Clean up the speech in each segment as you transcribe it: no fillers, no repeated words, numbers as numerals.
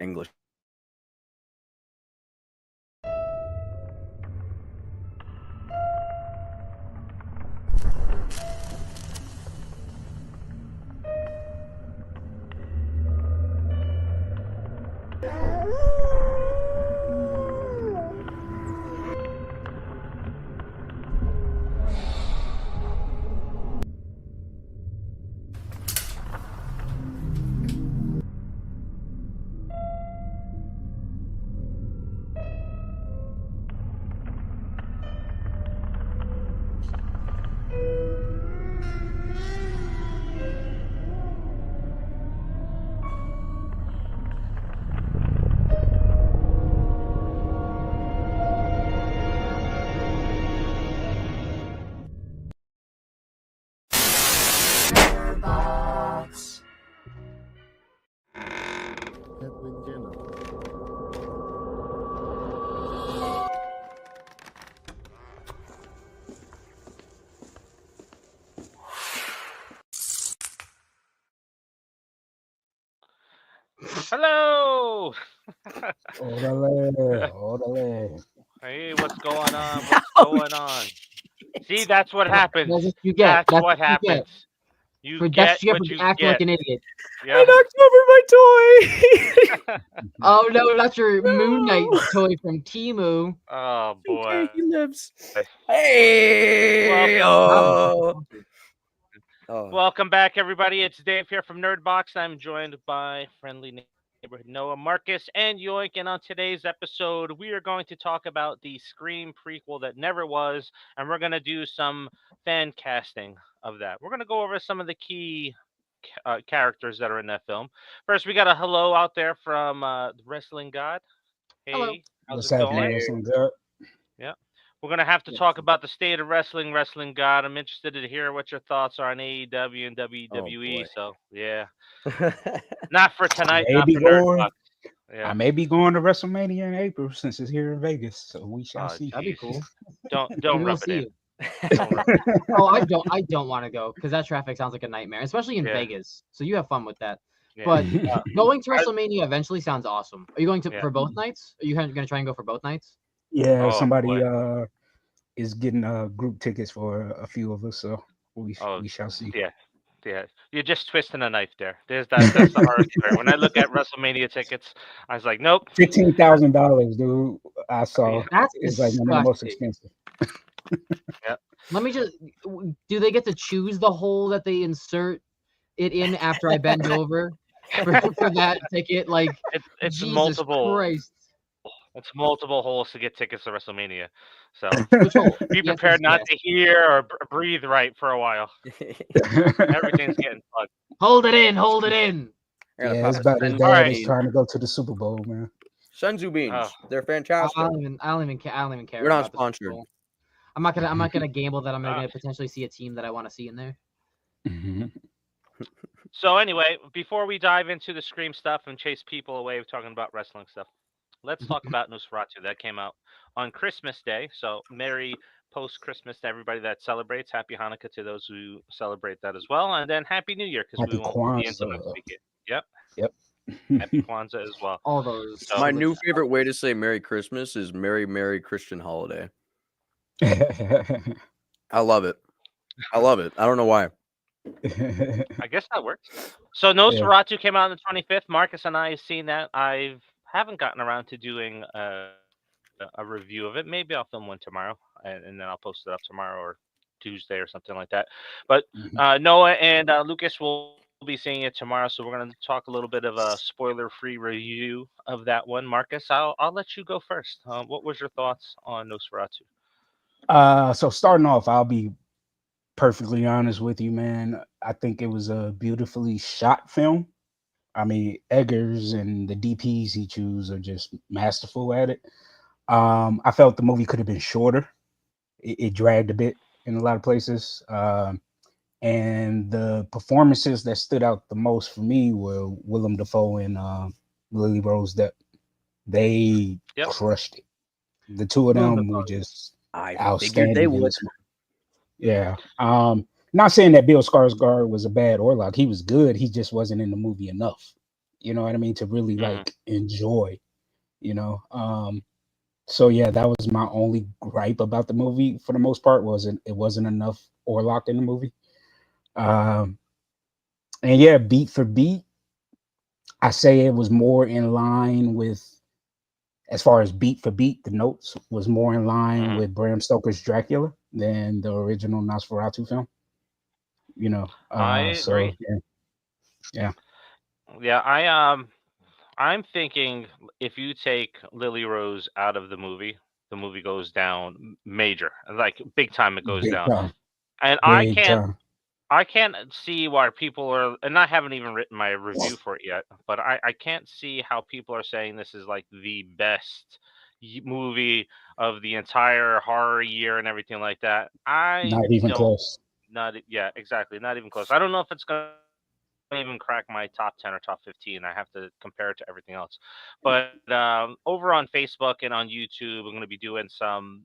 English. Nerdbox. Hello. Orale. Hey, what's going on? What's going on? See, that's what happens. That's what you get. That's what happens. You That's get what you get what for you acting like get. an idiot. Yeah. I knocked over my toy. Oh no, that's your Moon Knight toy from Timu. Oh boy. Okay, he lives. Hey. Welcome back, everybody. It's Dave here from Nerdbox. I'm joined by friendly neighborhood Noah, Marcus, and Yoink. And on today's episode, we are going to talk about the Scream prequel that never was, and we're going to do some fan casting of that. We're going to go over some of the key characters that are in that film. First, we got a hello out there from the Wrestling God. Hey, Hello. how's What's it happening, going? Wrestling God? Yeah. We're going to have to talk about the state of wrestling, Wrestling God. I'm interested to hear what your thoughts are on AEW and WWE. So, yeah. Not for tonight, not for Nerdbox. Yeah. I may be going to WrestleMania in April since it's here in Vegas, so we shall see. That'd be cool. Don't Maybe rub we'll it in. Don't rub it in. Oh, I don't want to go because that traffic sounds like a nightmare, especially in Vegas. So you have fun with that. Yeah. But going to WrestleMania eventually sounds awesome. Are you going to for both nights? Are you going to try and go for both nights? Yeah, somebody is getting group tickets for a few of us, so we shall see. Yeah. You're just twisting a knife there. That's the hardest part. When I look at WrestleMania tickets, I was like, nope. $15,000, dude. I saw that's it's like one of the most expensive. Yeah. Let me just. Do they get to choose the hole that they insert it in after I bend over for that ticket? Like it's Jesus multiple. Christ. It's multiple holes to get tickets to WrestleMania. So be prepared not to hear or breathe right for a while. Everything's getting plugged. Hold it in. Hold it in. Yeah, it's about his dad is trying to go to the Super Bowl, man. Senzu beans, they're fantastic. I don't even care. We're not sponsored. I'm not gonna gamble that I'm gonna potentially see a team that I want to see in there. So anyway, before we dive into the Scream stuff and chase people away talking about wrestling stuff, let's talk about Nosferatu. That came out on Christmas Day. So Merry post-Christmas to everybody that celebrates. Happy Hanukkah to those who celebrate that as well. And then Happy New Year because we won't be into next week. Yep. Happy Kwanzaa as well. All those. So, my new favorite way to say Merry Christmas is Merry Christian Holiday. I love it. I don't know why. I guess that works. So Nosferatu came out on the 25th. Marcus and I have seen that. I haven't gotten around to doing a review of it. Maybe I'll film one tomorrow, and then I'll post it up tomorrow or Tuesday or something like that. But Noah and Lucas will be seeing it tomorrow, so we're going to talk a little bit of a spoiler-free review of that one. Marcus, I'll let you go first. What was your thoughts on Nosferatu? So starting off, I'll be perfectly honest with you, man. I think it was a beautifully shot film. I mean, Eggers and the DPs he chose are just masterful at it. I felt the movie could have been shorter. It dragged a bit in a lot of places. And the performances that stood out the most for me were Willem Dafoe and Lily Rose Depp. They crushed it. The two of them were just outstanding. They would. Yeah. Not saying that Bill Skarsgård was a bad Orlok. He was good. He just wasn't in the movie enough. You know what I mean? To really Mhm. like enjoy. So yeah, that was my only gripe about the movie for the most part. It wasn't enough Orlok in the movie. Um, and yeah, beat for beat, I say it was more in line with, as far as beat for beat, the notes was more in line Mhm. with Bram Stoker's Dracula than the original Nosferatu film. I So agree. yeah. Yeah, I'm thinking if you take Lily Rose out of the movie goes down major, like big time. It goes Big down, time, and big time. I can't see why people are, and I haven't even written my review for it yet, but I can't see how people are saying this is like the best movie of the entire horror year and everything like that. I Not even don't, close. yeah, exactly, not even close. I don't know if it's gonna even crack my top 10 or top 15. I have to compare it to everything else. But over on Facebook and on YouTube, I'm going to be doing some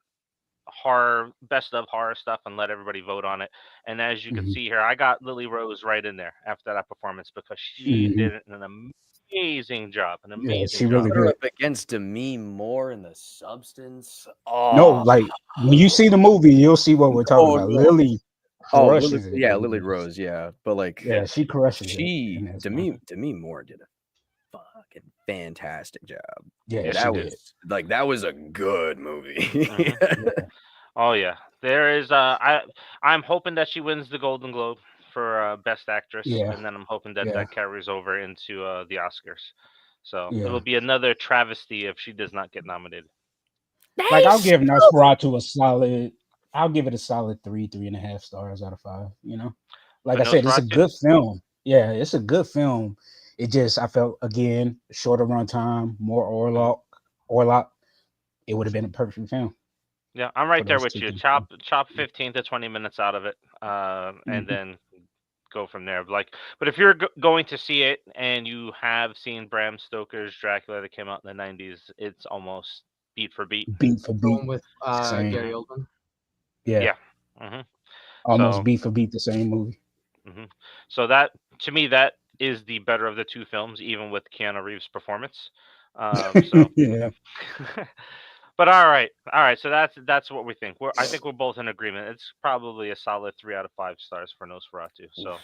horror, best of horror stuff and let everybody vote on it. And as you can Hmm. see here, I got Lily Rose right in there after that performance because she Hmm. did an amazing job. An Yeah, amazing she job. really Put her did. up against Demi Moore in the substance. No, Oh, like when you see the movie, you'll see what we're talking oh about. no. Lily Oh, Lily, crushes it yeah, in Lily this. Rose, yeah. But like Yeah, she crushes it in she this one. Demi Moore did a fucking fantastic job. Yeah, Yeah, she she That did. did. was like that was a good movie. hmm Yeah, Oh yeah, there is. I'm hoping that she wins the Golden Globe for Best Actress, yeah, and then I'm hoping that yeah, that carries over into the Oscars. So it'll yeah. be another travesty if she does not get nominated. Like They I'll give still Nosferatu a solid. I'll give it a solid 3.5 stars out of 5. Like For I said, it's a Nosferatu, good film. Yeah, it's a good film. It just I felt again shorter run time, more Mhm. Orlock. It would have been a perfect film Yeah, I'm for right there those with two you. things. Chop 15 to 20 minutes out of it, and Mhm. then go from there. Like, but if you're going to see it and you have seen Bram Stoker's Dracula that came out in the '90s, it's almost beat for beat. Beat for beat, Going with same. Gary hmm Oldman. Yeah, Yeah. hmm almost So, beat for beat the same movie. hmm so that to me that is the better of the two films, even with Keanu Reeves' performance. So, Yeah, but all right. So that's what we think. I think we're both in agreement. It's probably a solid 3 out of 5 stars for Nosferatu. So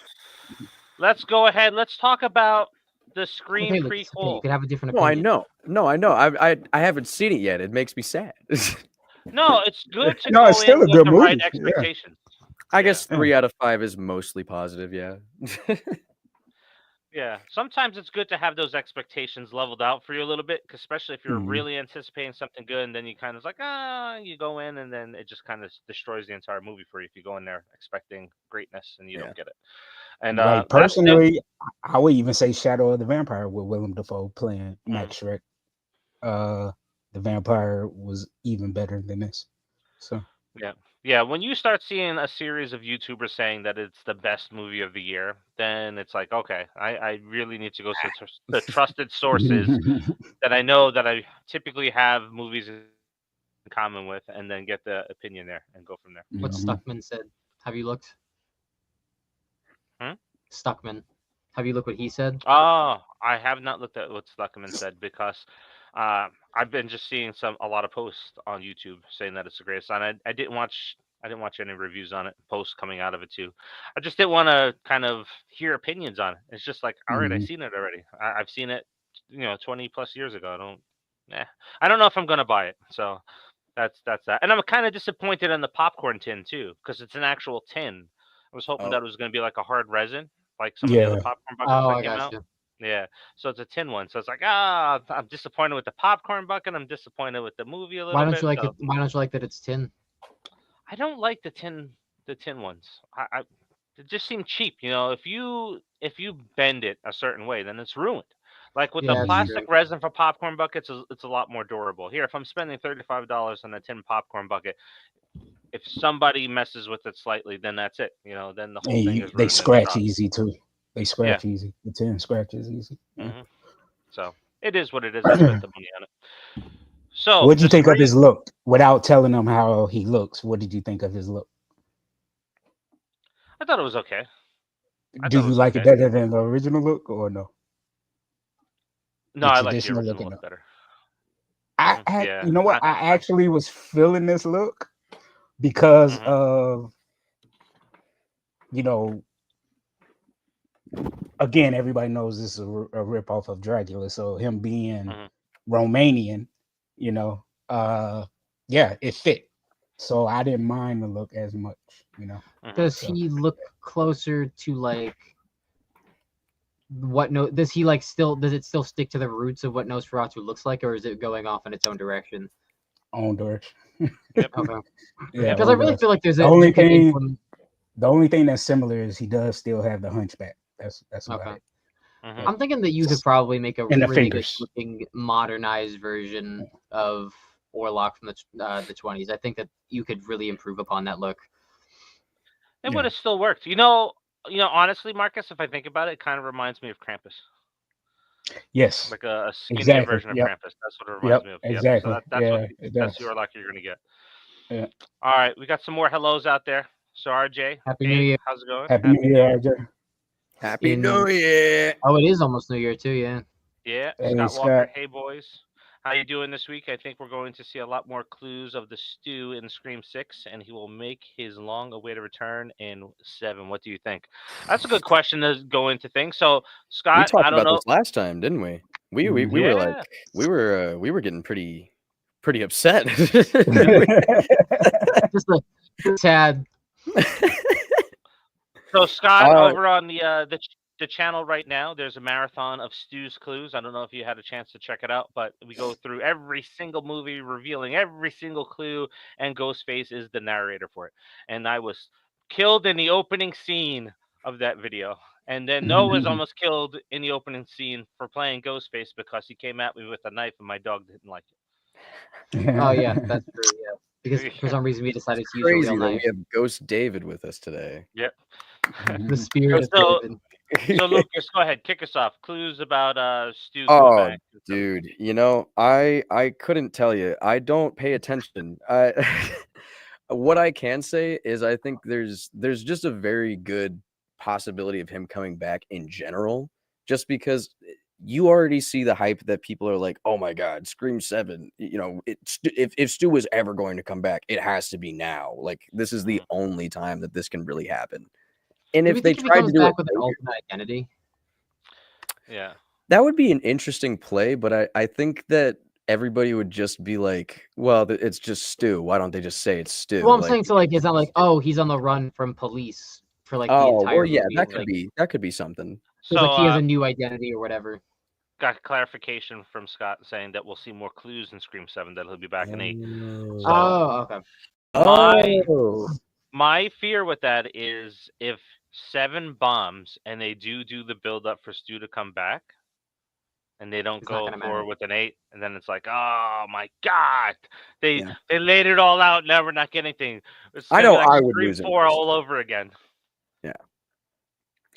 let's go ahead. Let's talk about the Scream Okay, Lucas. Okay, you prequel. can have a different No, I opinion. know. No, I know. I haven't seen it yet. It makes me sad. No, it's good to no, it's go in still a with good the right movie. Yeah, expectations. I Yeah. guess yeah. 3 out of 5 is mostly positive, yeah. Yeah, sometimes it's good to have those expectations leveled out for you a little bit, 'cause especially if you're Mhm. really anticipating something good, and then you kind of like, you go in, and then it just kind of destroys the entire movie for you if you go in there expecting greatness and you Yeah. don't get it. And Like that's it. personally, I would even say Shadow of the Vampire with Willem Dafoe playing Mm, Max Shrek. Uh, the vampire was even better than this. So yeah, yeah. When you start seeing a series of YouTubers saying that it's the best movie of the year, then it's like, okay, I really need to go to the trusted sources that I know that I typically have movies in common with, and then get the opinion there and go from there. What Mhm. Stuckman said. Have you looked? Hmm? Stuckman. Have you looked what he said? Oh, I have not looked at what Sluckerman said because I've been just seeing a lot of posts on YouTube saying that it's the greatest, and I didn't watch any reviews on it, posts coming out of it too. I just didn't want to kind of hear opinions on it. It's just like, all right, I've Mhm. seen it already. I've seen it, 20 plus years ago. I don't know if I'm gonna buy it. So that's that. And I'm kind of disappointed in the popcorn tin too, because it's an actual tin. I was hoping that Oh, it was gonna be like a hard resin, like some of the other Yeah. popcorn buckets Oh, that I came got out. you. Yeah, so it's a tin one. So it's like, I'm disappointed with the popcorn bucket. I'm disappointed with the movie a Why little don't bit. you like it? So Why don't you like that it's tin? I don't like the tin ones. I they just seem cheap. If you bend it a certain way, then it's ruined. Like with the Yeah, it's Mhm. plastic true. resin for popcorn buckets, it's a lot more durable. Here, if I'm spending $35 on a tin popcorn bucket, if somebody messes with it slightly, then that's it. Then the whole And thing is they ruined in a scratch shot. easy too. They Yeah. scratch easy. The 10 scratches easy. Yeah. hmm So it is what it is. I spent the money on it. So What did the you think of screen, his look? Without telling him how he looks, what did you think of his look? I thought it was okay. I Do thought it you was like it okay. better than the original look or no? No, the I like the traditional original looking. look better. I you know what? I actually was feeling this look because of, you know, again, everybody knows this is a ripoff of Dracula, so him being Romanian, you know, yeah, it fit. So I didn't mind the look as much, you know. Does he look closer to like what no does he like still does it still stick to the roots of what Nosferatu looks like, or is it going off in its own direction? Own direction. Yep. Okay. Yeah, Because I really feel like there's the only thing that's similar is he does still have the hunchback. That's about it. I'm thinking that you could probably make a And the really fingers. good looking modernized version of Orlok from the 20s. I think that you could really improve upon that look. It would have still worked. You know, honestly, Marcus, if I think about it, it kind of reminds me of Krampus. Yes. Like a skinnier version of Krampus. That's what it reminds me of. Exactly. So that's the Orlok you're gonna get. Yeah. All right, we got some more hellos out there. So RJ, Happy New Year. How's it going? Happy New Year, RJ. Happy New Year. Oh, it is almost New Year too, yeah. Yeah, Hey, Scott Scott. Walker. Hey boys, how you doing this week? I think we're going to see a lot more clues of the stew in Scream 6, and he will make his long-awaited return in 7. What do you think? That's a good question to go into things. So Scott, We talked I don't about know. this last time, didn't we? We were like we were getting pretty upset. Just a tad. So Scott, over on the channel right now, there's a marathon of Stu's Clues. I don't know if you had a chance to check it out, but we go through every single movie, revealing every single clue, and Ghostface is the narrator for it. And I was killed in the opening scene of that video. And then Noah was almost killed in the opening scene for playing Ghostface because he came at me with a knife and my dog didn't like it. Oh yeah, that's true. Yeah, because for some reason we decided to use a Crazy real that knife. we have Ghost David with us today. Yep. The spirit of David. So Lucas, go ahead, kick us off. Clues about Stu. Oh, dude, you know, I couldn't tell you. I don't pay attention. What I can say is I think there's just a very good possibility of him coming back in general, just because you already see the hype that people are like, oh my god, Scream 7, you know, if Stu was ever going to come back, it has to be now. Like, this is the only time that this can really happen. And if they tried to do it with an alternate identity, yeah, that would be an interesting play, but I think that everybody would just be like, well, it's just Stu. Why don't they just say it's Stu? Well, I'm saying, so like, it's not like, oh, he's on the run from police for like the entire movie. That could be something. So like he has a new identity or whatever. Got clarification from Scott saying that we'll see more clues in Scream 7, that he'll be back in 8. So, okay. My fear with that is if 7 bombs and they do the build up for Stu to come back, and they don't go forward with an 8, and then it's like, oh my god, they laid it all out. Now we're not getting anything. I know like I would Scream lose 4 all over again. Yeah,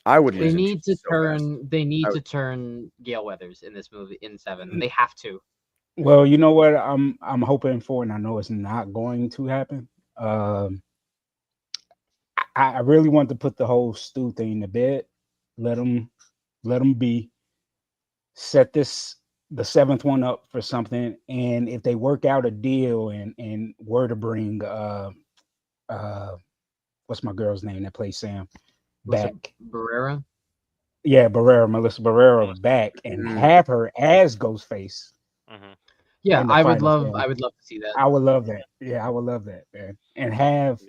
I would. They need to turn. They need to turn Gale Weathers in this movie in 7. They have to. Well, you know what I'm hoping for, and I know it's not going to happen. I really want to put the whole Stu thing to bed. Let them be. Set the 7th one up for something, and if they work out a deal and were to bring what's my girl's name that plays Sam back? Barrera. Yeah, Melissa Barrera back and have her as Ghostface. Yeah, I would love to see that. I would love that. Yeah, I would love that, man. And have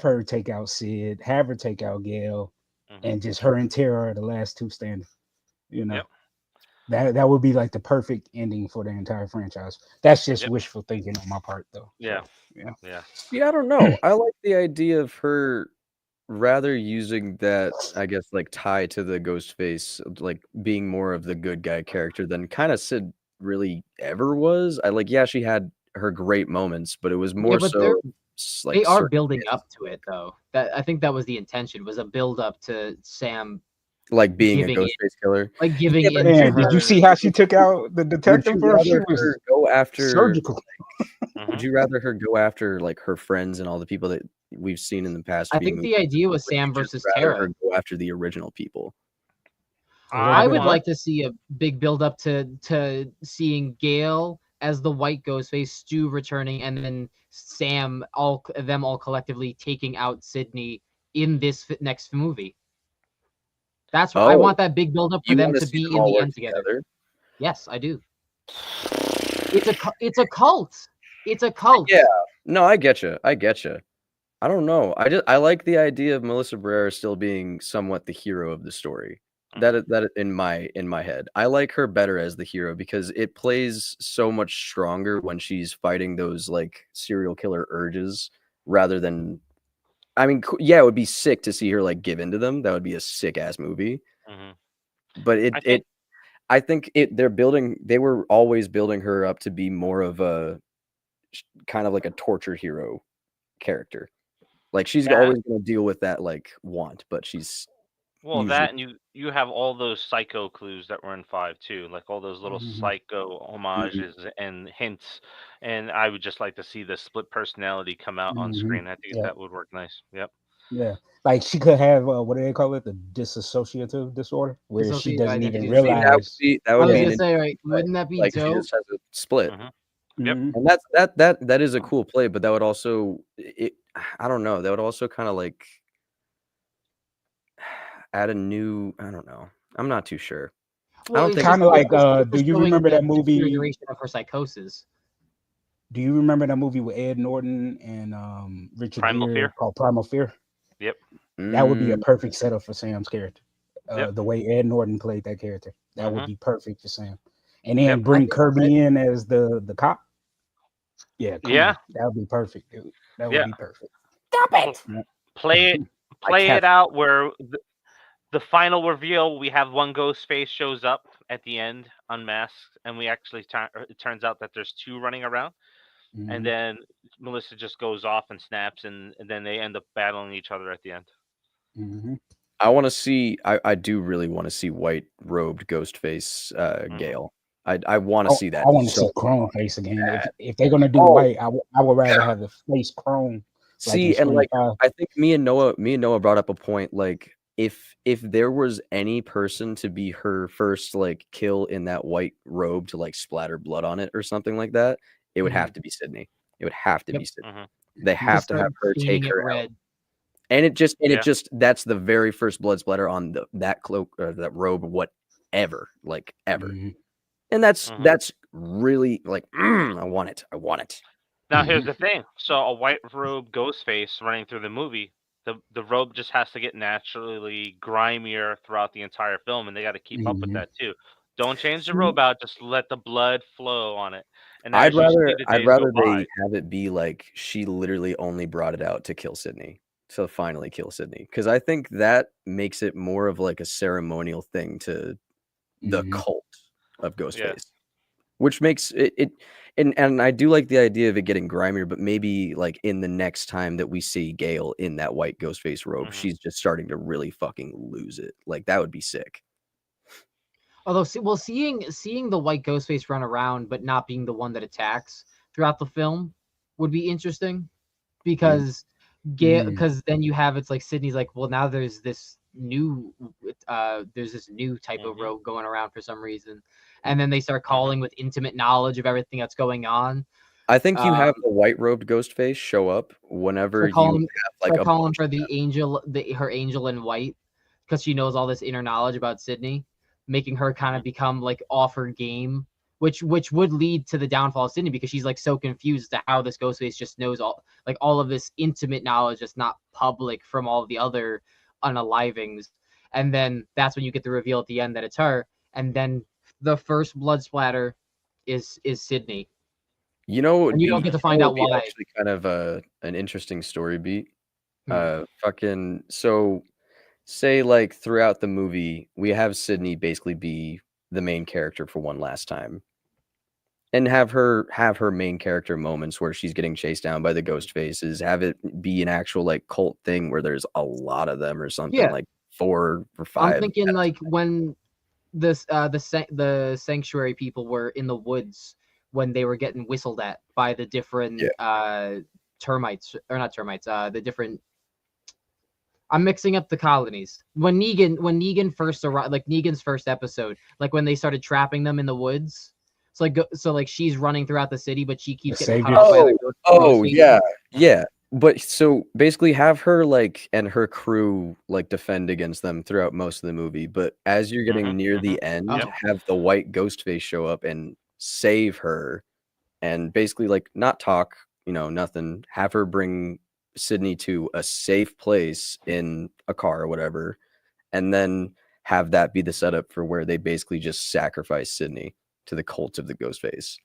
her take out Sid, have her take out Gale, and just her and Tara are the last two standing. You know. That would be like the perfect ending for the entire franchise. That's just wishful thinking on my part, though. Yeah. See, I don't know. I like the idea of her rather using that, I guess, like tie to the Ghostface, like being more of the good guy character than kind of Sid really ever was. She had her great moments, but it was more so. Like, they are building up to it, though. I think that was the intention, was a build up to Sam. Like being a Ghostface killer, like giving in. Did you see how she took out the detective? She was go after surgical. Would you rather her go after like her friends and all the people that we've seen in the past? I think the idea was Sam versus Tara. Her go after the original people. I would like to see a big build up to seeing Gale as the white Ghostface, Stu returning, and then Sam all collectively taking out Sydney in this next movie. That's what I want, that big build up for them to be in the end together. Yes, I do. It's a cult. It's a cult. Yeah. No, I get you. I don't know. I like the idea of Melissa Barrera still being somewhat the hero of the story. That in my head, I like her better as the hero because it plays so much stronger when she's fighting those like serial killer urges rather than. I mean, yeah, it would be sick to see her like give into them. That would be a sick ass movie. But I think they were always building her up to be more of a kind of like a torture hero character. Like she's always going to deal with that like want, but she's that, and you have all those psycho clues that were in 5 too, like all those little psycho homages and hints. And I would just like to see the split personality come out on screen. I think that would work nice. Yep. Yeah, like she could have what do they call it? The dissociative disorder, where she doesn't even realize. That would be say, right? Wouldn't that be like dope? She just has a split. Yep. And that is a cool play, but that would also I don't know. That would also kind of like add a new. I don't know. I'm not too sure. Well, I don't think kind of like. Do you remember that movie? Deterioration of her psychosis. Do you remember that movie with Ed Norton and Richard Gere called Primal Fear? Yep. That would be a perfect setup for Sam's character. The way Ed Norton played that character, that would be perfect for Sam. And then bring Kirby in as the cop. Yeah. That would be perfect, dude. That would be perfect. Stop it. Play it out where the final reveal, we have one ghost face shows up at the end, unmasked, and we actually it turns out that there's 2 running around. And then Melissa just goes off and snaps, and then they end up battling each other at the end. I want to see. I do really want to see white robed Ghostface Gale. I want to see that. I want to see Chrome face again. If they're gonna do white, I would rather have the face Chrome. See, and like I think me and Noah brought up a point. Like if there was any person to be her first like kill in that white robe to like splatter blood on it or something like that, it would have to be Sydney. It would have to be Sydney. They have to have her take her out. And it just that's the very first blood splatter on that cloak or that robe, whatever, like ever. And that's really like I want it. Now here's the thing. So a white robe Ghostface running through the movie, the robe just has to get naturally grimier throughout the entire film, and they got to keep up with that too. Don't change the robe out, just let the blood flow on it. And I'd rather they have it be like she literally only brought it out to kill Sydney. To finally kill Sydney. Because I think that makes it more of like a ceremonial thing to the cult of Ghostface. Which makes it and I do like the idea of it getting grimier, but maybe like in the next time that we see Gale in that white Ghostface robe, she's just starting to really fucking lose it. Like that would be sick. Although, seeing the white Ghostface run around but not being the one that attacks throughout the film would be interesting, because then you have it's like Sydney's like, well, now there's this new type of rogue going around for some reason, and then they start calling with intimate knowledge of everything that's going on. I think you have the white robed Ghostface show up whenever you have like calling for the angel, her angel in white, because she knows all this inner knowledge about Sydney, making her kind of become like off her game, which would lead to the downfall of Sydney, because she's like so confused as to how this Ghostface just knows all of this intimate knowledge that's not public from all the other unalivings. And then that's when you get the reveal at the end that it's her, and then the first blood splatter is Sydney. You know, and you don't get to find out why. Actually, kind of an interesting story beat. So say like throughout the movie, we have Sydney basically be the main character for one last time, and have her main character moments where she's getting chased down by the ghost faces. Have it be an actual like cult thing where there's a lot of them or something, like 4 or 5. I'm thinking like when the sanctuary people were in the woods when they were getting whistled at by the different termites, or not termites, the different I'm mixing up the colonies. When Negan first arrived, like Negan's first episode, like when they started trapping them in the woods. So like she's running throughout the city, but she keeps getting cut off by the Oh ghost yeah, yeah. But so basically, have her like and her crew like defend against them throughout most of the movie. But as you're getting near the end, have the white ghost face show up and save her, and basically like not talk, nothing. Have her bring Sydney to a safe place in a car or whatever, and then have that be the setup for where they basically just sacrifice Sydney to the cult of the ghost face.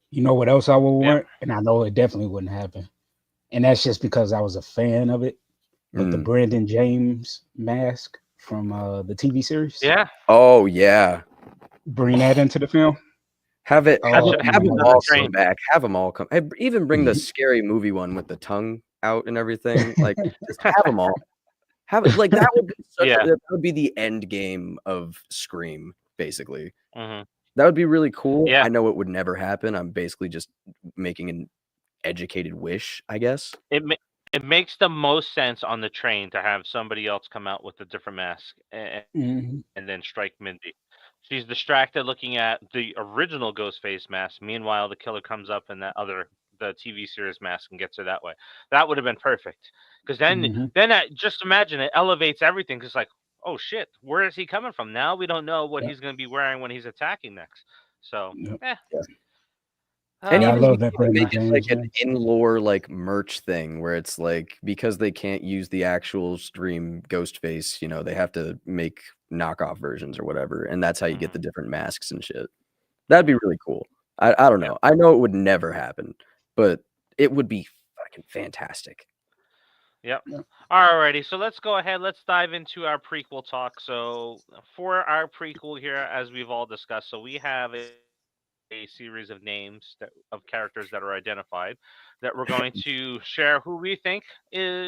You know what else I would want? And I know it definitely wouldn't happen. And that's just because I was a fan of it. But the Brandon James mask from the TV series. Yeah. Oh, yeah. Bring that into the film. Have them all come back. Have them all come. Even bring the scary movie one with the tongue out and everything. Like, just have them all. Have it like that would be that would be the end game of Scream, basically. That would be really cool. I know it would never happen. I'm basically just making an educated wish, I guess. It makes the most sense on the train to have somebody else come out with a different mask and then strike Mindy. She's distracted looking at the original Ghostface mask. Meanwhile, the killer comes up in the TV series mask and gets her that way. That would have been perfect. Because then just imagine it elevates everything. Because like, oh shit, where is he coming from? Now we don't know what he's going to be wearing when he's attacking next. So, And I even love that make it like an in-lore like merch thing where it's like because they can't use the actual Scream ghost face, they have to make knockoff versions or whatever, and that's how you get the different masks and shit. That'd be really cool. I don't know. I know it would never happen, but it would be fucking fantastic. Yep. Alrighty, so let's go ahead. Let's dive into our prequel talk. So for our prequel here, as we've all discussed, so we have a series of names of characters that are identified that we're going to share who we think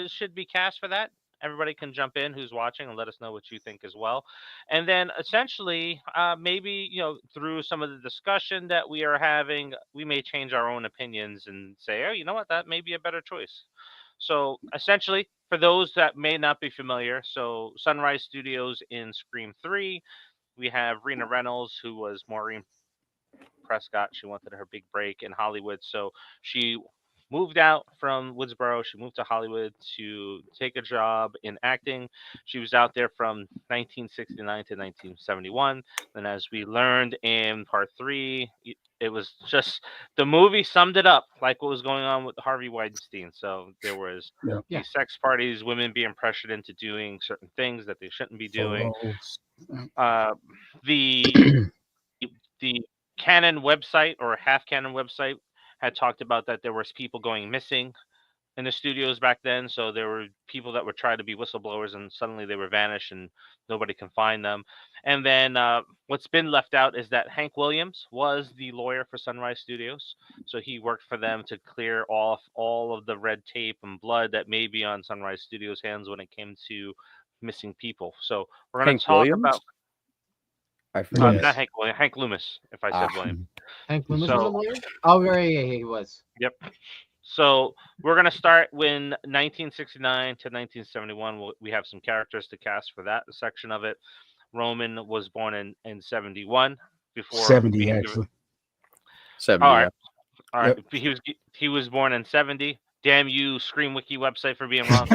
should be cast for that. Everybody can jump in who's watching and let us know what you think as well. And then essentially, maybe, through some of the discussion that we are having, we may change our own opinions and say, oh, you know what, that may be a better choice. So essentially, for those that may not be familiar, so Sunrise Studios in Scream 3, we have Rena Reynolds, who was Maureen Prescott. She wanted her big break in Hollywood, so she moved out from Woodsboro. She moved to Hollywood to take a job in acting. She was out there from 1969 to 1971. And as we learned in part 3, it was just the movie summed it up, like what was going on with Harvey Weinstein. So there was these sex parties, women being pressured into doing certain things that they shouldn't be doing. The Canon website or Half Canon website had talked about that there was people going missing in the studios back then. So there were people that were trying to be whistleblowers and suddenly they were vanished and nobody can find them. And then what's been left out is that Hank Williams was the lawyer for Sunrise Studios. So he worked for them to clear off all of the red tape and blood that may be on Sunrise Studios' hands when it came to missing people. So we're going to talk about... not Hank Williams, Hank Loomis, if I said William. Hank Loomis was a lawyer? Oh, yeah, he was. Yep. So we're going to start when 1969 to 1971. We have some characters to cast for that section of it. Roman was born in 71. Before 70, actually. 70, all right. All right. Yep. He was born in 70. Damn you, Scream Wiki website, for being wrong.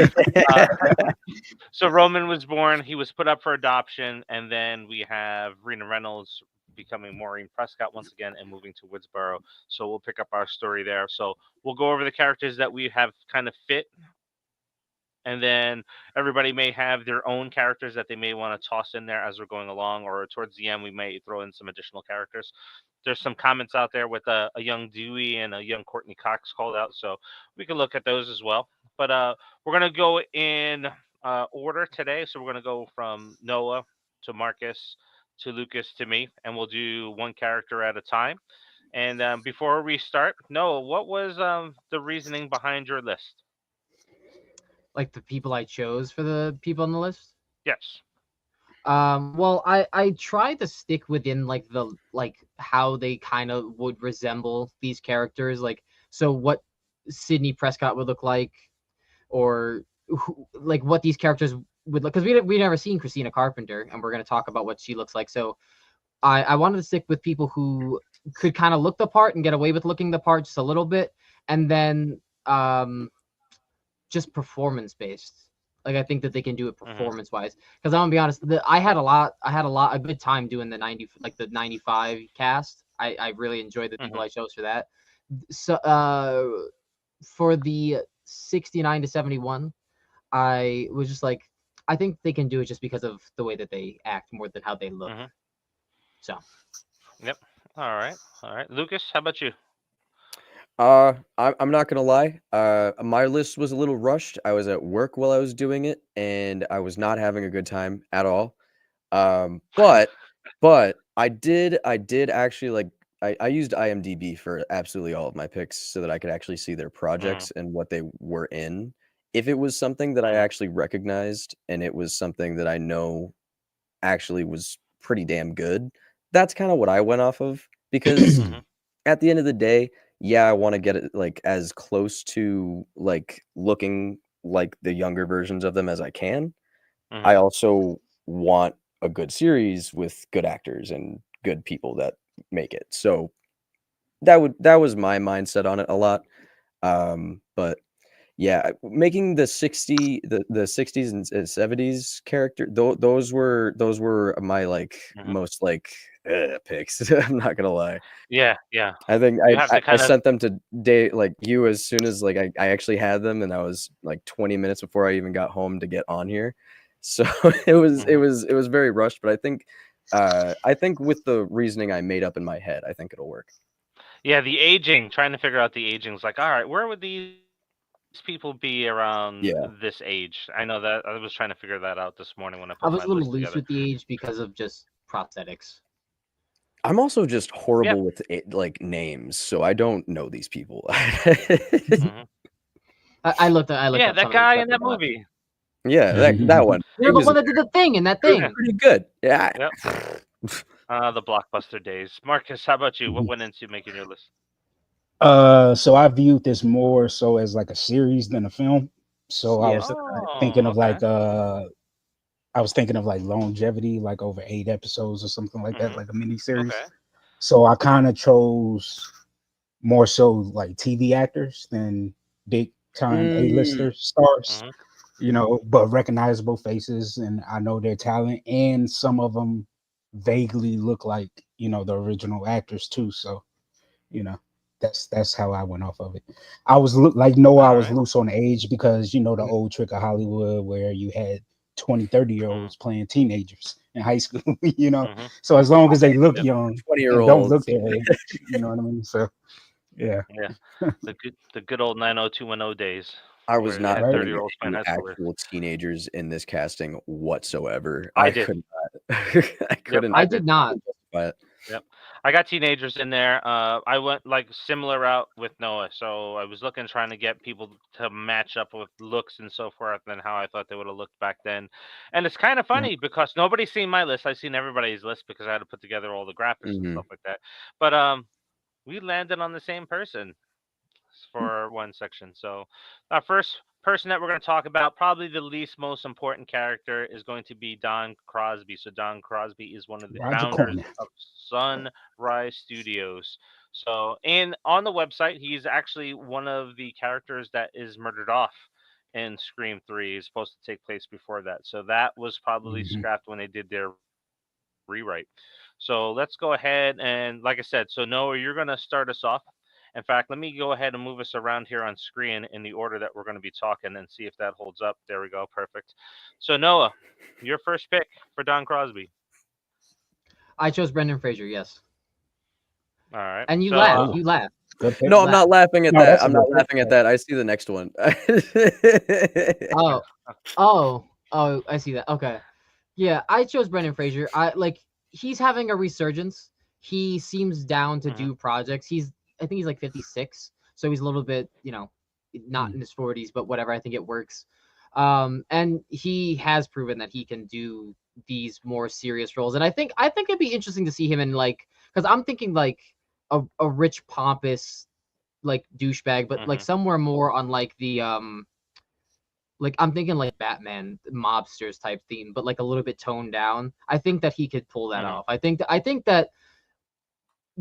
So Roman was born. He was put up for adoption. And then we have Rena Reynolds becoming Maureen Prescott once again and moving to Woodsboro. So we'll pick up our story there. So we'll go over the characters that we have kind of fit. And then everybody may have their own characters that they may want to toss in there as we're going along. Or towards the end, we may throw in some additional characters. There's some comments out there with a young Dewey and a young Courtney Cox called out. So we can look at those as well. But we're going to go in order today. So we're going to go from Noah to Marcus to Lukas to me. And we'll do one character at a time. And before we start, Noah, what was the reasoning behind your list? Like the people I chose for the people on the list? Yes. Well, I tried to stick within like how they kind of would resemble these characters, like so what Sydney Prescott would look like, or like what these characters would look, because we never seen Christina Carpenter, and we're gonna talk about what she looks like. So I wanted to stick with people who could kind of look the part and get away with looking the part just a little bit, and then just performance based. Like I think that they can do it performance wise. Because I'm gonna be honest, I had a good time doing the 95 cast. I really enjoyed the people I chose for that. So for the 69 to 71, I was just like, I think they can do it just because of the way that they act more than how they look. So. Yep. All right. Lucas, how about you? I'm not gonna lie. My list was a little rushed. I was at work while I was doing it, and I was not having a good time at all. But I did actually like I used IMDb for absolutely all of my picks so that I could actually see their projects and what they were in. If it was something that I actually recognized and it was something that I know actually was pretty damn good, that's kind of what I went off of, because at the end of the day, yeah, I want to get it like as close to like looking like the younger versions of them as I can. I also want a good series with good actors and good people that make it. So that was my mindset on it a lot. But yeah, making the 60s and 70s character, those were my like most like picks. I'm not gonna lie. Yeah. I think I sent them to like you as soon as like I actually had them, and I was like 20 minutes before I even got home to get on here. So it was very rushed, but I think with the reasoning I made up in my head, I think it'll work. Yeah, the aging, trying to figure out the aging is like, all right, where would these people be around this age? I know that I was trying to figure that out this morning when I put my list together. I was a little loose with the age because of just prosthetics. I'm also just horrible with like names, so I don't know these people. I looked yeah, that guy in that movie. Yeah, that one. You're the one that did the thing in that thing. Pretty good. Yeah. Yep. The blockbuster days. Marcus, how about you? What went into making your list? So I viewed this more so as like a series than a film. So I was thinking of like longevity, like over 8 episodes or something like that, like a mini series. So I kind of chose more so like TV actors than big time A-lister stars, but recognizable faces, and I know their talent, and some of them vaguely look like the original actors too. So that's how I went off of it. I was I was loose on age because the old trick of Hollywood where you had 20-30-year-olds playing teenagers in high school, so as long as they look young, 20-year-olds don't look their age, you know what I mean? So yeah, the good old 90210 days. I was not 30-year-olds playing actual teenagers in this casting whatsoever. I did. Could not. I couldn't. I did not. Yep. I got teenagers in there. I went like similar route with Noah. So I was trying to get people to match up with looks and so forth and how I thought they would have looked back then. And it's kind of funny because nobody's seen my list. I've seen everybody's list because I had to put together all the graphics and stuff like that. But we landed on the same person for one section. So our first person that we're going to talk about, probably the least most important character, is going to be Don Crosby. So Don Crosby is one of the founders of Sunrise Studios. So on the website, he's actually one of the characters that is murdered off in Scream 3. Is supposed to take place before that. So that was probably scrapped when they did their rewrite. So let's go ahead and, like I said, so Noah, you're going to start us off. In fact, let me go ahead and move us around here on screen in the order that we're going to be talking and see if that holds up. There we go. Perfect. So Noah, your first pick for Don Crosby. I chose Brendan Fraser. Yes. All right. And you laugh. You laugh. No, I'm not laughing at that. I'm not laughing at that. I see the next one. Oh, I see that. Okay. Yeah, I chose Brendan Fraser. He's having a resurgence. He seems down to do projects. I think he's like 56, so he's a little bit, not in his 40s, but whatever. I think it works. And he has proven that he can do these more serious roles. And I think it'd be interesting to see him in because I'm thinking like a rich, pompous, like douchebag, but like somewhere more on like the like I'm thinking like Batman mobsters type theme, but like a little bit toned down. I think that he could pull that off. I think that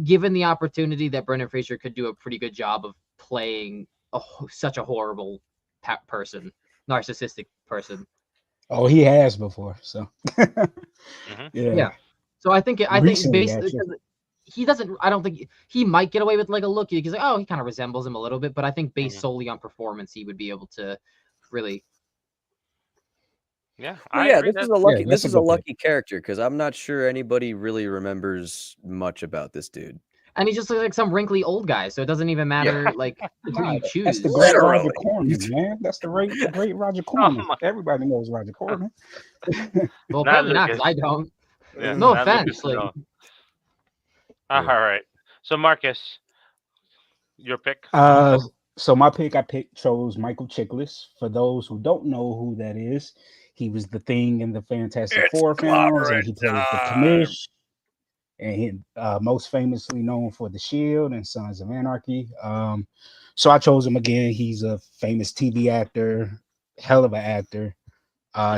given the opportunity, that Brendan Fraser could do a pretty good job of playing such a horrible person, narcissistic person. Oh, he has before, so Yeah. So I think Recently, basically he doesn't. I don't think he might get away with like a look. He's like, oh, he kind of resembles him a little bit, but I think based solely on performance, he would be able to really. Yeah, Well, I yeah, agree. this is a lucky. that's This a is a good pick. lucky character because I'm not sure anybody really remembers much about this dude. And he just looks like some wrinkly old guy, so it doesn't even matter like who you choose. That's the great Roger Literally. Corman, man. That's the great Roger Corman. Everybody knows Roger Corman. Well, Not apparently not, because I Lucas. don't. Yeah, No not offense. Lucas, Like, no. All right. So Marcus, your pick. So my pick, chose Michael Chiklis. For those who don't know who that is, he was the Thing in the Fantastic Four films, and he played the Commish. And he most famously known for The Shield and Sons of Anarchy. So I chose him again. He's a famous TV actor, hell of an actor.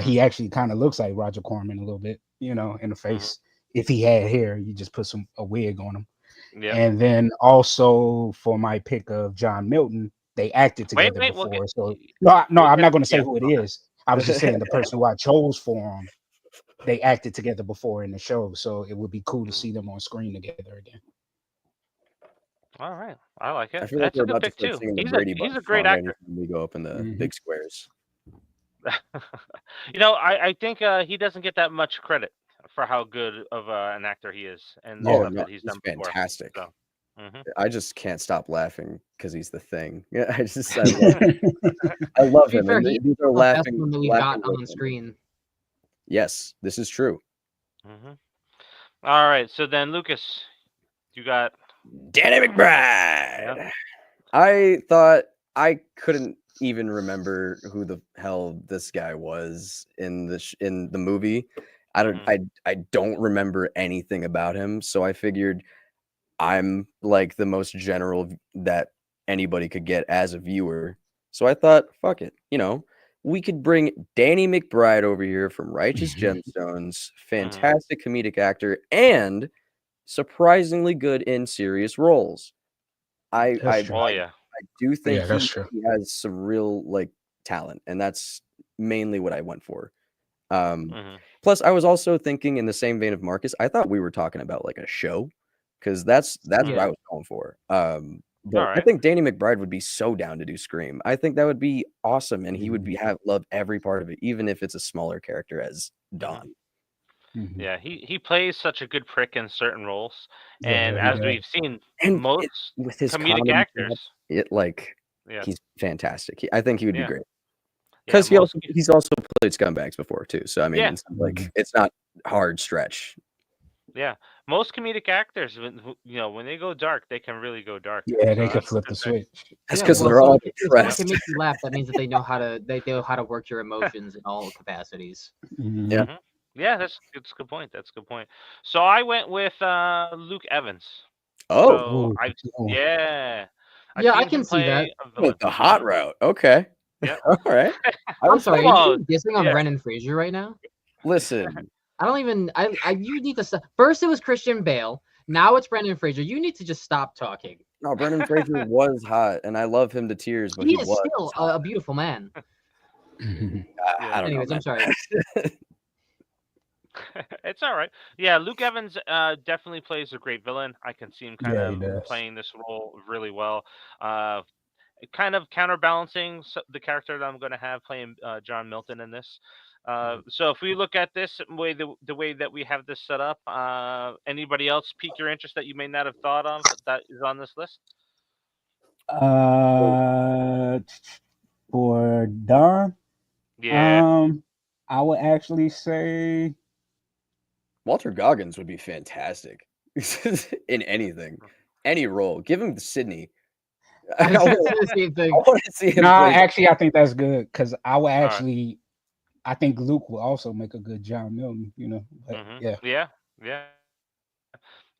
He actually kind of looks like Roger Corman a little bit, in the face. If he had hair, you just put a wig on him. Yeah. And then also for my pick of John Milton, they acted together before. We'll so no, I'm not going to say who it is. I was just saying the person who I chose for him. They acted together before in the show, so it would be cool to see them on screen together again. All right, I like it. I feel like That's a we're good about to pick start too. singing the He's Brady a Bunch great song actor. anytime we go up in the big squares. I think he doesn't get that much credit for how good of an actor he is, and the stuff that he's done before. Fantastic. So. I just can't stop laughing because he's the Thing. Yeah, I love him. fair, And he's these are the best laughing. one that we've got on screen. Yes, this is true. All right, so then Lucas, you got Danny McBride. Yeah. I thought I couldn't even remember who the hell this guy was in the movie. I don't remember anything about him, so I figured I'm like the most general that anybody could get as a viewer. So I thought, fuck it, we could bring Danny McBride over here from Righteous Gemstones, fantastic comedic actor, and surprisingly good in serious roles. I do think he has some real talent, and that's mainly what I went for. Plus, I was also thinking in the same vein of Marcus. I thought we were talking about like a show, because that's what I was going for. But I think Danny McBride would be so down to do Scream. I think that would be awesome, and he would love every part of it, even if it's a smaller character as Don. Yeah, he plays such a good prick in certain roles, and as we've seen, most with his comedic actors, he's fantastic. I think he would be great because he's also played Scumbags before too. So I mean, it's not hard stretch. Yeah, most comedic actors, when they go dark, they can really go dark. Yeah, they can flip the switch. That's because they're all depressed. If it makes you laugh, that means that they know how to work your emotions in all capacities. Yeah. Yeah, that's a good point. That's a good point. So I went with Luke Evans. Oh, I can see that. With the hot route. Okay. Yeah. All right. I'm sorry. Are you dissing on Brendan Fraser right now? Listen. I don't even. You need to stop. First, it was Christian Bale. Now it's Brendan Fraser. You need to just stop talking. No, Brendan Fraser was hot, and I love him to tears. But he is still a beautiful man. I don't know. I'm sorry. It's all right. Yeah, Luke Evans definitely plays a great villain. I can see him kind of playing this role really well. Kind of counterbalancing the character that I'm going to have playing John Milton in this. So if we look at this the way that we have this set up, anybody else pique your interest that you may not have thought of that is on this list? For Don, I would actually say Walter Goggins would be fantastic in anything, any role. Give him Sydney. I want to see him. Actually, I think that's good because I would actually. I think Luke will also make a good John Milton. But, Yeah.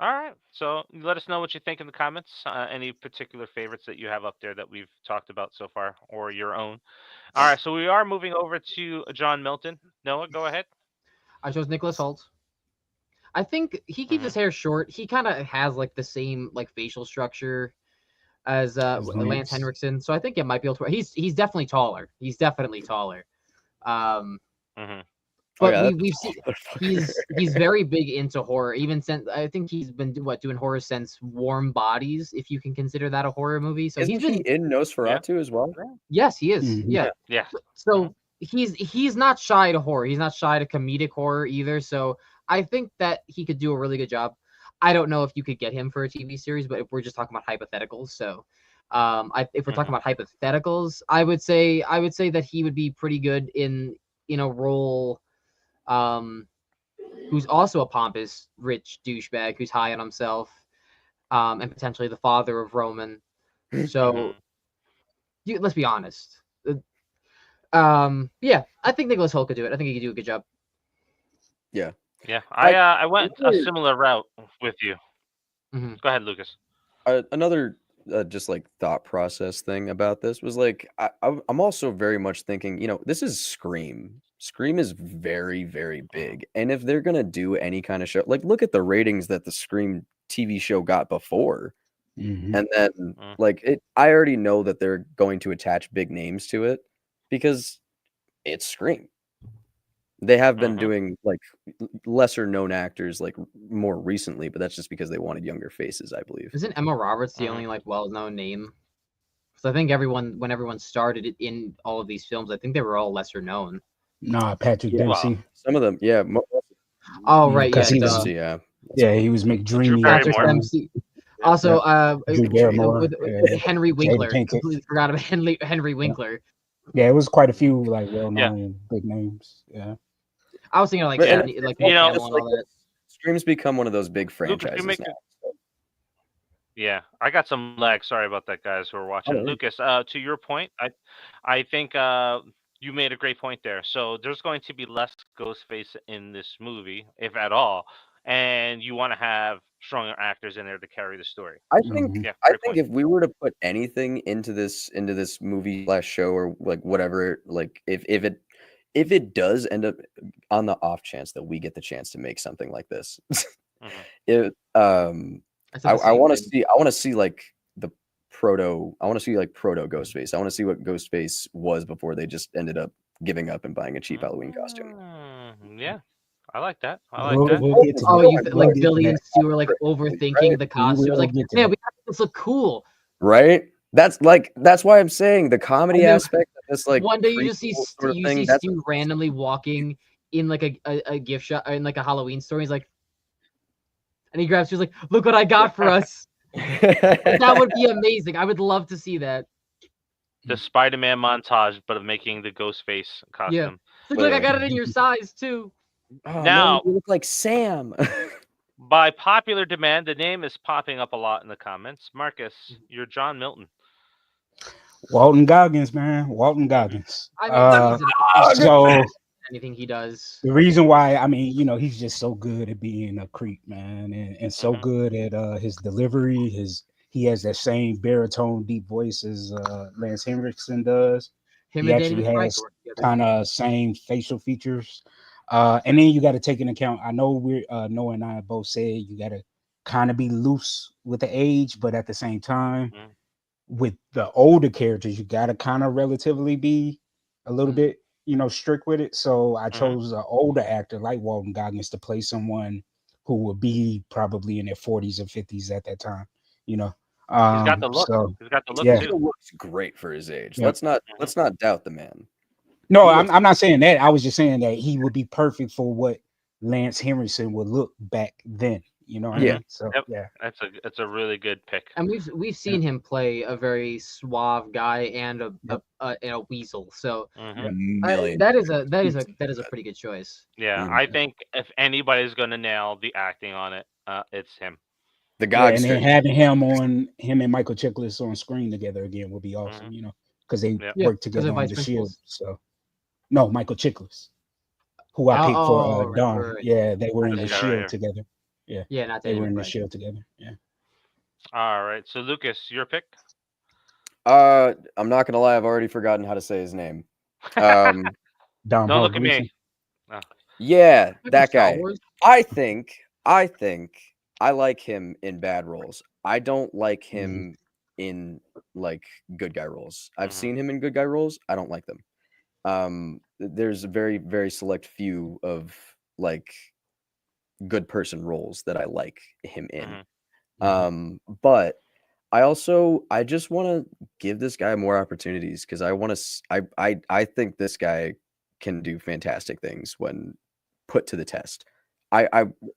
All right. So let us know what you think in the comments. Any particular favorites that you have up there that we've talked about so far, or your own. All right. So we are moving over to John Milton. Noah, go ahead. I chose Nicholas Hoult. I think he keeps his hair short. He kind of has like the same like facial structure as Lance Henriksen, so I think it might be able to. He's definitely taller. He's definitely taller. But we've seen he's very big into horror. Even since I think he's been doing horror since Warm Bodies, if you can consider that a horror movie. So Isn't he in Nosferatu as well? Yes, he is. Yeah. So he's not shy to horror. He's not shy to comedic horror either. So I think that he could do a really good job. I don't know if you could get him for a TV series, but if we're just talking about hypotheticals, so if we're talking about hypotheticals, I would say that he would be pretty good in a role who's also a pompous, rich douchebag who's high on himself, and potentially the father of Roman. So let's be honest. Yeah, I think Nicholas Hoult could do it. I think he could do a good job. Yeah. Yeah, I went a similar route with you. Go ahead, Lucas. Another just like thought process thing about this was like I'm also very much thinking, this is Scream. Scream is very, very big, and if they're gonna do any kind of show, like look at the ratings that the Scream TV show got before, and then I already know that they're going to attach big names to it because it's Scream. They have been doing like lesser known actors like more recently, but that's just because they wanted younger faces, I believe. Isn't Emma Roberts the only like well-known name? Because I think when everyone started in all of these films, I think they were all lesser known. Nah, Patrick Dempsey. Some of them, yeah. Oh right, yeah, he was, he was McDreamy. Patrick Dempsey. Also, with Henry Winkler. Completely forgot about Henry Winkler. Yeah, it was quite a few like well-known big names. Yeah. I was thinking like Scream's become one of those big franchises now. Yeah, I got some lag. Sorry about that, guys who are watching. Lucas, to your point, I think you made a great point there. So there's going to be less Ghostface in this movie, if at all, and you want to have stronger actors in there to carry the story. I think if we were to put anything into this movie / show or like whatever, like if it does end up on the off chance that we get the chance to make something like this, I want to see like proto Ghostface. I want to see what Ghostface was before they just ended up giving up and buying a cheap Halloween costume. Yeah, I like that. Like Billy and Stu were like overthinking the costumes. Like, man, we have to make this look cool, right? That's why I'm saying the comedy aspect of this, like one day you just see Stu randomly walking in like a gift shop in like a Halloween store. He's like, and he grabs. He's like, "Look what I got for us." That would be amazing. I would love to see that. The Spider-Man montage, but of making the Ghostface costume. Yeah, look, I got it in your size too. Oh, now you look like Sam. By popular demand, the name is popping up a lot in the comments. Marcus, you're John Milton. Walton Goggins, man. Walton Goggins. I mean, so anything he does. The reason why, I mean, he's just so good at being a creep, man, and so good at his delivery. He has that same baritone, deep voice as Lance Henriksen does. He actually has kind of same facial features. And then you got to take into account. I know Noah and I both said you got to kind of be loose with the age, but at the same time, with the older characters, you got to kind of relatively be a little bit, strict with it. So I chose an older actor like Walton Goggins to play someone who would be probably in their 40s or 50s at that time. He's got the look. He's got the look too. He looks great for his age. Yeah. Let's not doubt the man. No, I'm not saying that. I was just saying that he would be perfect for what Lance Henriksen would look back then. You know what I mean? So yeah, that's a really good pick. And we've seen him play a very suave guy and a weasel. So that is a pretty good choice. Yeah, I think if anybody's gonna nail the acting on it, it's him. The Gogster. And then having him and Michael Chiklis on screen together again would be awesome. Because they work together on The Shield. So no, Michael Chiklis, who I picked for Dawn. They were in The Shield together. Yeah, not They Danny were in the McBride. show together. Yeah. All right. So Lucas, your pick. I'm not gonna lie, I've already forgotten how to say his name. Dom Don't look at Gleason. me. Oh. Yeah, Maybe that Star guy. Wars? I think I like him in bad roles. I don't like him in like good guy roles. I've Mhm. seen him in good guy roles. I don't like them. There's a very, very select few of like good person roles that I like him in. Mhm. But I just want to give this guy more opportunities because I want to. I think this guy can do fantastic things when put to the test.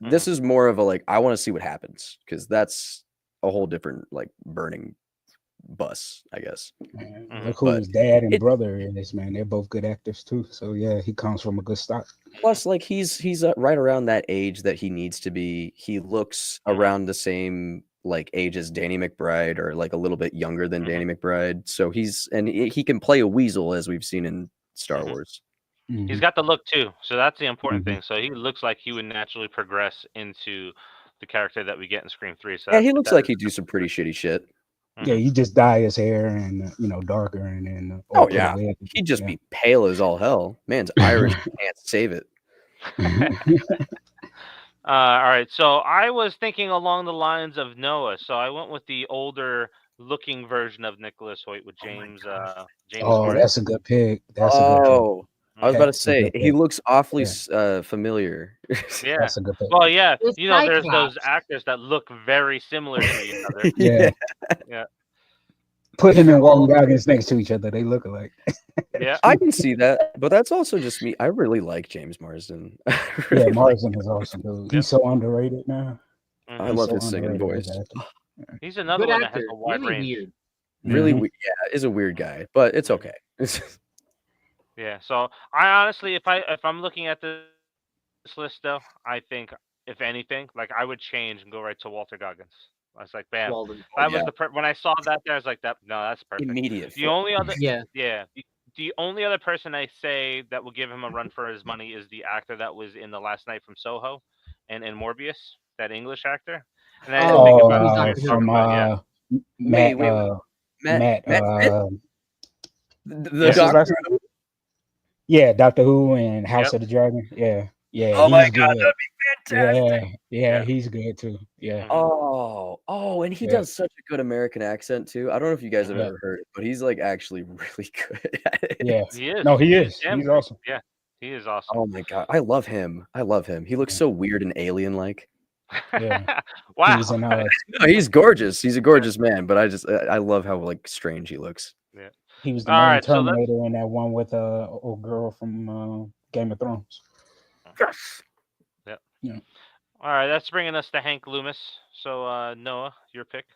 This is more of a like I want to see what happens because that's a whole different like burning bus, I guess. Look who But his dad and brother is, man. They're both good actors too. So yeah, he comes from a good stock. Plus, like he's right around that age that he needs to be. He looks around the same like age as Danny McBride, or like a little bit younger than Danny McBride. So he can play a weasel as we've seen in Star Wars. He's got the look too, so that's the important thing. So he looks like he would naturally progress into the character that we get in Scream 3. So Yeah, he looks like he'd do some pretty shitty shit. Yeah, you just dye his hair and darker and then. Oh yeah, he'd just be pale as all hell. Man's Irish, can't save it. All right, so I was thinking along the lines of Noah, so I went with the older looking version of Nicholas Hoyt with James. James. Oh, that's a good pick. That's a good pick. I was about to That's a say good he pick. looks awfully familiar. Yeah. That's a good pick. Well, yeah, It's there's those Cyclops. actors that look very similar to each other. Yeah. Yeah. Put him and Walton Goggins next to each other. They look alike. Yeah. I can see that, but that's also just me. I really like James Marsden. Yeah, Marsden is awesome, dude. He's so underrated now. I love his singing voice. He's another Good one actor. that has a wide Really range. weird. Really, yeah, is a weird guy, but it's okay. Yeah. So I honestly, if I'm looking at this list though, I think if anything, like I would change and go right to Walter Goggins. I was like, bam. Walden. That was when I saw that there, I was like, no, that's perfect. Immediate. The only other, Yeah. the only other person I say that will give him a run for his money is the actor that was in The Last Night from Soho, and in Morbius, that English actor. And then I didn't think about it. So you're talking about, Matt. The Doctor Who. Yeah, Doctor Who and House of the Dragon. Yeah. Oh my god, that'd be fantastic. Yeah, he's good too. Yeah. Oh, and he does such a good American accent too. I don't know if you guys have ever heard it, but he's like actually really good at it. Yeah. He is. No, he is. He's awesome. Yeah, he is awesome. Oh my god, I love him. He looks so weird and alien-like. Yeah. Wow. No, he's gorgeous. He's a gorgeous man, but I love how like strange he looks. Yeah. He was the main Terminator in that one with old girl from Game of Thrones. Yes. Yeah. All right, that's bringing us to Hank Loomis. So Noah, your pick.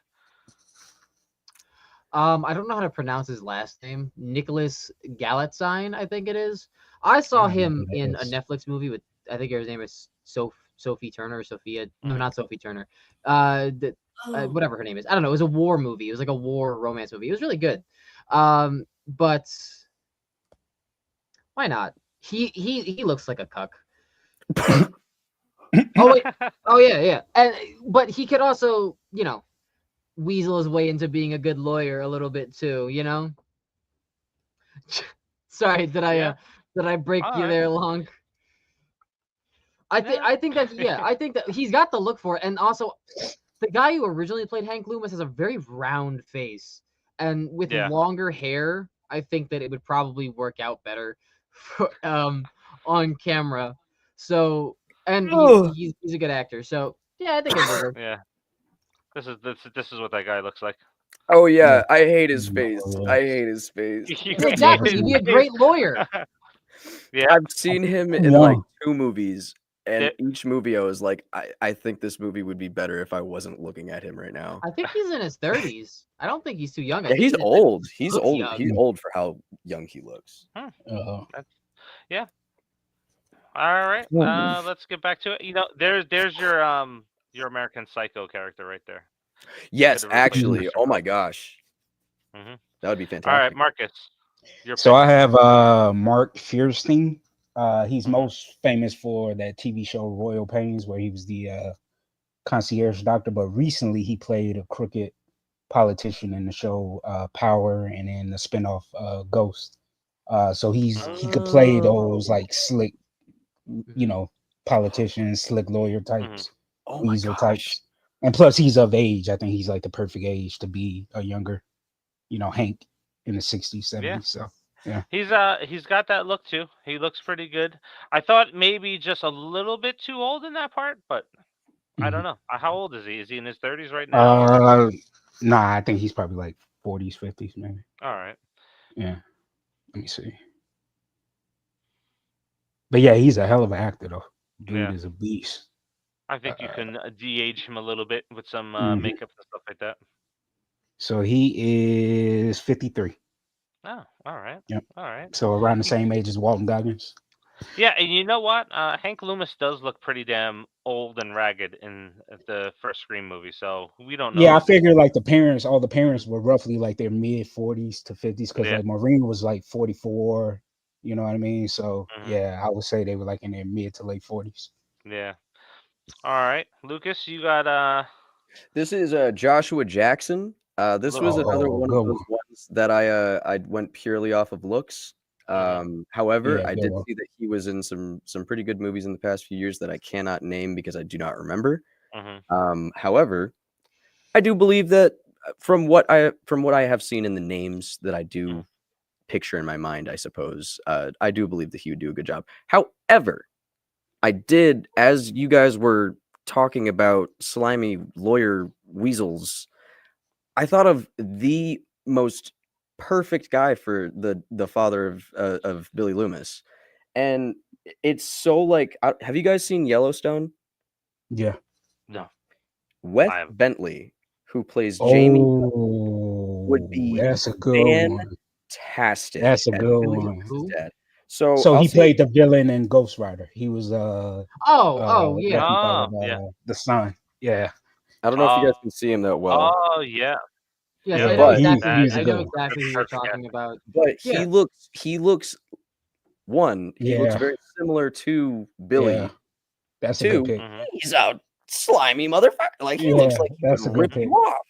I don't know how to pronounce his last name. Nicholas Galitzine, I think it is. I saw him in a Netflix movie with, I think his name is Sophie Turner or Sophia. No, not Sophie Turner. Whatever her name is. I don't know. It was a war movie. It was like a war romance movie. It was really good. But why not? He looks like a cuck. Oh wait. Oh yeah. But he could also, weasel his way into being a good lawyer a little bit too, Sorry, did I break you there, Long? I think that he's got the look for it, and also the guy who originally played Hank Loomis has a very round face, and with longer hair, I think that it would probably work out better for, on camera. So, and he's a good actor. So yeah, I think it would work. Yeah. This is what that guy looks like. Oh yeah, I hate his face. Exactly, he'd be a great lawyer. Yeah, I've seen him in like 2 movies, and each movie I was like, I think this movie would be better if I wasn't looking at him right now. I think he's in his 30s. I don't think he's too young. Yeah, he's old. He's old. Young. He's old for how young he looks. Yeah. All right. Let's get back to it. There's your American Psycho character right there. Yes, actually. Oh my gosh. Mm-hmm. That would be fantastic. All right, Marcus. So I have Mark Fierstein. He's most famous for that TV show Royal Pains, where he was the concierge doctor, but recently he played a crooked politician in the show Power, and in the spinoff Ghost. So he could play those like slick, politicians, slick lawyer types, Oh my weasel gosh. types. And plus, he's of age. I think he's like the perfect age to be a younger, Hank in the 60s, 70s. Yeah. So yeah, He's got that look too. He looks pretty good. I thought maybe just a little bit too old in that part, but I don't know. How old is he? Is he in his 30s right now? Nah, I think he's probably like 40s, 50s, maybe. All right. Yeah. Let me see. But yeah, he's a hell of an actor, though. Dude is a beast. I think you can de-age him a little bit with some makeup and stuff like that. So he is 53. Oh, all right. Yep. All right. So around the same age as Walton Goggins. Yeah, and you know what? Hank Loomis does look pretty damn old and ragged in the first Scream movie, so we don't know. Yeah, I figure like all the parents were roughly like their mid 40s to 50s, because like Maureen was like 44. You know what I mean? So yeah, I would say they were like in their mid to late 40s. Yeah. All right, Lucas, you got This is Joshua Jackson. This was another one of those ones that I went purely off of looks. However, I did see that he was in some pretty good movies in the past few years that I cannot name because I do not remember. However, I do believe that from what I have seen in the names that I do picture in my mind, I suppose, I do believe that he would do a good job. However, I did, as you guys were talking about slimy lawyer weasels, I thought of the most perfect guy for the father of Billy Loomis, and it's so like, have you guys seen Yellowstone? Yeah. No. Wes Bentley, who plays Jamie, would be that's a good one. Fantastic. That's a good one. Dad. So he played the villain in Ghost Rider. He was yeah. The son. Yeah. I don't know if you guys can see him that well. Oh yeah. Yes, Yeah, I know exactly who you're talking about. But he looks he looks very similar to Billy. Yeah. That's a good pick. He's a slimy motherfucker. Like he looks like he would rip you off.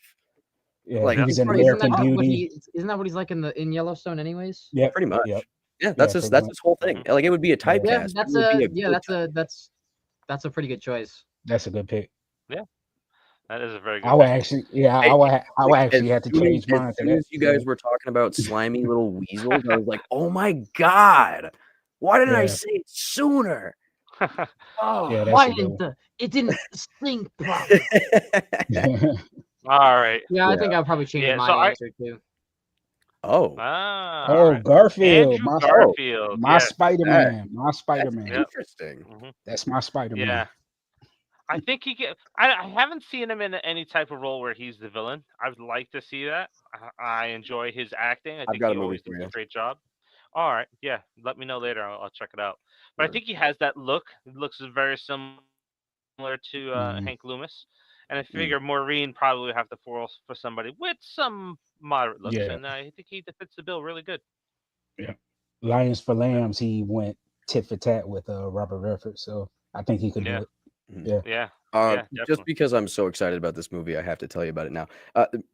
Yeah, like he was in American Beauty. Isn't that what he's like in Yellowstone, anyways? Yeah, pretty much. Yep. Yeah, that's his whole thing. Like it would be a typecast. That's a pretty good choice. That's a good pick. Yeah, that is a very good. I would actually, I would actually have to change mine. As soon as you guys were talking about slimy little weasels, I was like, oh my god, why didn't I say it sooner? Why it didn't stink properly? All right. Yeah, I think I'll probably change my answer too. Garfield. Garfield. My Spider-Man. My Spider-Man. Interesting. That's my Spider-Man. Yeah. I think I haven't seen him in any type of role where he's the villain. I would like to see that. I enjoy his acting. I think he always does a great job. All right. Yeah. Let me know later. I'll check it out. But I think he has that look. It looks very similar to Hank Loomis. And I figure Maureen probably would have to force for somebody with some moderate looks. And I think he fits the bill really good. Yeah. Lions for Lambs, he went tit for tat with Robert Redford. So I think he could do it. Yeah. Just because I'm so excited about this movie, I have to tell you about it now.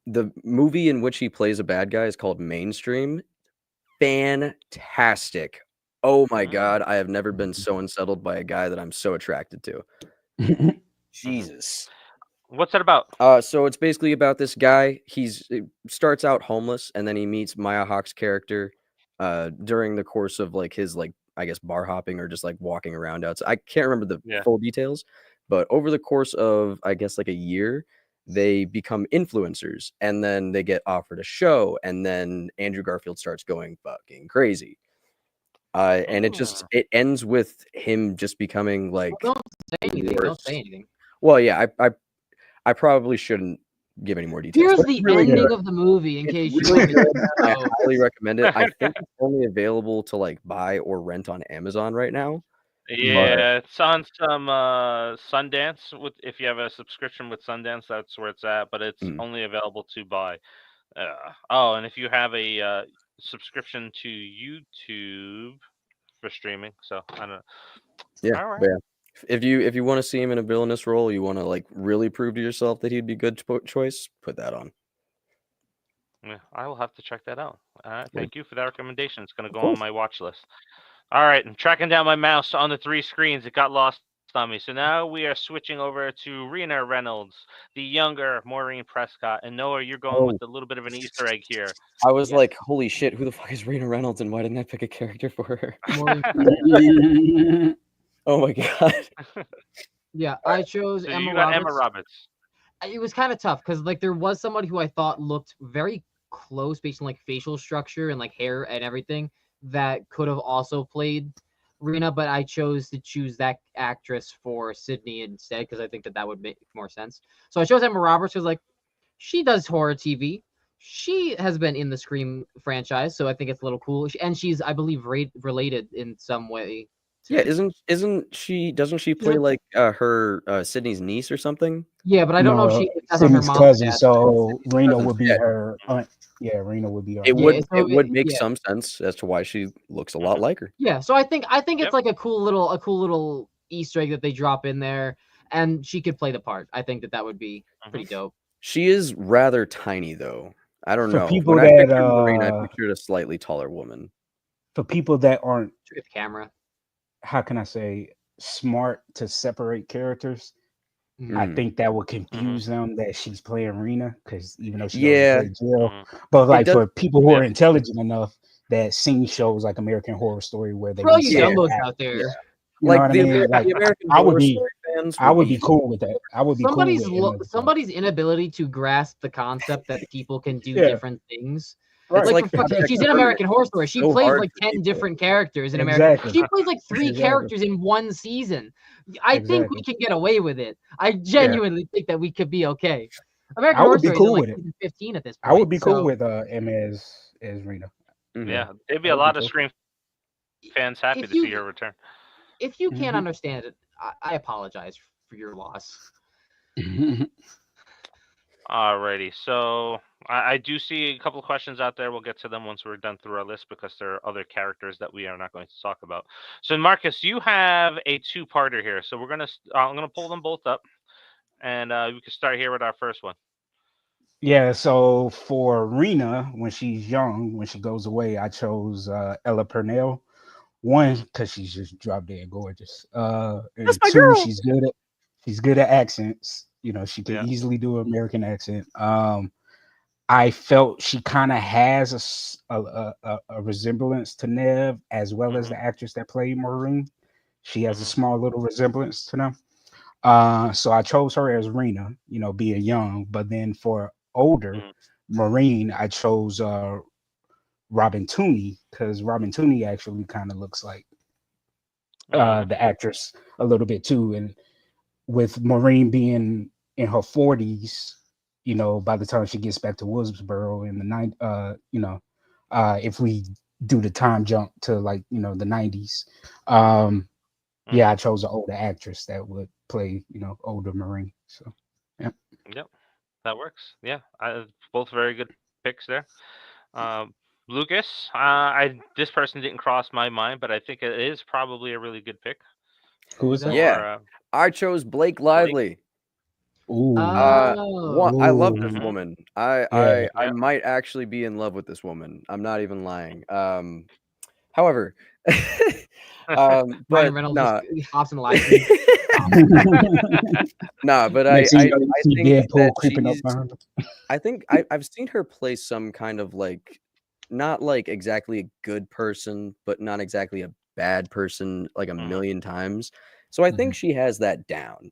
The movie in which he plays a bad guy is called Mainstream. Fantastic. Oh my God. I have never been so unsettled by a guy that I'm so attracted to. Jesus. What's that about? So it's basically about this guy. He starts out homeless, and then he meets Maya Hawke's character during the course of like his I guess bar hopping or just like walking around outside. I can't remember the full details, but over the course of I guess like a year, they become influencers, and then they get offered a show, and then Andrew Garfield starts going fucking crazy. And it ends with him just becoming like. Don't say anything. Don't say anything. Well, yeah, I probably shouldn't give any more details. Here's the ending of the movie in case you want to I highly recommend it. I think it's only available to like buy or rent on Amazon right now. Yeah, it's on some Sundance. If you have a subscription with Sundance, that's where it's at. But it's only available to buy. And if you have a subscription to YouTube for streaming, so I don't know. Yeah, all right. If you want to see him in a villainous role, you want to like really prove to yourself that he'd be a good choice, put that on. Yeah, I will have to check that out. Thank you for that recommendation. It's going to Of go on course. my watch list. All right, I'm tracking down my mouse on the 3 screens. It got lost on me. So now we are switching over to Rena Reynolds, the younger Maureen Prescott. And Noah, you're going with a little bit of an Easter egg here. I was like, holy shit, who the fuck is Rena Reynolds and why didn't I pick a character for her? Maureen Oh my god. Yeah, I chose So Emma you got Roberts. Emma Roberts. It was kind of tough because like there was somebody who I thought looked very close based on like facial structure and like hair and everything that could have also played Rena, but I chose to choose that actress for Sydney instead because I think that would make more sense. So I chose Emma Roberts because like she does horror TV. She has been in the Scream franchise, so I think it's a little cool. And she's, I believe, related in some way. Yeah, doesn't she play like her Sydney's niece or something? Yeah, but I don't know if she that's her Sydney's mom. cousin, so Rena cousin, would be yeah. her aunt. Yeah, Rena would be her It aunt. would make some sense as to why she looks a lot like her. Yeah, so I think it's like a cool little Easter egg that they drop in there, and she could play the part. I think that would be pretty dope. She is rather tiny though. I don't know. People When I that pictured Maureen, I pictured a slightly taller woman. For people that aren't the camera, how can I say, smart to separate characters, I think that would confuse them that she's playing Rena because even though she played Jill, but like for people who are intelligent enough that seen shows like American Horror Story where they all you dumbos out there. You know what I mean? Like, American I would be, fans I would be cool with that. I would be somebody's inability to grasp the concept that people can do different things. Right. Like she's in American Horror Story. She plays like 10 different characters in American. She plays like 3 characters in one season. I think we can get away with it. I genuinely think that we could be okay. American Horror Story is like 15 at this point. I would be cool with Emma as Rena. Yeah, there'd be a lot of Scream fans happy to see her return. If you can't understand it, I apologize for your loss. Alrighty, so I do see a couple of questions out there. We'll get to them once we're done through our list because there are other characters that we are not going to talk about. So Marcus, you have a 2-parter here. So I'm gonna pull them both up, and we can start here with our first one. Yeah, so for Rena, when she's young, when she goes away, I chose Ella Purnell. 1, because she's just drop dead gorgeous. And 2, she's good at accents. You know, she can easily do an American accent. I felt she kind of has a resemblance to Nev as well as the actress that played Maureen. She has a small little resemblance to them. So I chose her as Rena, you know, being young. But then for older Maureen, I chose Robin Tooney because Robin Tooney actually kind of looks like the actress a little bit too. And with Maureen being in her 40s, you know, by the time she gets back to Woodsboro in the if we do the time jump to like, you know, the 90s, I chose an older actress that would play, you know, older Maureen. So, Yep, that works. Yeah, both very good picks there. Lukas, this person didn't cross my mind, but I think it is probably a really good pick. Who is that? Yeah, I chose Blake Lively. Ooh. I love this woman. I might actually be in love with this woman. I'm not even lying. However, Ryan Reynolds just hops in the live stream. But I think that creeping up behind her. I think I've seen her play some kind of like, not like exactly a good person, but not exactly a bad person like a million times. So I think she has that down.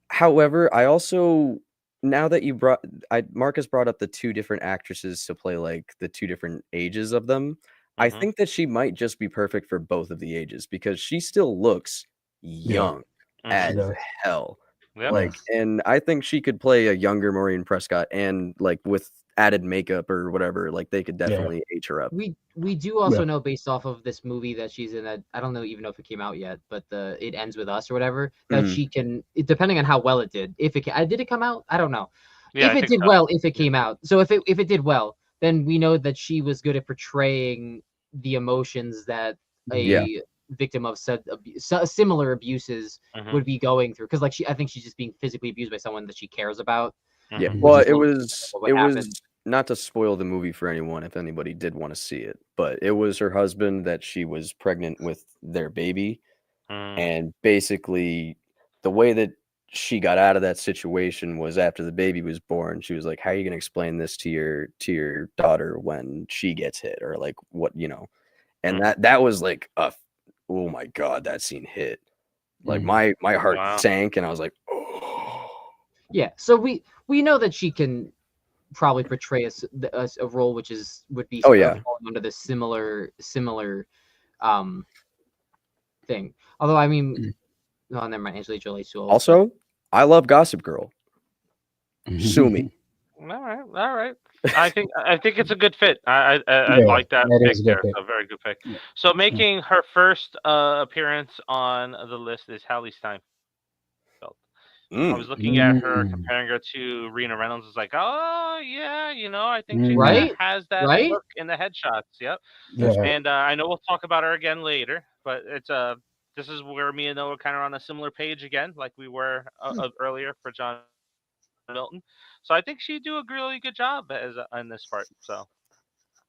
However, I also, now that Marcus brought up the 2 different actresses to play like the 2 different ages of them, I think that she might just be perfect for both of the ages because she still looks young as hell. Like, and I think she could play a younger Maureen Prescott and like with added makeup or whatever, like they could definitely age her up. We do also know based off of this movie that she's in, that I don't know even know if it came out yet, but It Ends With Us or whatever, that she can, depending on how well it did, if it did it come out, I don't know. If it did well, if it came out, so if it did well, then we know that she was good at portraying the emotions that a victim of similar abuses would be going through, because like I think she's just being physically abused by someone that she cares about. Yeah, Mhm. well, Which is it what was happened. not to spoil the movie for anyone if anybody did want to see it, but it was her husband that she was pregnant with their baby, and basically the way that she got out of that situation was after the baby was born, she was like, "How are you going to explain this to your daughter when she gets hit, or like what, you know?" And that was like oh my God, that scene hit. Like my heart sank, and I was like, oh. Yeah, so we know that she can probably portray a role which would be falling under the similar thing. Although I mean, no, never mind. Angelina Jolie too old. Also, I love Gossip Girl. Sue me. All right. I think it's a good fit. I like that pick there. A very good pick. Yeah. So making her first appearance on the list is Howley Steinfeld. I was looking at her, comparing her to Rena Reynolds. It's like, oh yeah, you know, I think she kind of has that look in the headshots. Yep. Yeah. And I know we'll talk about her again later, but it's this is where me and Noah kind of on a similar page again, like we were earlier for John Milton. So I think she'd do a really good job as in this part. So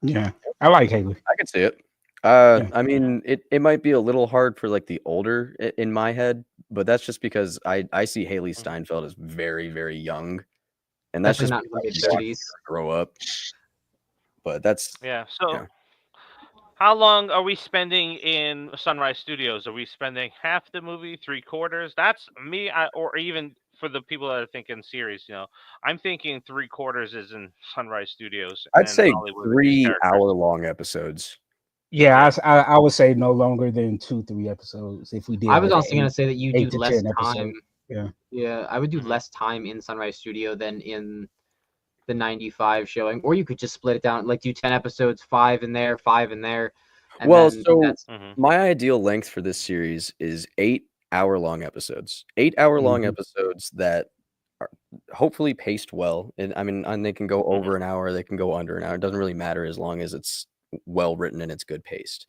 yeah, I like Haley. I can see it. I mean, it might be a little hard for like the older in my head, but that's just because I see Haley Steinfeld as very, very young, and that's just not mid-30s. Grow up. But that's So how long are we spending in Sunrise Studios? Are we spending half the movie, 3/4? That's me, or even for the people that are thinking series, you know, I'm thinking 3/4 is in Sunrise Studios. I'd say 3-hour-long episodes. Yeah, I would say no longer than 2-3 episodes if we did. I was also going to say that you do less time. Episodes. Yeah, I would do less time in Sunrise Studio than in the 95 showing, or you could just split it down, like do 10 episodes, 5 in there, 5 in there. And well, so my ideal length for this series is 8-hour-long episodes. 8-hour-long episodes that are hopefully paced well. And I mean, and they can go over an hour, they can go under an hour. It doesn't really matter as long as it's well written and it's good paced.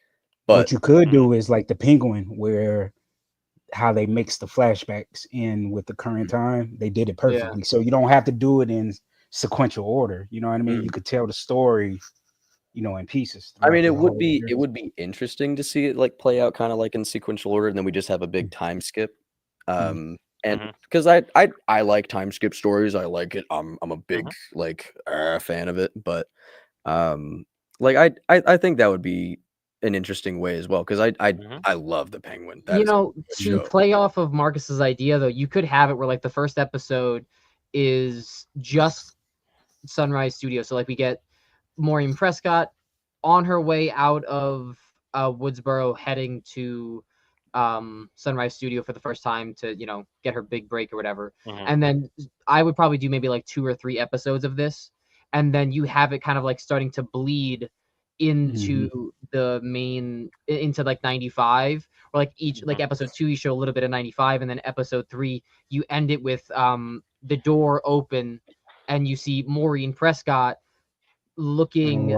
But what you could do is like the Penguin, where how they mix the flashbacks in with the current time. They did it perfectly. So you don't have to do it in sequential order. You know what I mean? You could tell the story, you know, in pieces. I mean, it would be interesting to see it like play out kind of like in sequential order, and then we just have a big time skip. And because I like time skip stories, I like it. I'm a big like fan of it, but like I think that would be an interesting way as well, because I love the Penguin. That you know, to play off of Marcus's idea though, you could have it where like the first episode is just Sunrise Studio. So like we get Maureen Prescott on her way out of Woodsboro heading to Sunrise Studio for the first time to, you know, get her big break or whatever. And then I would probably do maybe like 2 or 3 episodes of this, and then you have it kind of like starting to bleed into the main, into like 95, or like each like episode 2 you show a little bit of 95, and then episode 3 you end it with the door open and you see Maureen Prescott looking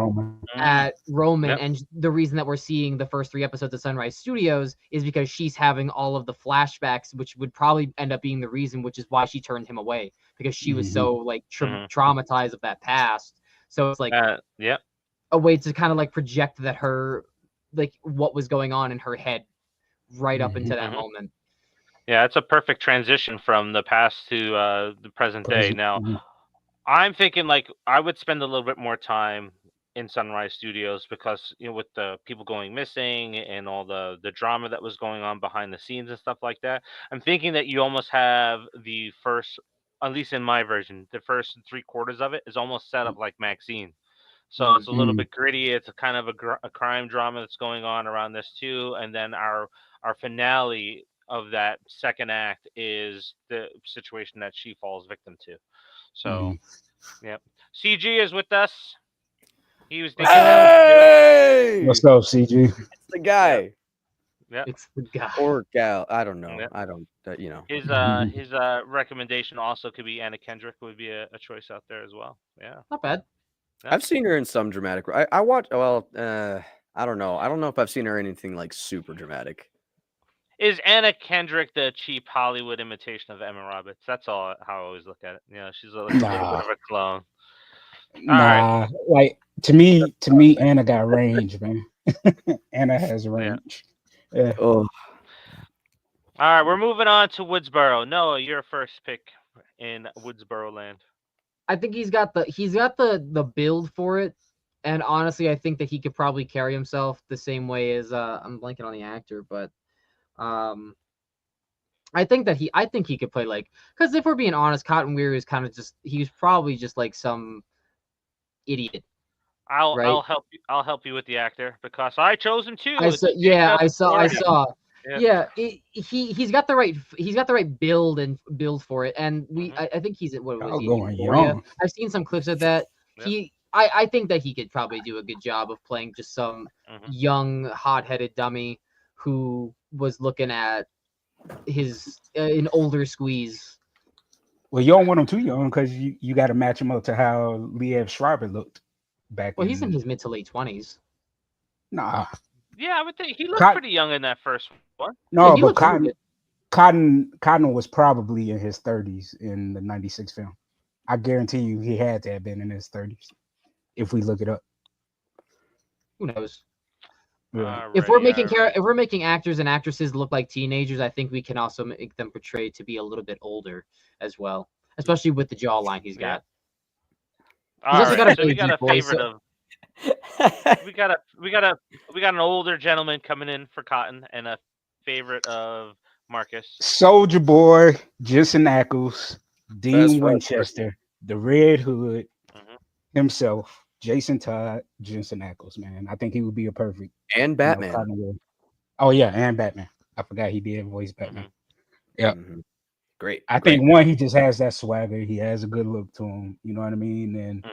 at Roman. And the reason that we're seeing the first 3 episodes of Sunrise Studios is because she's having all of the flashbacks, which would probably end up being the reason, which is why she turned him away, because she was so like traumatized of that past. So it's like a way to kind of like project that her, like what was going on in her head right up into that moment. Yeah, it's a perfect transition from the past to the present day. Now, I'm thinking like I would spend a little bit more time in Sunrise Studios, because, you know, with the people going missing and all the drama that was going on behind the scenes and stuff like that, I'm thinking that you almost have the first, at least in my version, the first 3/4 of it is almost set up like Maxine. So it's a little bit gritty. It's a kind of a crime drama that's going on around this too, and then our finale of that second act is the situation that she falls victim to. So, yep. CG is with us. He was thinking. Hey! What's up, CG? It's the guy. Yeah, it's the guy or gal. I don't know. Yep. I don't. You know. His recommendation also could be Anna Kendrick. Would be a choice out there as well. Yeah, not bad. I've seen her in some dramatic. I watched. Well, I don't know. I don't know if I've seen her anything like super dramatic. Is Anna Kendrick the cheap Hollywood imitation of Emma Roberts? That's all how I always look at it. She's like a little bit of a clone. Nah, like to me, Anna got range, man. Anna has range. Yeah. Oh, All right, we're moving on to Woodsboro. Noah, your first pick in Woodsboro land. I think he's got the build for it, and honestly, I think that he could probably carry himself the same way as I'm blanking on the actor, but I think he could play like, because if we're being honest, Cotton Weary is kind of he was probably just like some idiot. I'll help you with the actor because I chose him too. I saw. Yeah, he's got the right build for it, and I think he's what was he? Euphoria? I've seen some clips of that. Yep. I think that he could probably do a good job of playing just some young hot-headed dummy who was looking at an older squeeze. Well, you don't want him too young because you got to match him up to how Liev Schreiber looked back. Well, he's in his mid to late 20s. Nah. Yeah, I would think he looked pretty young in that first one. No, but Cotton was probably in his 30s in the 96 film. I guarantee you he had to have been in his 30s if we look it up. Who knows? If we're making actors and actresses look like teenagers, I think we can also make them portray to be a little bit older as well, especially with the jawline he's got. He's also got we got a favorite of. we got an older gentleman coming in for Cotton and a favorite of Marcus. Soldier Boy, Jensen Ackles, Dean Winchester, the Red Hood himself, Jason Todd, Jensen Ackles. Man, I think he would be a perfect and Batman. Oh yeah, and Batman. I forgot he did voice Batman. Yeah, great. I think he just has that swagger. He has a good look to him. You know what I mean? And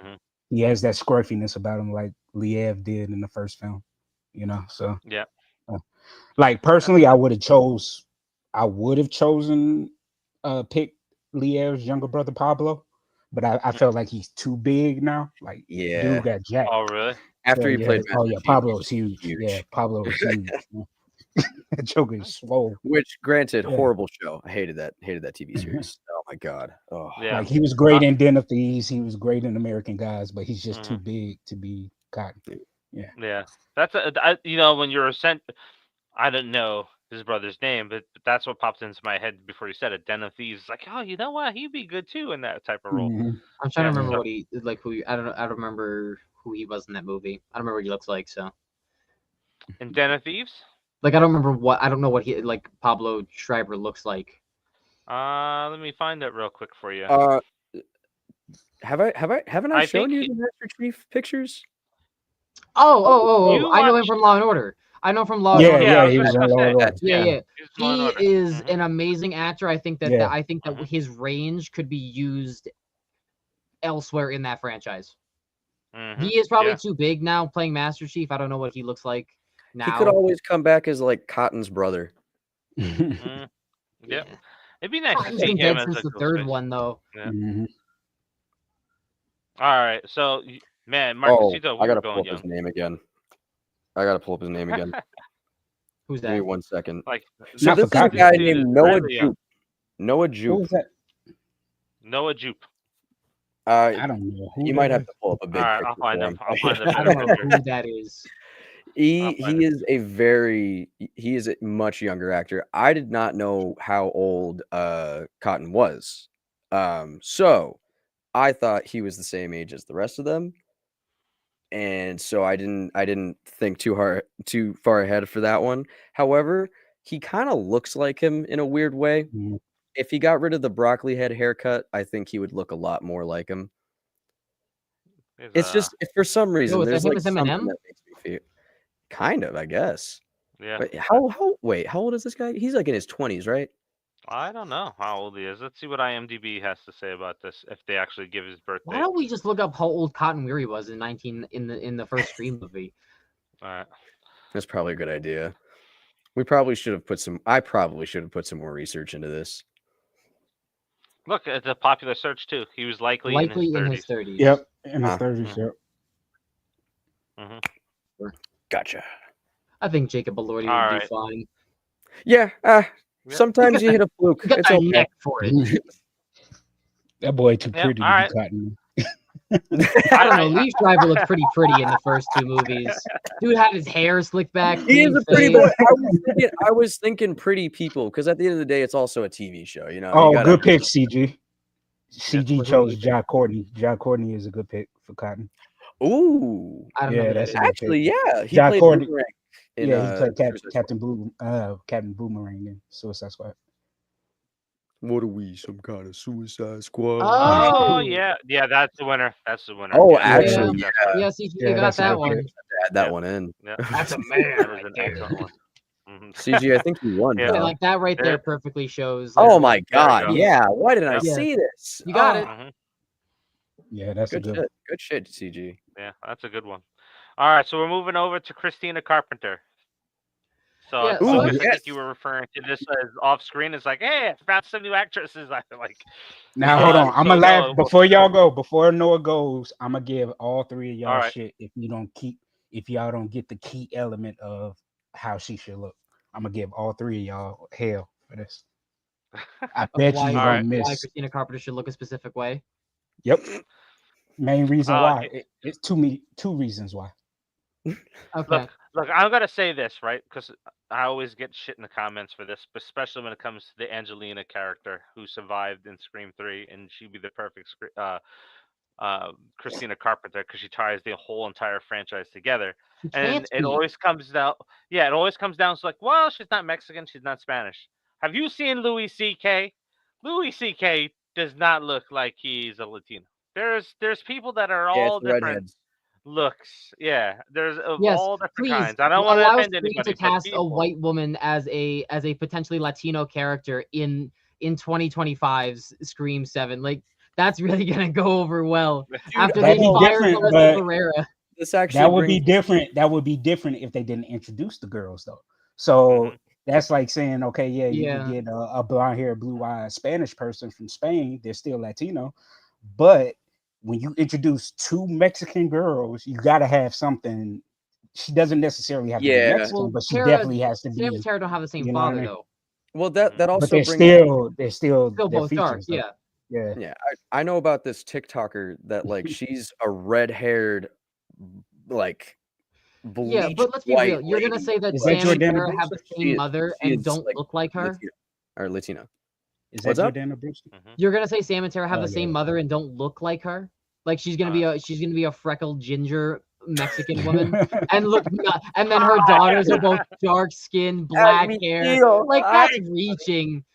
he has that scruffiness about him, like Liev did in the first film. So yeah. Like personally, I would have chosen pick Liev's younger brother Pablo, but I felt like he's too big now. Like dude got jacked. Oh really? After he played. Pablo's huge. Yeah, Pablo is huge. That Joker is swole. Which, granted, horrible show. I hated that TV series. Oh my god. Oh yeah. Like he was great in Den of Thieves. He was great in American Gods, but he's just too big to be Cotton. Yeah. Yeah. That's when you're sent. I don't know his brother's name, but that's what popped into my head before you said it. Den of Thieves. Like, oh, you know what? He'd be good too in that type of role. I'm trying to remember I don't remember who he was in that movie. I don't remember what he looks like. So. In Den of Thieves. Like I don't know what he like Pablo Schreiber looks like. Let me find that real quick for you. Haven't I shown you the Master Chief pictures? Oh! I know him from Law and Order. I know from Law and Order. Yeah, he was in Law and Order. Yeah. He is an amazing actor. I think that his range could be used elsewhere in that franchise. He is probably too big now playing Master Chief. I don't know what he looks like now. He could always come back as like Cotton's brother. Yeah. It'd be nice to see him dead as since the third one, though. Yeah. All right, so man, Marcus, I gotta pull up his name again. Who's that? Give me 1 second. Like, so this is a guy named Noah Jupe. Noah Jupe. Who's that? Noah Jupe. I don't know. You might have to pull up a big picture. I'll find him. I don't know who that is. He is a much younger actor. I did not know how old Cotton was. So I thought he was the same age as the rest of them. And so I didn't think too far ahead for that one. However, he kind of looks like him in a weird way. If he got rid of the broccoli head haircut, I think he would look a lot more like him. It's just for some reason there's like something that makes me feel kind of, I guess. Yeah. But how old is this guy? He's like in his 20s, right? I don't know how old he is. Let's see what IMDb has to say about this. If they actually give his birthday. Why don't we just look up how old Cotton Weary was in the first Scream movie? All right. That's probably a good idea. I probably should have put some more research into this. Look, it's a popular search too. He was likely in his 30s. Yep, in his 30s. Yep. Gotcha. I think Jacob Elordi All would right. do fine. Yeah. Sometimes you hit a fluke. You got It's that okay. neck for it. That boy too Yeah, pretty to all right. be cutting. I don't know. Leaf Driver looked pretty pretty in the first 2 movies. Dude had his hair slicked back. He is clean a pretty face. boy. I was thinking pretty people because at the end of the day, it's also a TV show. You know. Oh, you gotta good have pick, some- CG. CG Who do chose you think? John Courtney. John Courtney is a good pick for Cotton. Ooh. I don't know. Yeah, Who that that's is. a good Actually, pick. yeah. He John played Courtney- Boomerang in, Yeah, he played Suicide Captain Boomerang in Suicide Squad. What are we, some kind of Suicide Squad? Oh Oh. yeah, that's the winner. That's the winner. Oh, Yeah, actually, that's right. Yeah, CG, Yeah, you got that's a that good one. pick. Add that Yeah. one in. Yeah. That's a That man. was an excellent one. Mhm. CG, I think you won. Yeah. Yeah, pal. like that right there Yeah. perfectly shows. Oh like, my There we god, go. yeah. Why didn't I Yeah. see this? You got it. Mhm. Yeah, that's Good a good. shit. Good shit, CG. Yeah, that's a good one. All right, so we're moving over to Christina Carpenter. So, Yeah, Lucas, so I yes. think you were referring to this as off screen. It's like, hey, I found some new actresses. I like. Now hold on. I'm gonna laugh Noah, before y'all go. Before Noah goes, I'm gonna give all 3 of y'all All right. shit if y'all don't get the key element of how she should look. I'm gonna give all 3 of y'all hell for this. I bet why, you All gonna right. why miss. Christina Carpenter should look a specific way. Yep. Main reason Uh, why. It's two reasons why. Okay. Look, I'm gonna say this right because I always get shit in the comments for this, but especially when it comes to the Angelina character who survived in Scream 3, and she'd be the perfect Christina Carpenter because she ties the whole entire franchise together. She And can't it be. always comes down, yeah, it always comes down to like, well, she's not Mexican, she's not Spanish. Have you seen Louis C.K.? Louis C.K. does not look like he's a Latino. There's people that are Yeah, all it's the different redheads. looks. Yeah, there's of Yes, all different please kinds. I don't want to allow offend Scream anybody, to but cast a people. white woman as a potentially Latino character in 2025's Scream 7. Like that's really gonna go over well after they that'd be fire different, Melissa but- Barrera. This actually That would be brings different. That would be different if they didn't introduce the girls though. So Mhm. that's like saying, okay, yeah, you Yeah. can get a blonde hair, blue eyed Spanish person from Spain. They're still Latino, but when you introduce 2 Mexican girls, you got to have something. She doesn't necessarily have to be Yeah. Mexican, Well, but she Tara- definitely has to Sam be. and Tara don't have the same you know what I father mean? though. well that But also they're brings still Still their both dark. features, though. Yeah. Yeah. yeah. I know about this TikToker that like she's a red-haired like bleached Yeah, but let's be white real. You're gonna lady. say that Is that Sam and Jordana Tara have the Brewster? same mother She and is, don't like, look like her? Latina. Is What's that up? Jordana Brewster? Mhm. You're gonna say Sam and Tara have Oh, the same yeah. mother and don't look like her? Like she's gonna be a freckled ginger Mexican woman, and and then her daughters are both dark skin, black hair. Like that's reaching.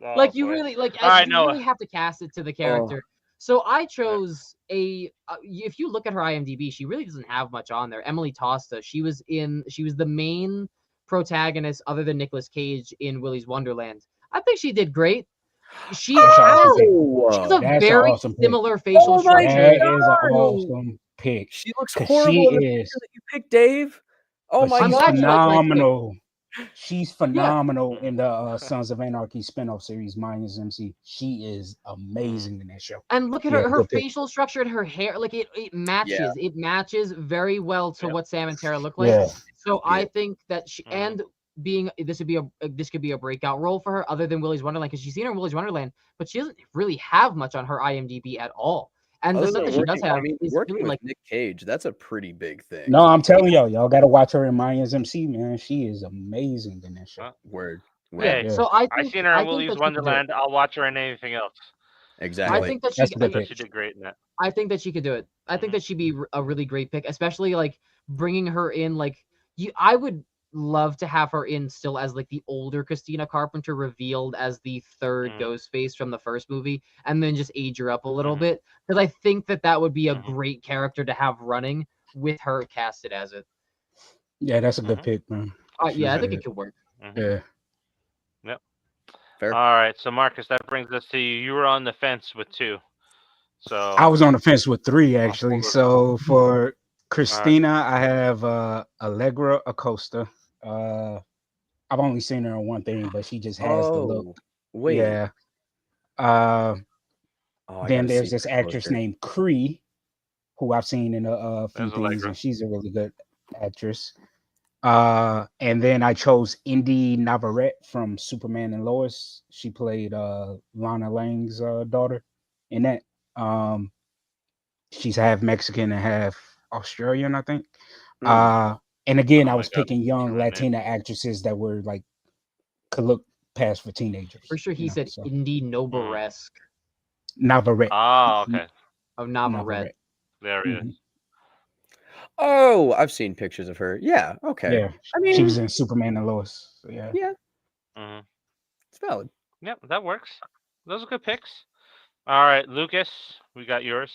Oh, Like you boy. really All right, you Noah. really have to cast it to the character. So I chose if you look at her IMDb, she really doesn't have much on there. Emily Tosta, she was the main protagonist other than Nicolas Cage in Willy's Wonderland. I think she did great. She That's has awesome. a That's very an awesome pick. similar facial Oh my structure. That is an God. awesome pick. She looks 'Cause horrible she in the is. picture that you picked, Dave. Oh But my I'm she's glad you like my pick. phenomenal. She's phenomenal in the Sons of Anarchy spinoff series, Mayans MC. She is amazing in that show. And look at Yeah, her good pick. facial structure and her hair, like it matches. It matches very well to Yep. what Sam and Tara look like. Yeah. So Yeah. I think that she Mhm. and this could be a breakout role for her, other than Willy's Wonderland, because she's seen her in Willy's Wonderland, but she doesn't really have much on her IMDb at all. And the Other stuff than that she does working, have I mean, is working really with like Nick Cage, that's a pretty big thing. No, I'm telling y'all got to watch her in Mayans MC, man. She is amazing in that show. Word. Hey, Yeah. So I I think seen her I in think Willy's that she could do it. Wonderland. I'll watch her in anything else. Exactly. I think that That's a good I pick. thought she did great in that. I think that she could do it. I think that she'd be a really great pick, especially like bringing her in. Like I would love to have her in still as like the older Christina Carpenter, revealed as the third Ghostface from the first movie, and then just age her up a little bit, because I think that would be a great character to have running with her casted as it. Yeah, that's a good pick, man. Yeah, I think it could work. Yeah. Yep. Fair. All right, so Marcus, that brings us to you. You were on the fence with 2. So I was on the fence with 3 actually. So for Christina, I have Allegra Acosta. I've only seen her in one thing, but she just has the look. Wait. Yeah. Then there's this actress named Cree, who I've seen in a few There's things, Allegra. and she's a really good. actress. And then I chose Indy Navarrete from Superman and Lois. She played Lana Lang's daughter in that. She's half Mexican and half Australian, I think. And again, I was picking young Latina actresses that were like could look past for teenagers. For sure, he said Indy Novaresque. Navarrete. Oh, okay. Oh, Navarrete. There he is. Oh, I've seen pictures of her. Yeah. Okay. Yeah. I mean, she was in Superman and Lois. So yeah. Yeah. Mhm. It's valid. Yep, that works. Those are good picks. All right, Lucas, we got yours.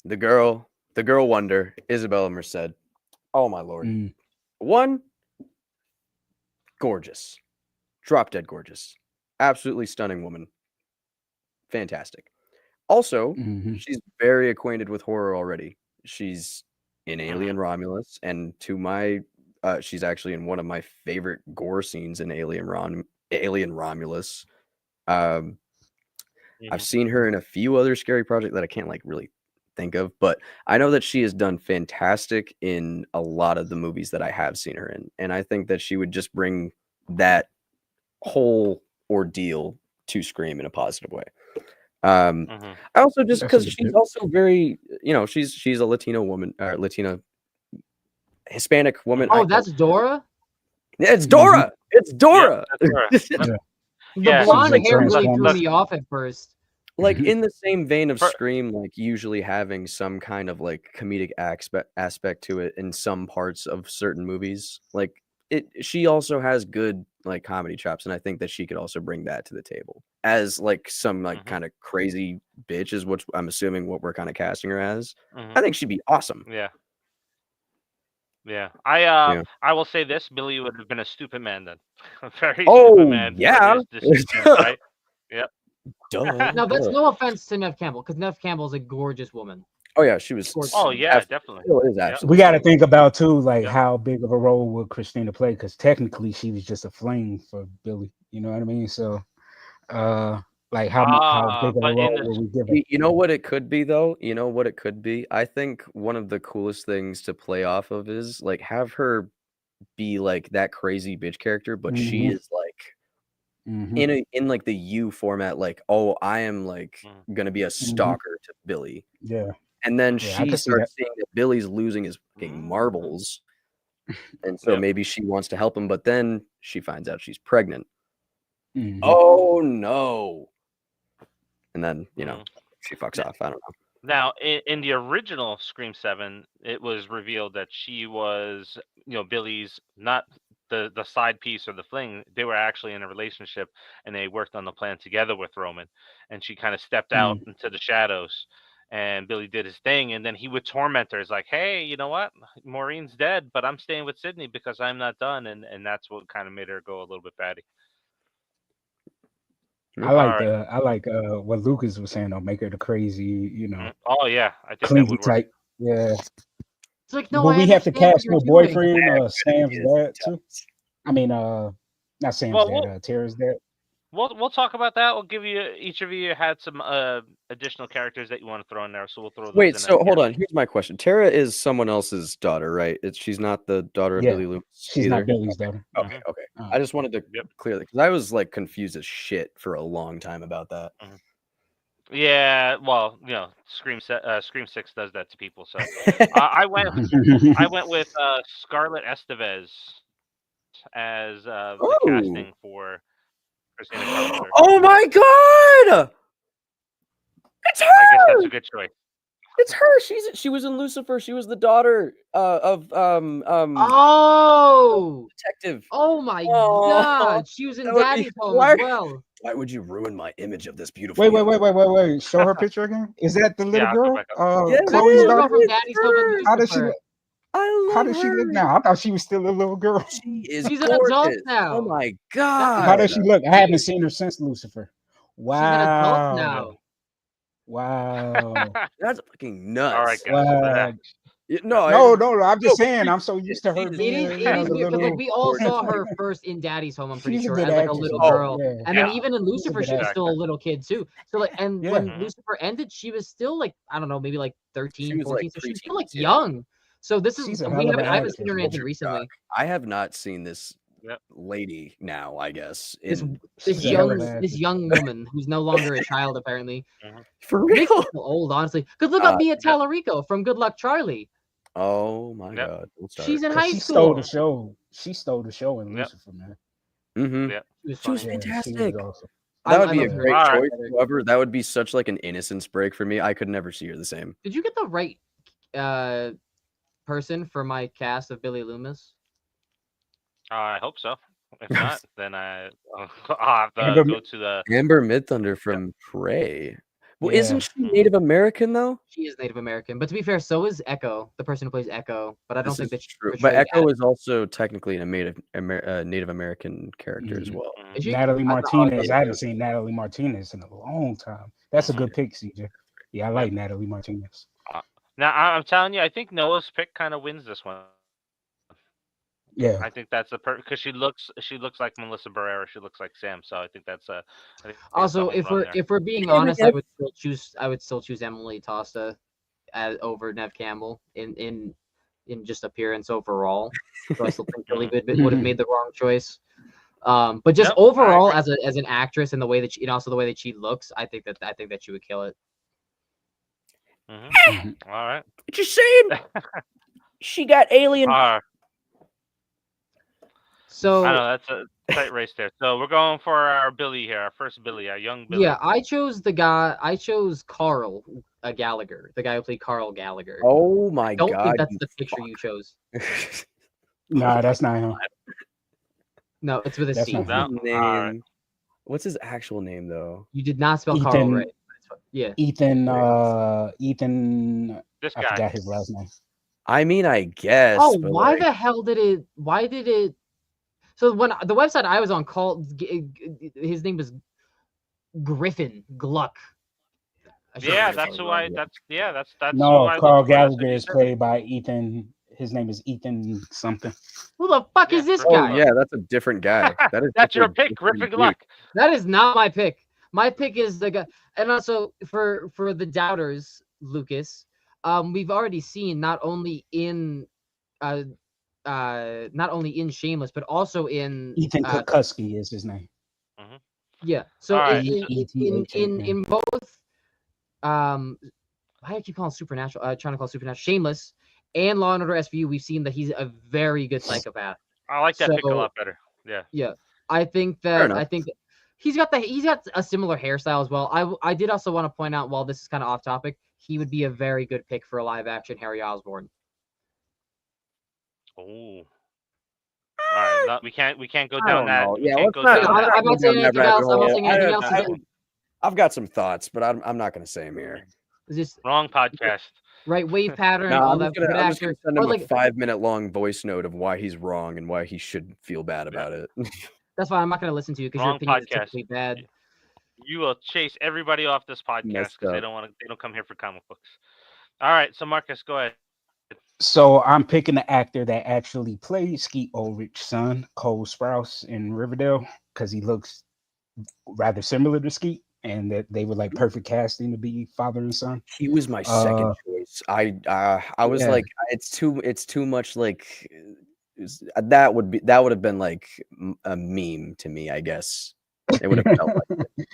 The girl wonder, Isabella Merced. Oh my lord. One, gorgeous. Drop dead gorgeous. Absolutely stunning woman. Fantastic. Also, she's very acquainted with horror already. She's in Alien Romulus, and she's actually in one of my favorite gore scenes in Alien Romulus. I've seen her in a few other scary projects that I can't like really think of, but I know that she has done fantastic in a lot of the movies that I have seen her in, and I think that she would just bring that whole ordeal to Scream in a positive way. I also just because she's also very, she's a Latino woman, Latina Hispanic woman. Oh, that's Dora. Yeah, it's Dora. It's Dora. The blonde hair really threw me off at first. Like in the same vein of Scream, like usually having some kind of like comedic aspect to it in some parts of certain movies. Like she also has good like comedy chops, and I think that she could also bring that to the table as like some like kind of crazy bitch is what I'm assuming what we're kind of casting her as. I think she'd be awesome. Yeah. I will say this: Billy would have been a stupid man then. A very stupid man. Yeah. Right? Yep. Duh. Now that's no offense to Neve Campbell, because Neve Campbell is a gorgeous woman. Oh yeah, she was. Oh yeah, definitely. We got to think about too, like how big of a role would Christina play? Because technically, she was just a fling for Billy. You know what I mean? So, like how big of a role would we give her? You know what it could be though. You know what it could be. I think one of the coolest things to play off of is like have her be like that crazy bitch character, but she is like. In like the You format, like, oh, I am like gonna be a stalker to Billy. Yeah. And then she starts seeing that Billy's losing his fucking marbles. And so maybe she wants to help him, but then she finds out she's pregnant. Oh no. And then, she fucks off. I don't know. Now, in the original Scream 7, it was revealed that she was, Billy's not the side piece or the fling. They were actually in a relationship, and they worked on the plan together with Roman. And she kind of stepped out into the shadows, and Billy did his thing. And then he would torment her. He's like, hey, you know what? Maureen's dead, but I'm staying with Sydney because I'm not done. And that's what kind of made her go a little bit batty. I like what Lucas was saying. I'll make her the crazy, Oh yeah, I think clean that would work. type. Yeah. It's like, no, but we have to cast her boyfriend, Sam's dad too. I mean, not Sam's dad. Tara's dad. We'll talk about that. We'll give you each of you had some additional characters that you want to throw in there, so we'll throw those in. Wait, so hold on. Here's my question. Tara is someone else's daughter, right? She's not the daughter of Billy Loomis. She's either. not Billy's daughter. Okay. I just wanted to clear that because I was like confused as shit for a long time about that. Yeah, well, Scream 6 does that to people. So I went with Scarlett Estevez as the casting for Christina Carpenter. Oh my god! It's her. I guess that's a good choice. It's her. She was in Lucifer. She was the daughter of detective. Oh my god! She was in Daddy's Home as well. Why would you ruin my image of this beautiful? Wait! Show her picture again. Is that the little girl? Chloe's daughter from Daddy's Home. How does she look? How does she look now? I thought she was still a little girl. She's an adult now. Oh my god! How does she look? I haven't seen her since Lucifer. Wow. She's an adult now. Wow. That's fucking nuts. All right, guys. No, I'm just saying. I'm so used to her being. It is weird because we all saw her first in Daddy's Home. I'm pretty sure as like a little actress. girl, and then even in Lucifer, she was still a little kid too. So like, when Lucifer ended, she was still like I don't know, maybe like 13, 14. So she was still like young. So this She's is a we hell of haven't an I haven't seen her in actress. anything recently. I have not seen this Yep. lady now, I guess. This In this She's a hell of young an this actress. young woman who's no longer a child apparently. for Makes me real. feel old, honestly. Because look up Mia Tallarico from Good Luck Charlie. Oh my Yep. god. Don't start. She's in 'Cause high she stole school. the show. She stole the show in Yep. Lucifer, man. Mhm. Yep. She was She was funny. Yeah, she was fantastic. awesome. That would I be a love her. great Alright. choice. However, that would be such like an innocence break for me. I could never see her the same. Did you get the right person for my cast of Billy Loomis? I hope so. If not, then I'll have to Amber- go to the. Amber Midthunder from Prey. Well, Yeah. isn't she Native American though? She is Native American, but to be fair, so is Echo, the person who plays Echo. But I don't This think is that she true. But portrayed Echo is also technically a Native American character as Mhm. well. Is she? Natalie I thought- Martinez. yeah. I haven't seen Natalie Martinez in a long time. That's a good pick, CJ. Yeah, I like Natalie Martinez. Now I'm telling you, I think Noah's pick kind of wins this one. Yeah. I think that's the because she looks like Melissa Barrera. She looks like Sam. So I think that's a. Also, if we're being honest, I would still choose Emily Tosta over Nev Campbell in just appearance overall. So I still think Billy Goodman would have made the wrong choice. But just overall as an actress and the way that she, and also the way that she looks, I think that she would kill it. All right. What you saying? She got alien. So I know that's a tight race there. So we're going for our Billy here, our first Billy, our young Billy. Yeah, I chose Carl Gallagher, the guy who played Carl Gallagher. Oh my I don't god! think that's the picture you chose. Nah, that's not him. No, it's with a C. Name. What's his actual name though? You did not spell Ethan, Carl right. Yeah. Ethan. This I guy. forgot his last name. I mean, I guess. Oh, but why like, the hell did it? Why did it? So when the website I was on called his name was Griffin Gluck. Yeah, that's who I. That's No, who I Carl looked for. That's what Gallagher you is said. played by Ethan. His name is Ethan something. Who the fuck is this oh guy? yeah, that's a different guy. That is That's your definitely pick, Griffin different Gluck. That is not my pick. My pick is the guy, and also for the doubters, Lucas. We've already seen not only in Shameless, but also in Ethan Kukusky is his name. Yeah. So All right. in both why do I keep calling Supernatural? Trying to call Supernatural Shameless and Law and Order SVU, we've seen that he's a very good psychopath. I like that pick a lot better. Yeah. Yeah. I think that he's got a similar hairstyle as well. I did also want to point out, while this is kind of off topic, he would be a very good pick for a live action Harry Osborn. Oh. All right, we can't go down that. Yeah, I'm not saying anything else. I'm not saying anything else. I've got some thoughts, but I'm not going to say them here. Just wrong podcast. Right, wave pattern. No, all I'm that. just gonna send him like, a 5-minute long voice note of why he's wrong and why he should feel bad about it. That's why I'm not going to listen to you because your opinion is typically bad. You will chase everybody off this podcast because they don't come here for comic books. All right, so Marcus, go ahead. So I'm picking the actor that actually played Skeet Ulrich's son, Cole Sprouse, in Riverdale, because he looks rather similar to Skeet, and that they were like perfect casting to be father and son. He was my second choice. I was like, it's too much like that would have been like a meme to me, I guess. It would have felt like it.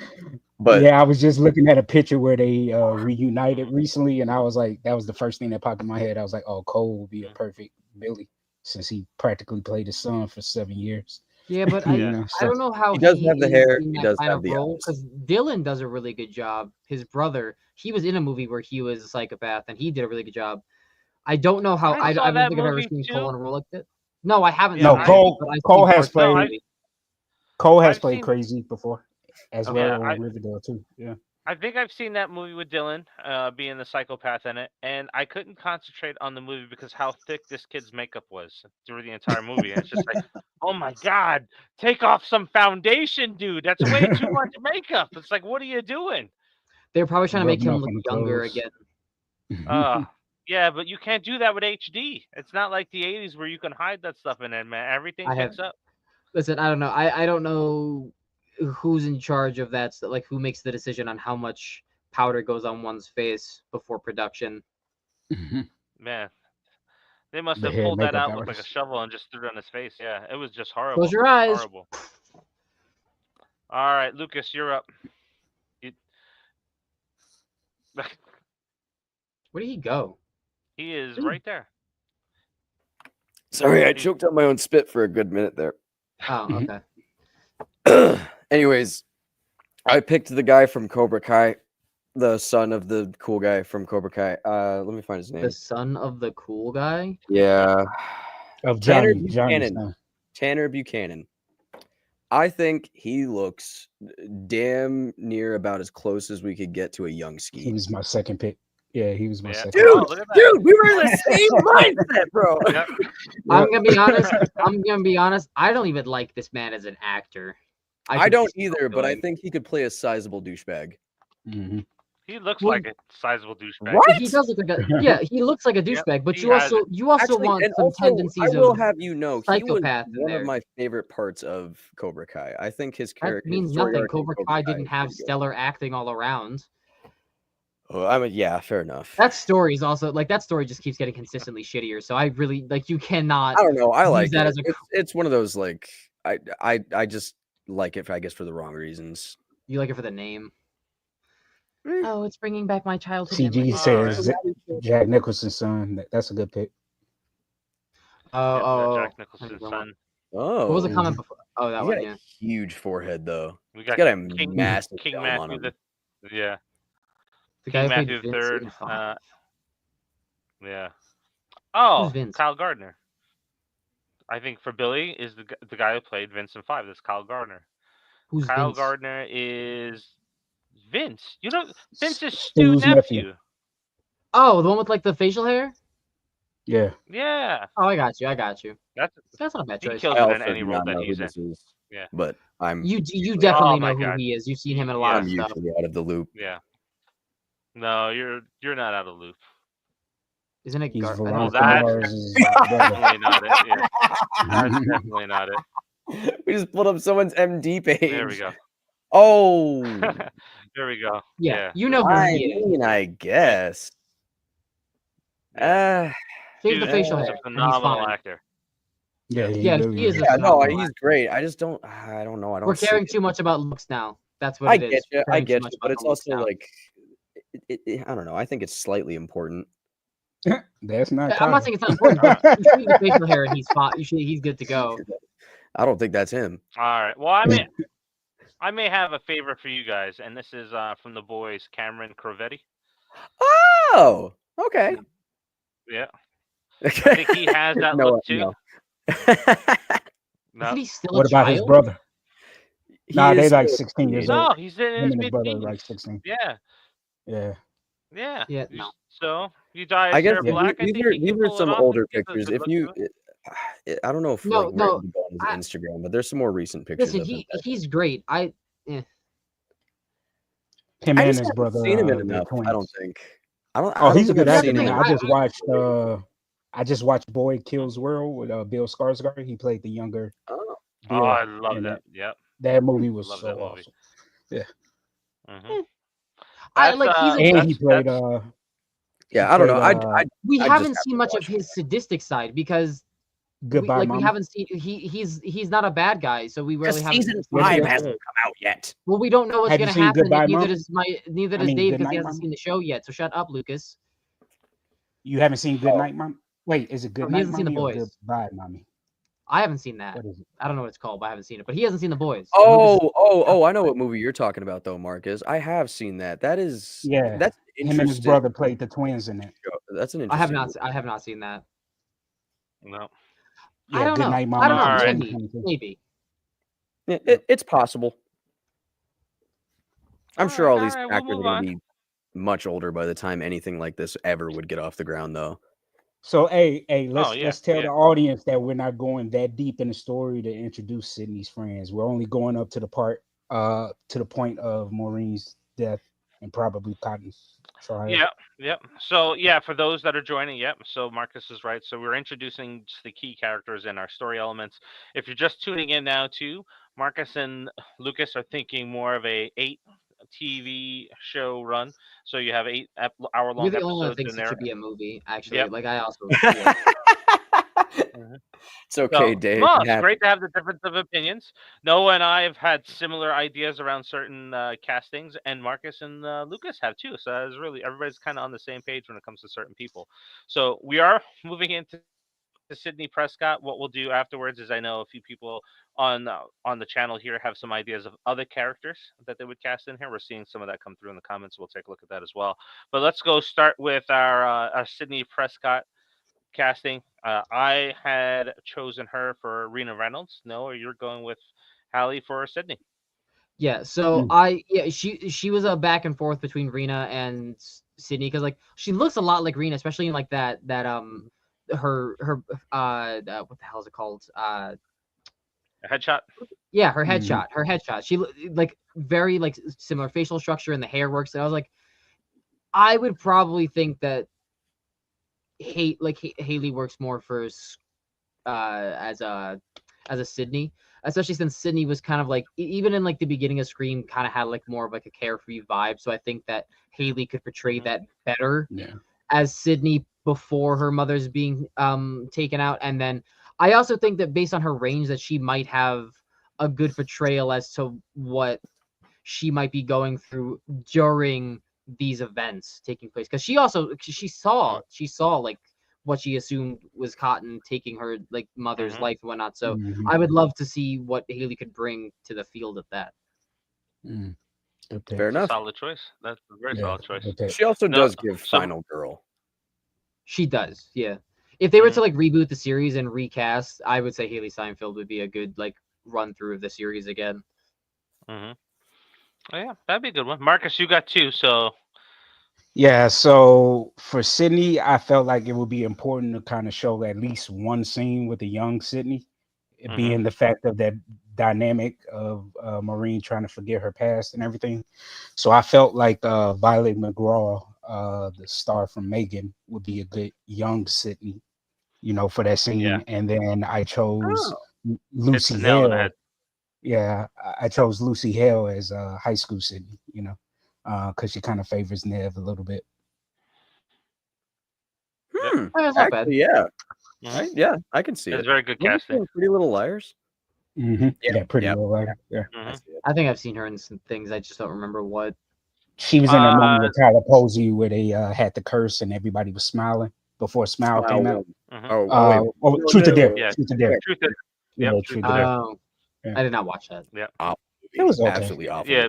But yeah, I was just looking at a picture where they reunited recently, and I was like, that was the first thing that popped in my head. I was like, oh, Cole would be a perfect Billy, since he practically played his son for 7 years. Yeah, but I don't know how he does have the hair. He does have the role, because Dylan does a really good job. His brother, he was in a movie where he was a psychopath, and he did a really good job. I don't know how. I don't think I've ever seen Cole in a role like that. No, I haven't. No, Cole has played. Cole has played crazy before, as well on Riverdale too. Yeah. I think I've seen that movie with Dylan, being the psychopath in it, and I couldn't concentrate on the movie because how thick this kid's makeup was through the entire movie. And it's just like, oh my god, take off some foundation, dude. That's way too much makeup. It's like, what are you doing? They're probably trying to make him look younger again. Yeah, but you can't do that with HD. It's not like the 80s where you can hide that stuff in it, man. Everything picks up. Listen, I don't know. I don't know who's in charge of that, like who makes the decision on how much powder goes on one's face before production. Man, They must The have hair pulled that makeup out, looked like a artist. shovel, and just threw it on his face. Yeah, it was just horrible. Close your eyes. Horrible. All right, Lucas, you're up. Where did he go? He is right there. Sorry, I choked on my own spit for a good minute there. Oh, okay. Anyways, I picked the guy from Cobra Kai, the son of the cool guy from Cobra Kai. Let me find his name. The son of the cool guy? Yeah. Of Tanner Johnny's Buchanan. son. Tanner Buchanan. I think he looks damn near about as close as we could get to a young ski. He was my second pick. Yeah, he was my second. Dude, Oh, look at that. dude, we were in the same mindset, bro. Yep. I'm gonna be honest. I don't even like this man as an actor. I could don't just either, go but I in. think he could play a sizable douchebag. Mm-hmm. He looks Well, like a sizable douchebag. What? He does look like a he looks like a douchebag, but he you has also Actually, want and some also, tendencies I will of have you know, he was psychopath in one of there. my favorite parts of Cobra Kai. I think his That character means nothing. Cobra Kai didn't have stellar acting all around. Oh, I mean, yeah, fair enough. That story is also like that story just keeps getting consistently shittier. So I really like you cannot. I don't know. I use like that it. as a It's one of those like I just like it, I guess, for the wrong reasons. you like it for the name. Oh, it's bringing back my childhood. CG memories. says Jack Nicholson's son. That's a good pick. Jack Nicholson's son. Oh, What was the comment before? Oh, that he's one. got Yeah. a huge forehead though. We He's got got a King massive dome on Matthew him. yeah. The King guy who played Matthew Vince III. in Five. Yeah. Oh, Who's Vince? Kyle Gardner. I think for Billy is the guy who played Vince in 5. That's Kyle Gardner. Who's Kyle Vince? Gardner is Vince. You know, Vince is Stu's Stu's nephew. Oh, the one with like the facial hair. Yeah. Yeah. Oh, I got you. That's not a bad he choice. kills I it also in any do role not that know who he's in. this is. Yeah. But You definitely Oh my know who God. he is. You've seen him in a lot I'm of stuff. usually out of the loop. Yeah. No, you're not out of loop. Isn't it? He's Well, Veronica that's Mars' brother. definitely not it. Yeah. That's definitely not it. We just pulled up someone's MD page. There we go. Oh, There we go. Yeah, you know who I he is. mean, I guess. Yeah. Shave the Dude, facial he's hair. a and he's phenomenal fine. actor. Yeah, Yeah, really he is. Yeah, no, phenomenal he's actor. great. I just don't. I don't know. I don't. We're see caring it. too much about looks now. That's what I it is. get you. We're I caring too get much you. But about it's the looks also now. like, I don't know. I think it's slightly important. That's not. I'm not saying it's not important. But you shave the facial hair and he's fine. He's good to go. I don't think that's him. All right. Well, I may have a favorite for you guys, and this is from the boys, Cameron Crovetti. Oh, okay. Yeah. I Okay. think he has that No, look too. no. No. Isn't he still What a about child? his brother? He Nah, they is like still- 16 years No, old. he's in Him his and his brother are mid-teens. like 16. Yeah. Yeah. Yeah. Yeah, no. So you dye I his guess hair Yeah. black. I these think are he can these are pull it some off older and gives a pictures. good If look you, to it. I don't know if No, like where no, it would go on his Instagram, but there's some more recent pictures Listen, of him. he's great. Him I and just his haven't brother. seen him in They're enough. twins. I don't think. I Oh, don't he's a think good I've actor, seen him man. in I enough. just watched Boy Kills World with Bill Skarsgård. He played the younger Oh. Bill. Oh, I love in that. Yep. That movie was Love so that movie. awesome. Yeah. Mm-hmm. I like he's a, And he played. Yeah, I don't know. we I haven't just seen much of his sadistic side because Goodbye, we Mama. haven't seen he's not a bad guy, so we really haven't. Season Yes, 5 yes, hasn't yes. come out yet. Well, we don't know what's Have you gonna seen happen. Goodbye, Neither Mom? does I Dave mean, because Good he Night, hasn't Mama? seen the show yet. So shut up, Lucas. You haven't seen Good Oh. Night, Mom? Wait, is it Good he Night, hasn't seen The Mommy, or Boys. Goodbye, Mommy? I haven't seen that. What is it? I don't know what it's called, but I haven't seen it. But he hasn't seen The Boys. Oh! I know what movie you're talking about, though, Marcus. I have seen that. That is, Yeah. that's Him and his interesting. brother played the twins in it. That's an I have interesting. not. I have not seen that. No. Yeah, I don't Good know. Night, Mama. I don't know. All right. Maybe. It's possible. I'm sure all these All right, actors we'll are move going on. to be much older by the time anything like this ever would get off the ground, though. So, hey, let's tell yeah. the audience that we're not going that deep in the story to introduce Sydney's friends. We're only going up to the point of Maureen's death and probably Cotton's trial. Yep. So yeah, for those that are joining, so Marcus is right. So we're introducing just the key characters and our story elements. If you're just tuning in now too, Marcus and Lucas are thinking more of a 8 TV show run. So you have 8 hour-long You're the only one that episodes thinks in it there. should be a movie. Actually, Yep. like I also. Yeah. It's okay, So, Dave. no, It it's happens. great to have the difference of opinions. Noah and I have had similar ideas around certain castings, and Marcus and Lucas have too. So that's really everybody's kind of on the same page when it comes to certain people. So we are moving into Sydney Prescott. What we'll do afterwards is I know a few people on the channel here have some ideas of other characters that they would cast in here. We're seeing some of that come through in the comments. We'll take a look at that as well. But let's go start with our Sydney Prescott casting. I had chosen her for Rena Reynolds. No, you're going with Hallie for Sydney. Yeah, so she was a back and forth between Rena and Sydney because like she looks a lot like Rena, especially in like that her what the hell is it called? A headshot. Yeah, her headshot. Her headshot. She like very like similar facial structure and the hair works. And I was like, I would probably think that Haley works more for as a Sydney, especially since Sydney was kind of like even in like the beginning of Scream kind of had like more of like a carefree vibe. So I think that Haley could portray that better as Sydney before her mother's being taken out. And then I also think that based on her range that she might have a good portrayal as to what she might be going through during these events taking place, because she saw like what she assumed was Cotton taking her like mother's life and whatnot. So I would love to see what Haley could bring to the field of that. Fair That's enough. a solid choice. That's a very solid choice. She also does give Final Girl. She does, yeah. If they were to like reboot the series and recast, I would say Haley Steinfeld would be a good like run through of the series again. Oh yeah, that'd be a good one. Marcus, you got two, so yeah. So for Sydney, I felt like it would be important to kind of show at least one scene with a young Sydney, it being the fact of that dynamic of Maureen trying to forget her past and everything. So I felt like Violet McGraw, the star from Megan, would be a good young Sydney, for that scene. Yeah. And then I chose it's Lucy a nail in the Hale. head. Yeah, I chose Lucy Hale as high school Sydney, because she kind of favors Nev a little bit. That's not bad. Actually, yeah. Yeah, I can see It's it. very good Wasn't she casting. in Pretty Little Liars. Yeah, Pretty Little Liars. Yeah. I think I've seen her in some things. I just don't remember what. She was in a movie with Tyler Posey where they had the curse and everybody was smiling before Smile came out. Truth or Dare. Yeah. Truth or Dare. Truth or Yeah, Truth or Dare. Oh, I did not watch that. Yeah. It was okay. Absolutely awful. Yeah.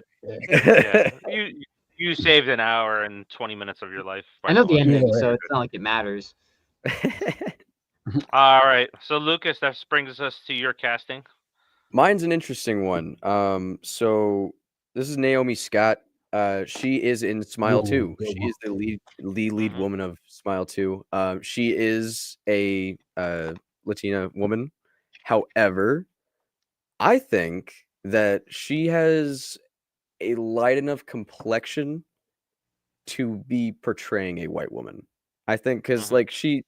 You saved an hour and 20 minutes of your life. I know the ending, so it's not like it matters. All right. So Lucas, that brings us to your casting. Mine's an interesting one. So this is Naomi Scott. She is in Smile 2. She is the lead woman of Smile 2. She is a Latina woman. However, I think that she has a light enough complexion to be portraying a white woman. I think because like she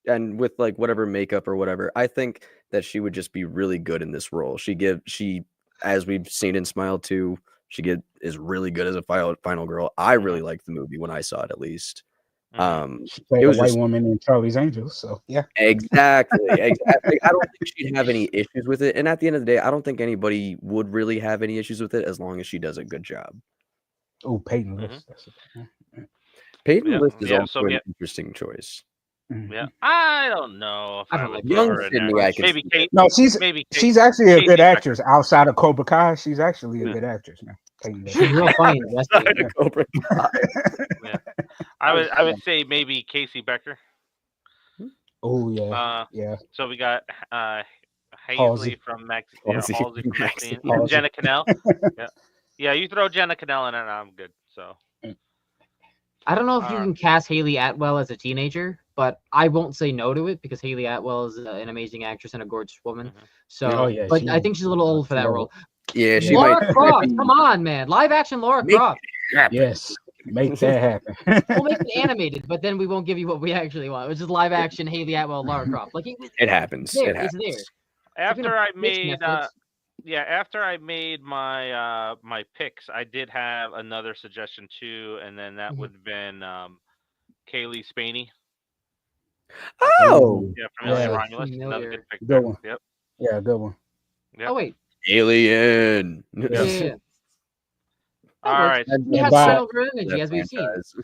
and with like whatever makeup or whatever, I think that she would just be really good in this role. She as we've seen in Smile 2, is really good as a final girl. I really liked the movie when I saw it, at least. She played a white woman in Charlie's Angels, so yeah. Exactly. I don't think she'd have any issues with it. And at the end of the day, I don't think anybody would really have any issues with it as long as she does a good job. Oh, Peyton List. Peyton List is also an interesting choice. Yeah, I don't know if I would young her in Sydney, there. I can Maybe Kate. No, maybe Kate, she's actually a Kate good actress. Outside of Cobra Kai, she's actually a good actress now. She's real funny in the Outside of Cobra Kai. Yeah. I would say maybe Casey Becker. Oh yeah, yeah. So we got Halsey Halsey. from Maxine, Halsey Halsey from Maxine. Maxine, and Jenna Cannell. Yeah, you throw Jenna Cannell in, and I'm good. So I don't know if you can cast Haley Atwell as a teenager, but I won't say no to it because Haley Atwell is an amazing actress and a gorgeous woman. So, but I think she's a little old for that role. Yeah, she Laura Croft, come on, man, live action Laura Croft. Yes, make that happen. We'll make it animated, but then we won't give you what we actually want, which is live action Haley Atwell, Lara Croft. Like it happens. There, it happens. It's there. After I made after I made my my picks, I did have another suggestion too, and then that would have been Kaylee Spaney. Oh, Yeah, from Alien Yeah. Romulus. Another Familiar. good pick. Good There. one. Yep. Yeah, good one. Yep. Oh wait, Alien. yeah, Yeah. yeah, yeah. That All works. right. And He And has by childhood energy, that as we've seen. franchise.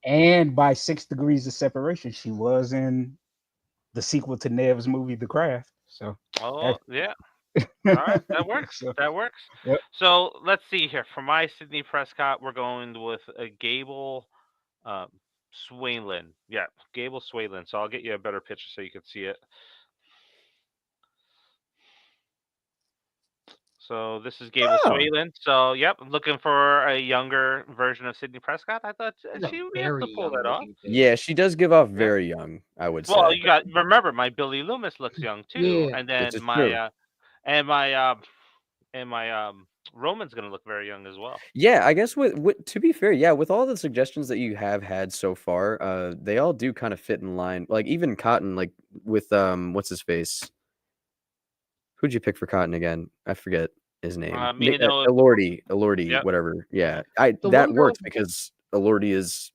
and by 6 degrees of separation, she was in the sequel to Nev's movie The Craft. So Oh, yeah. All right, that works. So, That works. yep. So let's see here. For my Sidney Prescott, we're going with a Gable Swaylen. Yeah, Gable Swaylen. So I'll get you a better picture so you can see it. So this is Gable Oh. Swaylen. So yep, I'm looking for a younger version of Sidney Prescott. I thought He's a she would be able very to pull young that off. looking kid. Yeah, she does give off Yeah. very young, I would Well, say. you got remember my Billy Loomis looks young too, Yeah. and This then is true. my Roman's gonna look very young as well. Yeah, I guess with to be fair, yeah, with all the suggestions that you have had so far, they all do kind of fit in line. Like even Cotton, like with what's his face? Who'd you pick for Cotton again? I forget his name. Me and Noah. Elordi, Yep. whatever. Yeah, The that one girl- works because Elordi is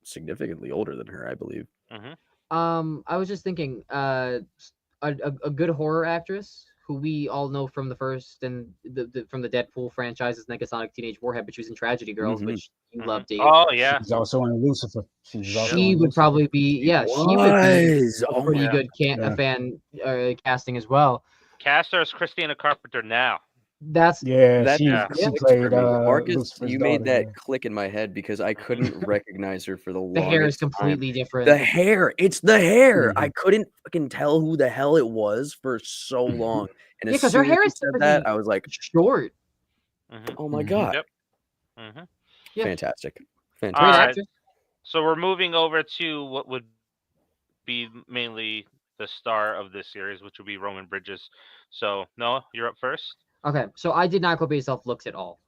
significantly older than her, I believe. Mm-hmm. I was just thinking, a good horror actress who we all know from the first and from the Deadpool franchise is Negasonic Teenage Warhead, but she was in Tragedy Girls, Mhm. which you love, Dave. Oh yeah. She's also in Lucifer. She would probably be, yeah, she would be a pretty yeah. good fan casting as well. Cast her as Christina Carpenter now. That's Yeah, That she just clicks played for me. Marcus, Lucifer's you made daughter, that yeah. click in my head because I couldn't recognize her for the the hair is longest time. completely different. The hair, it's the hair. Mhm. I couldn't fucking tell who the hell it was for so long. And Yeah, as 'cause her soon as hair you is said that, typically I was like, short. Mhm. oh my Mhm. god, Yep. Mhm. Yeah. fantastic, Great All right. actress. So we're moving over to what would be mainly the star of this series, which would be Roman Bridges. So Noah, you're up first. Okay, so I did not go based off looks at all.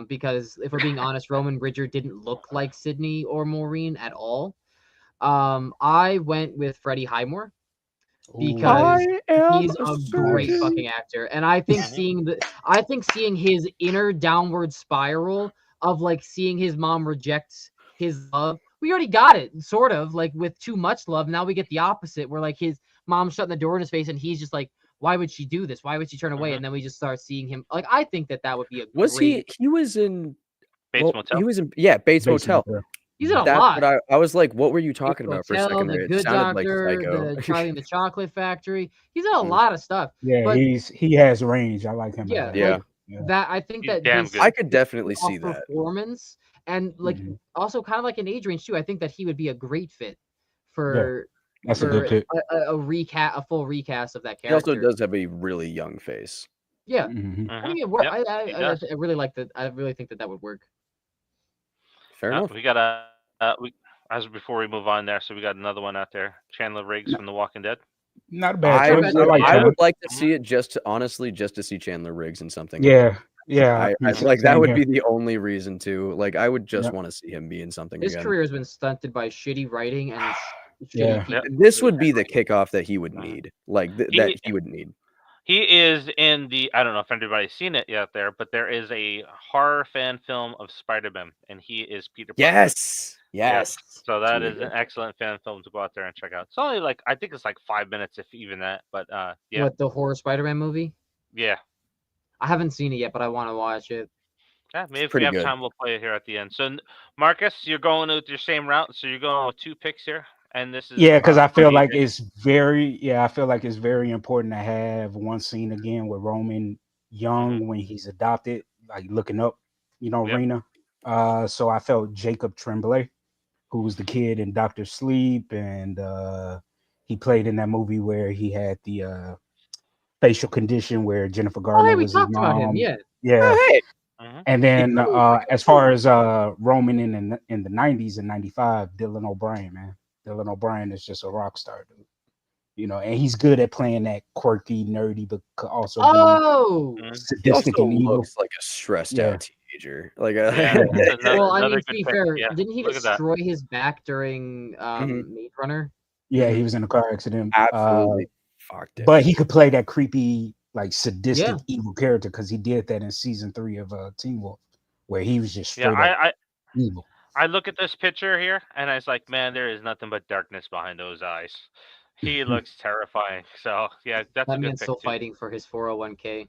Because if we're being honest, Roman Bridger didn't look like Sydney or Maureen at all. I went with Freddie Highmore because he's a great Nice. fucking actor, and I think seeing his inner downward spiral of like seeing his mom reject his love. We already got it, sort of like with too much love. Now we get the opposite, where like his mom shutting the door in his face, and he's just like, why would she do this? Why would she turn away? And then we just start seeing him. Like, I think that would be a was great. he was in Bates Motel. he was in Bates Motel. He's in a That's lot. what I was like, what were you Bates talking about for a Motel, second The there? It Good sounded like Doctor, Psycho. the Charlie and the Chocolate Factory. He's in a Mm. lot of stuff. Yeah, But- he has range. I like him. Yeah, Yeah. like that. I think He's that damn his good. I could definitely see that. performance and like Mhm. also kind of like an age range too. I think that he would be a great fit for That's a good pick. a full recast of that He also character. does have a really young face. Yeah, Mhm. I think it Mhm. works. Yep, he does. I really like that. I really think that would work. Fair enough. We got as before we move on there, so we got another one out there. Chandler Riggs from The Walking Dead. Not a bad I choice. would, like I that. would like to see it just to see Chandler Riggs in something. Yeah. I like that same would here. be the only reason to like. I would just Yep. want to see him be in something His again. career has been stunted by shitty writing and shitty Yeah. people. This would be the kickoff that he would need, like that he would need. He is in the. I don't know if anybody's seen it yet there, but there is a horror fan film of Spider-Man, and he is Peter Parker. Yes. So that Really is an excellent fan film to go out there and check out. It's only like I think it's like 5 minutes, if even that. But yeah, What, the horror Spider-Man movie? yeah, I haven't seen it yet, but I want to watch it. yeah. Maybe if we pretty have good. time, we'll play it here at the end. So Marcus, you're going with your same route. So you're going with 2 picks here, and this is Because I feel AJ. like it's very important to have one scene again with Roman young when he's adopted, like looking up, Yep. Rena. So I felt Jacob Tremblay, who was the kid in Doctor Sleep, and he played in that movie where he had the facial condition where Jennifer Oh, Garner hey, we was his talked about him. mom. Yeah. Yeah. Oh, hey. Mhm. And then Yeah. as far as Roman in the 90s and 95, Dylan O'Brien, man. Dylan O'Brien is just a rock star, dude. And he's good at playing that quirky, nerdy, but could also be Oh. He sadistic also and evil. looks like a stressed Yeah. out teenager. Like Yeah, a Well, I another mean, to good be pick. fair, Yeah, didn't he look at that. destroy his back during Mhm. Maze Runner? Yeah, he was in a car accident. absolutely fucked it. But he could play that creepy, like sadistic, Yeah. evil character because he did that in season 3 of Teen Wolf, where he was just straight Yeah, up evil. I look at this picture here, and I was like, man, there is nothing but darkness behind those eyes. He looks terrifying. So yeah, that's a That good man's pick still too. fighting for his 401k.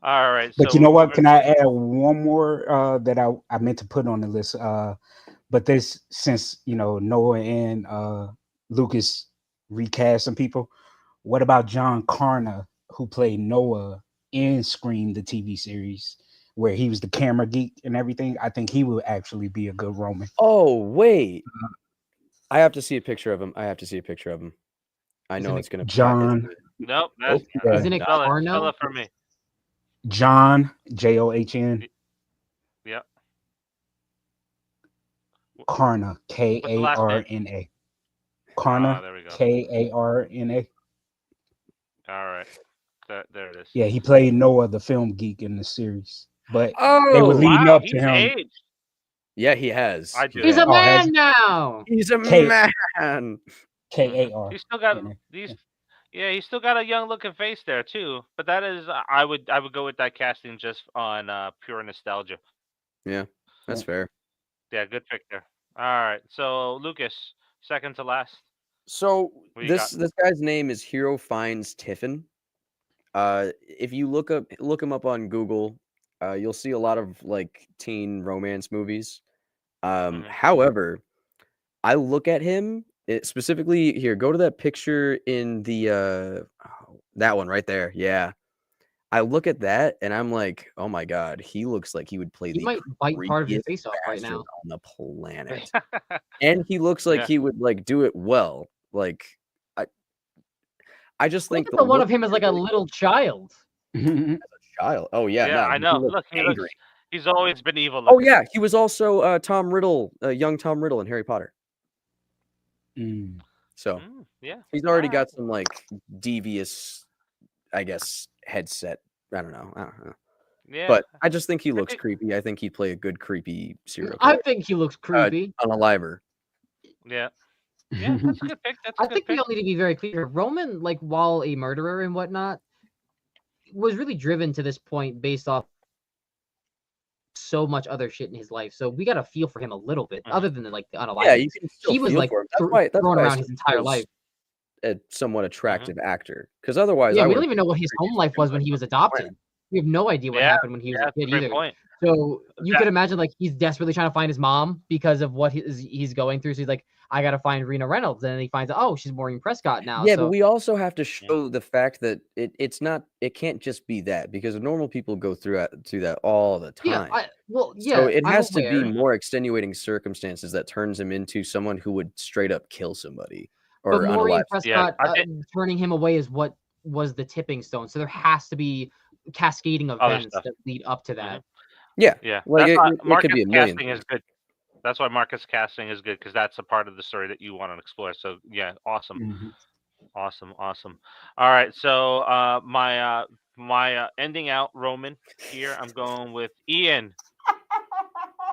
All right. But So you know we're what? moving. Can I add one more that I meant to put on the list? But this, since Noah and Lucas recast some people, what about John Carna, who played Noah in Scream, the TV series, where he was the camera geek and everything? I think he would actually be a good Roman. Oh wait, I have to see a picture of him. I know Isn't it's gonna. John. Nope. That's Yeah. Isn't it spell it. Carno? Spell it for me. John, John, Yeah. Carna, What's the last name? Karna, Ah, Karna, there we go. Karna. All right. There it is. Yeah, he played Noah, the film geek, in the series. But they were Oh leading Wow, up to he's him. aged. yeah, he has. I do. He's a Oh, has man now. He's a K- man. Kar. He's still got in it. these. Yeah, he's still got a young looking face there too. But that is, I would go with that casting just on pure nostalgia. Yeah, that's fair. Yeah, good pick there. All right, so Lucas, second to last. So What you got? this guy's name is Hero Finds Tiffin. If you look him up on Google, you'll see a lot of like teen romance movies. However, I look at him specifically here. Go to that picture in the that one right there. Yeah, I look at that and I'm like, oh my god, he looks like he would play He the might bite part of his creepiest face off right bastard now. on the planet, and he looks like Yeah. he would like do it well. Like I just Look think at the the one look of him as like a little child. as a child. Oh yeah, Yeah, no, I he know. looks Look, angry. he's always been evil Oh looking. yeah, he was also Tom Riddle, young Tom Riddle in Harry Potter. So Yeah, he's already Alright. got some like devious, I guess, headset. I don't know. Yeah. But I just think he looks think- creepy. I think he'd play a good creepy serial I killer. think he looks creepy. Unaliver. Yeah. Yeah, that's a good pick. That's a I good think we pick. all need to be very clear. Roman, like while a murderer and whatnot, was really driven to this point based off so much other shit in his life. So we got to feel for him a little bit, other than like the unalive. Yeah, you can still He was feel like for him. That's thrown why I around said his he entire was life. a somewhat attractive actor. Because otherwise, Yeah, I we don't would've even know what his home life was when he was adopted. We have no idea what happened when he was a that's a kid great either. point. So you That- could imagine like he's desperately trying to find his mom because of what he's going through. So he's like, I gotta find Rena Reynolds, and then he finds out, oh, she's Maureen Prescott now. Yeah, so but we also have to show the fact that it can't just be that, because normal people go through that all the time. So it I'm has to be aware. more extenuating circumstances that turns him into someone who would straight up kill somebody But or Maureen unalive. Prescott I think- turning him away is what was the tipping stone. So there has to be cascading Other events stuff. that lead up to that. Yeah, Yeah, like that's why it could Marcus be a million casting is things. good. That's why Marcus casting is good, because that's a part of the story that you want to explore. So yeah, awesome, awesome. All right, so my ending out Roman here. I'm going with Ian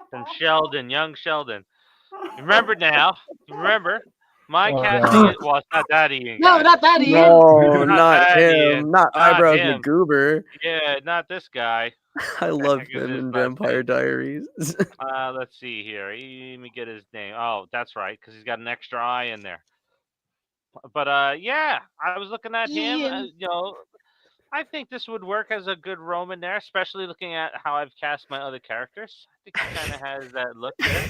from Sheldon, young Sheldon. Remember now? Remember my casting? Well, it's not that Ian. No, guys. not that Ian. No, not that him. Ian. Not Not Eyebrows him. McGoober. Yeah, not this guy. I love Give him his in last Vampire name. Diaries. Let's see here. Let me get his name. Oh, that's right, because he's got an extra eye in there. But yeah, I was looking at him. Ian. I think this would work as a good Roman there, especially looking at how I've cast my other characters. I think he kind of has that look there.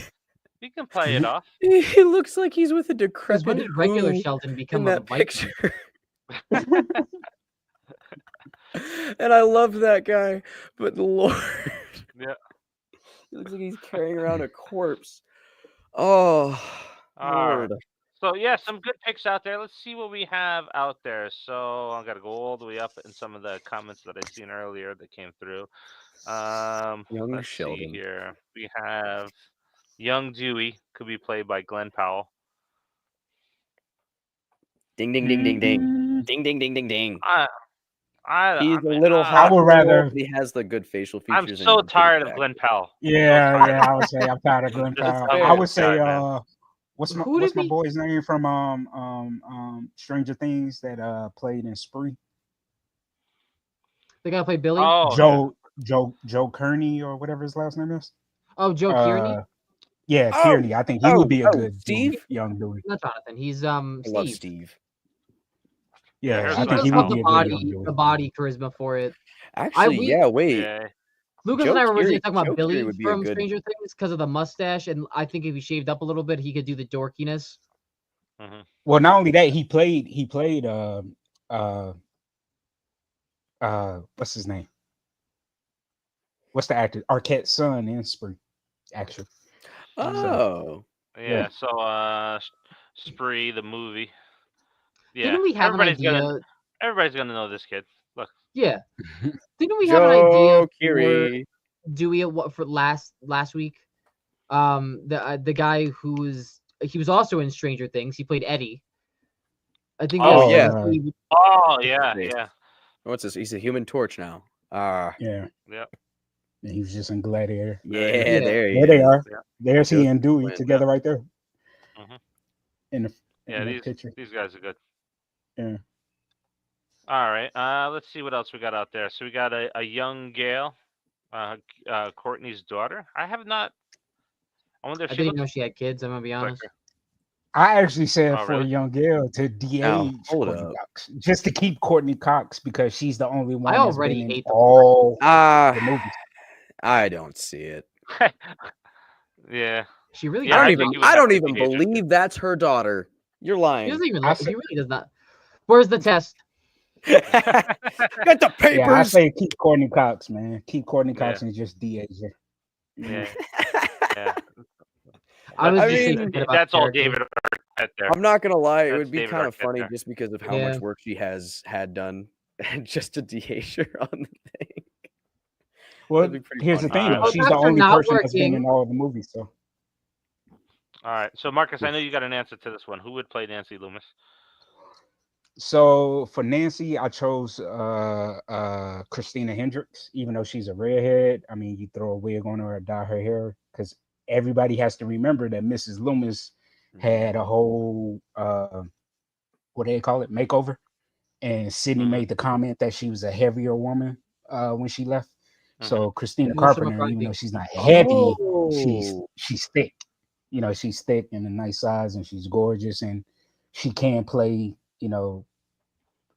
He can play it off. He looks like he's with a Because when decrepit did regular who Sheldon in become a that Viking? picture. And I love that guy, but the Lord, Yeah. he looks like he's carrying around a corpse. Oh, All right. Lord. So yeah, some good picks out there. Let's see what we have out there. So I got to go all the way up in some of the comments that I've seen earlier that came through. Young Let's Sheldon. see here. We have young Dewey, could be played by Glenn Powell. Ding, ding, ding, ding, ding. Ding, ding, ding, ding, ding. He's a little hot. I would rather- But he has the good facial features. I'm and so he's a tired good of actor. Glenn Powell. Yeah, I would say I'm tired of Glenn That's Powell. fair. I would say God, what's my Who did we- boy's name from Stranger Things that played in Spree? The guy who played Billy. Oh, Joe Kearney or whatever his last name is. Oh, Joe Kearney. Yeah, Oh, Kearney. I think he would be a good Steve. young Dewey. Not Jonathan. He's I love Steve. Steve. Yeah, Yeah, here's I He think does he have would the be a good young body, Dewey. the body charisma for it. Actually, yeah. Wait, Yeah. Lucas Joe and I were originally Kearney- talking about Joe Billy Kearney would be a from good- Stranger Things because of the mustache, and I think if he shaved up a little bit, he could do the dorkiness. Mhm. Well, not only that, he played what's his name? What's the actor? Arquette's son in Spree, actually. Oh, Yeah. So, Spree the movie. Yeah. Didn't we have an idea? Everybody's gonna know this kid. Look. Yeah. Didn't we have an idea Joe for Kearney. Dewey for last week? The guy he was also in Stranger Things. He played Eddie. I think. Oh, that's- yeah. Oh yeah, Face. yeah. What's this? He's a Human Torch now. Yeah. Yep. And he was just in Gladiator. Yeah, Yeah. there he There they is. are. Yeah. There's he Joe and Dewey Kearney, together right there. Mhm. In the Yeah, in the picture. these guys are good. Yeah. All right. Let's see what else we got out there. So we got a young Gail, Courtney's daughter. I have not. I wonder if I she didn't looks know she had kids. I'm gonna be like honest. her. I actually said Oh, for really? young Gail to de-age hold Courtney up. Cox, just to keep Courtney Cox because she's the only one I that's already been in hate the all the movies. I don't see it. Yeah. She really. Yeah, I I don't think even. you would I have don't to even de-age her, too. believe that's her daughter. You're He lying. doesn't even. I Look, said- he really does not. Where's the test? Get the papers. Yeah, I say keep Courtney Cox, man. Keep Courtney Cox Yeah. and just de-age her. Yeah. Yeah. I was I just mean, thinking about That's all character. David Arquette there. I'm not gonna lie, it That's would be David kind of Arquette funny there. just because of how Yeah. much work she has had done, and just to de-age her on the thing. Well, That'd be pretty here's the funny. thing, Alright. though. She's the After only not person that's been in working- all of the movies, so. All right. So Marcus, I know you got an answer to this one. Who would play Nancy Loomis? So for Nancy, I chose Christina Hendricks, even though she's a redhead. I mean, you throw a wig on her or dye her hair, because everybody has to remember that Mrs. Loomis had a whole what do they call it, makeover, and Sydney Mhm. made the comment that she was a heavier woman when she left. So Christina And Melissa Carpenter, even McCarthy. though she's not heavy, Oh. she's thick. You know, she's thick and a nice size, and she's gorgeous, and she can play, you know,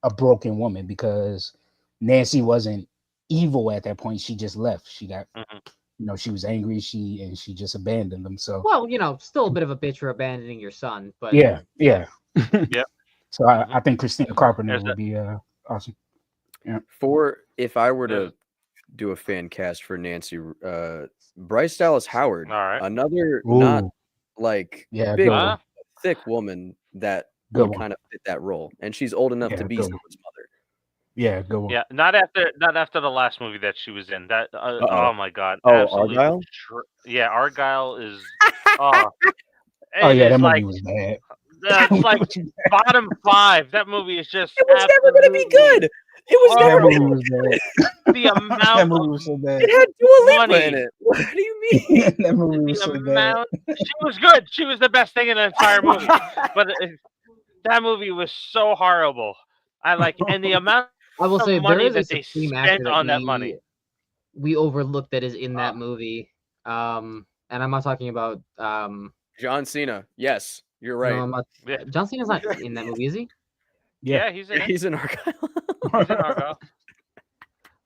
a broken woman, because Nancy wasn't evil at that point. She just left. She got, Mhm. you know, she was angry. She just abandoned them. So Well, still a bit of a bitch for abandoning your son, but yeah. Yep. So I think Christina Carpenter There's would be awesome. If I were There's- to do a fan cast for Nancy, Bryce Dallas Howard, All right. another not Ooh. like Yeah, big, good one. thick woman that Good would one. kind of fit that role, and she's old enough Yeah, to be good one. someone's mother. Yeah, good one. Yeah, not after the last movie that she was in. That oh my god, Oh, absolutely. Argyle? Yeah, Argyle is. Oh, Oh it yeah, is that movie like was bad. it's like bottom 5. That movie is just. It was never gonna be absolutely good. It was Oh, That never. movie was bad. The amount That movie of was so bad. It had Dua Lipa money. in it. What do you mean? That movie was the so bad. amount. She was good. She was the best thing in the entire movie. But that movie was so horrible. And the amount I will of say there money is a that they supreme actor spent that on that money. we overlooked that is in that movie. And I'm not talking about John Cena. Yes, you're no, right. I'm not, Yeah. John Cena's not in that movie, is he? Yeah, he's in it. He's in Argyle. He's in Argyle.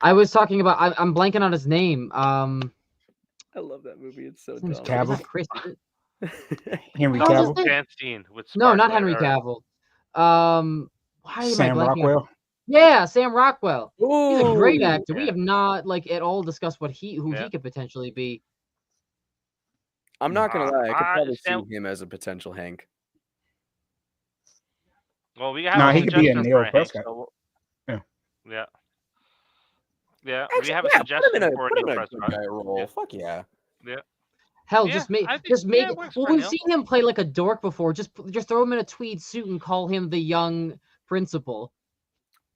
I was talking about I'm blanking on his name. I love that movie. It's so His name's dumb. Chris. It's Cavill? not Chris, is it? Henry How's his Cavill, name? Janstein with No, not Sparkler, Henry or- Cavill. Why am Sam I blanking on him? Rockwell. Yeah, Sam Rockwell. He's a great Ooh, actor. We yeah. have not at all discussed who Yeah. he could potentially be. I'm not gonna lie. I could probably Sam- see him as a potential Hank. Well, we have No, a he could be a suggestion Neil for Hank. Prescott. So Yeah. yeah. Yeah, Actually, we have a yeah, put him suggestion in a, for put him Neil in a good Prescott. guy role. Yeah. Fuck yeah. Hell, Yeah, just make I think- just make yeah, it works for we've Neil. seen him play like a dork before. Just throw him in a tweed suit and call him the young principal.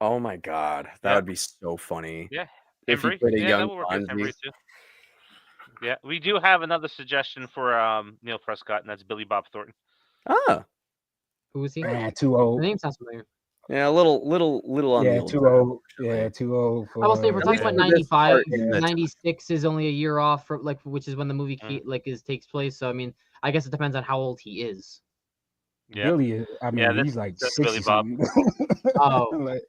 Oh my god, that Yeah. would be so funny. Yeah, If he Embry. played a Yeah, young that would work as Fonzie. Embry too. Yeah, we do have another suggestion for Neil Prescott, and that's Billy Bob Thornton. Ah, Who is he? Man, too The old. name sounds familiar. Yeah, a little on the Yeah, old too side, old. unfortunately. Yeah, too old for. I will say, if we're At talking least about for this 95, part in the 96 is only a year off from like, which is when the movie takes place. So I mean, I guess it depends on how old he is. Yeah. Billy is. I mean, Yeah, he's like that's 60 Billy Bob. something. Oh. Like,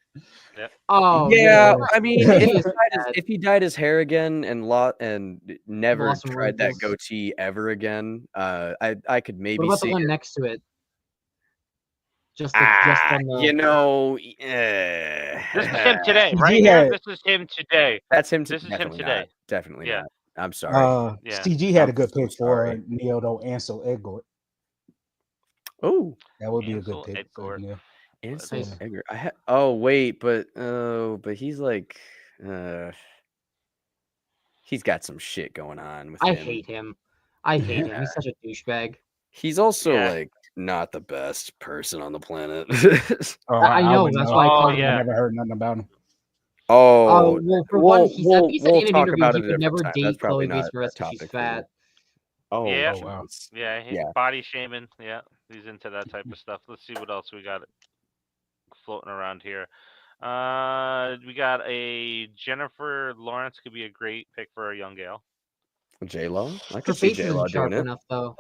Yeah. Oh Yeah, yeah. I mean, He is bad. if he dyed his hair again and never Lost some tried that wrinkles. goatee ever again, I could What maybe about see the one it. next to it? Just on You the. know, This is him today, CG right here. had This is him today. that's him. This is him Definitely today. not. Definitely Yeah. not. I'm sorry. Yeah. CG had I'm a good so pick for sorry. Neo though, Ansel Elgort. Oh, That would be a good Ansel pick for Elgort. Neo. Ansel Nice. Elgort. Oh wait, but he's like he's got some shit going on with I him. hate him. I hate him. He's such a douchebag. He's also Yeah. like not the best person on the planet. Oh, I know. wouldn't That's know. why I Oh, called I him. yeah. never heard nothing about him. Oh, Well, for one, he said we'll in an talk interview about he it a would different never time. date That's probably Chloe not Bates a because she's topic for fat. Oh, Yeah. Oh wow. Yeah, he's body shaming. Yeah, he's into that type of stuff. Let's see what else we got floating around here. We got a Jennifer Lawrence could be a great pick for a young gal. J-Lo? I Her could see face J-Lo isn't sharp doing it. enough though.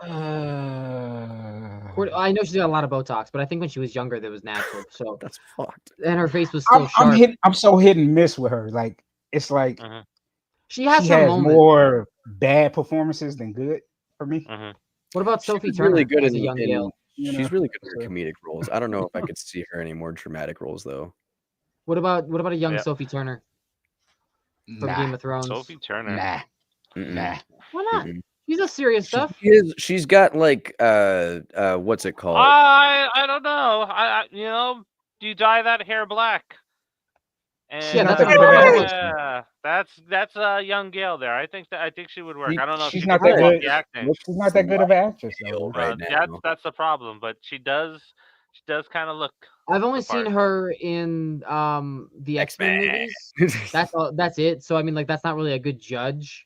I know she's got a lot of Botox, but I think when she was younger, that was natural. So That's fucked. and her face was still sharp. I'm so hit and miss with her. Like it's like She has she her has moments. more bad performances than good for me. What about Sophie She's Turner really good as a young gal? She's really good in her comedic roles. I don't know if I could see her any more dramatic roles though. What about a young Sophie Turner from Nah. Game of Thrones? Sophie Turner. Nah. Why not? She's a serious stuff. She's got like what's it called? I don't know. You know, do you dye that hair black? And, Yeah, that's that's a young gal there. I think she would work. I don't know if she's she not can that pull off good. the acting. She's not that good of an actress though. Right now. That's the problem. But she does kind of look. I've only seen her in the X-Men movies. That's it. So I mean, like, that's not really a good judge.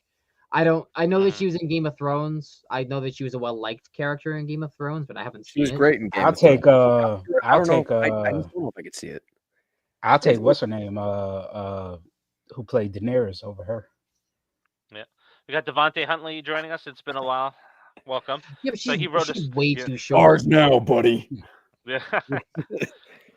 I know that she was in Game of Thrones. I know that she was a well-liked character in Game of Thrones, but I haven't seen it. She was great in Game I'll of Thrones. take I just don't know if I could see it. I'll take what's her name? Who played Daenerys over her. Yeah. We got Devontae Huntley joining us. It's been a while. Welcome. Yeah, but she's a way too short. Ours now, buddy. Yeah.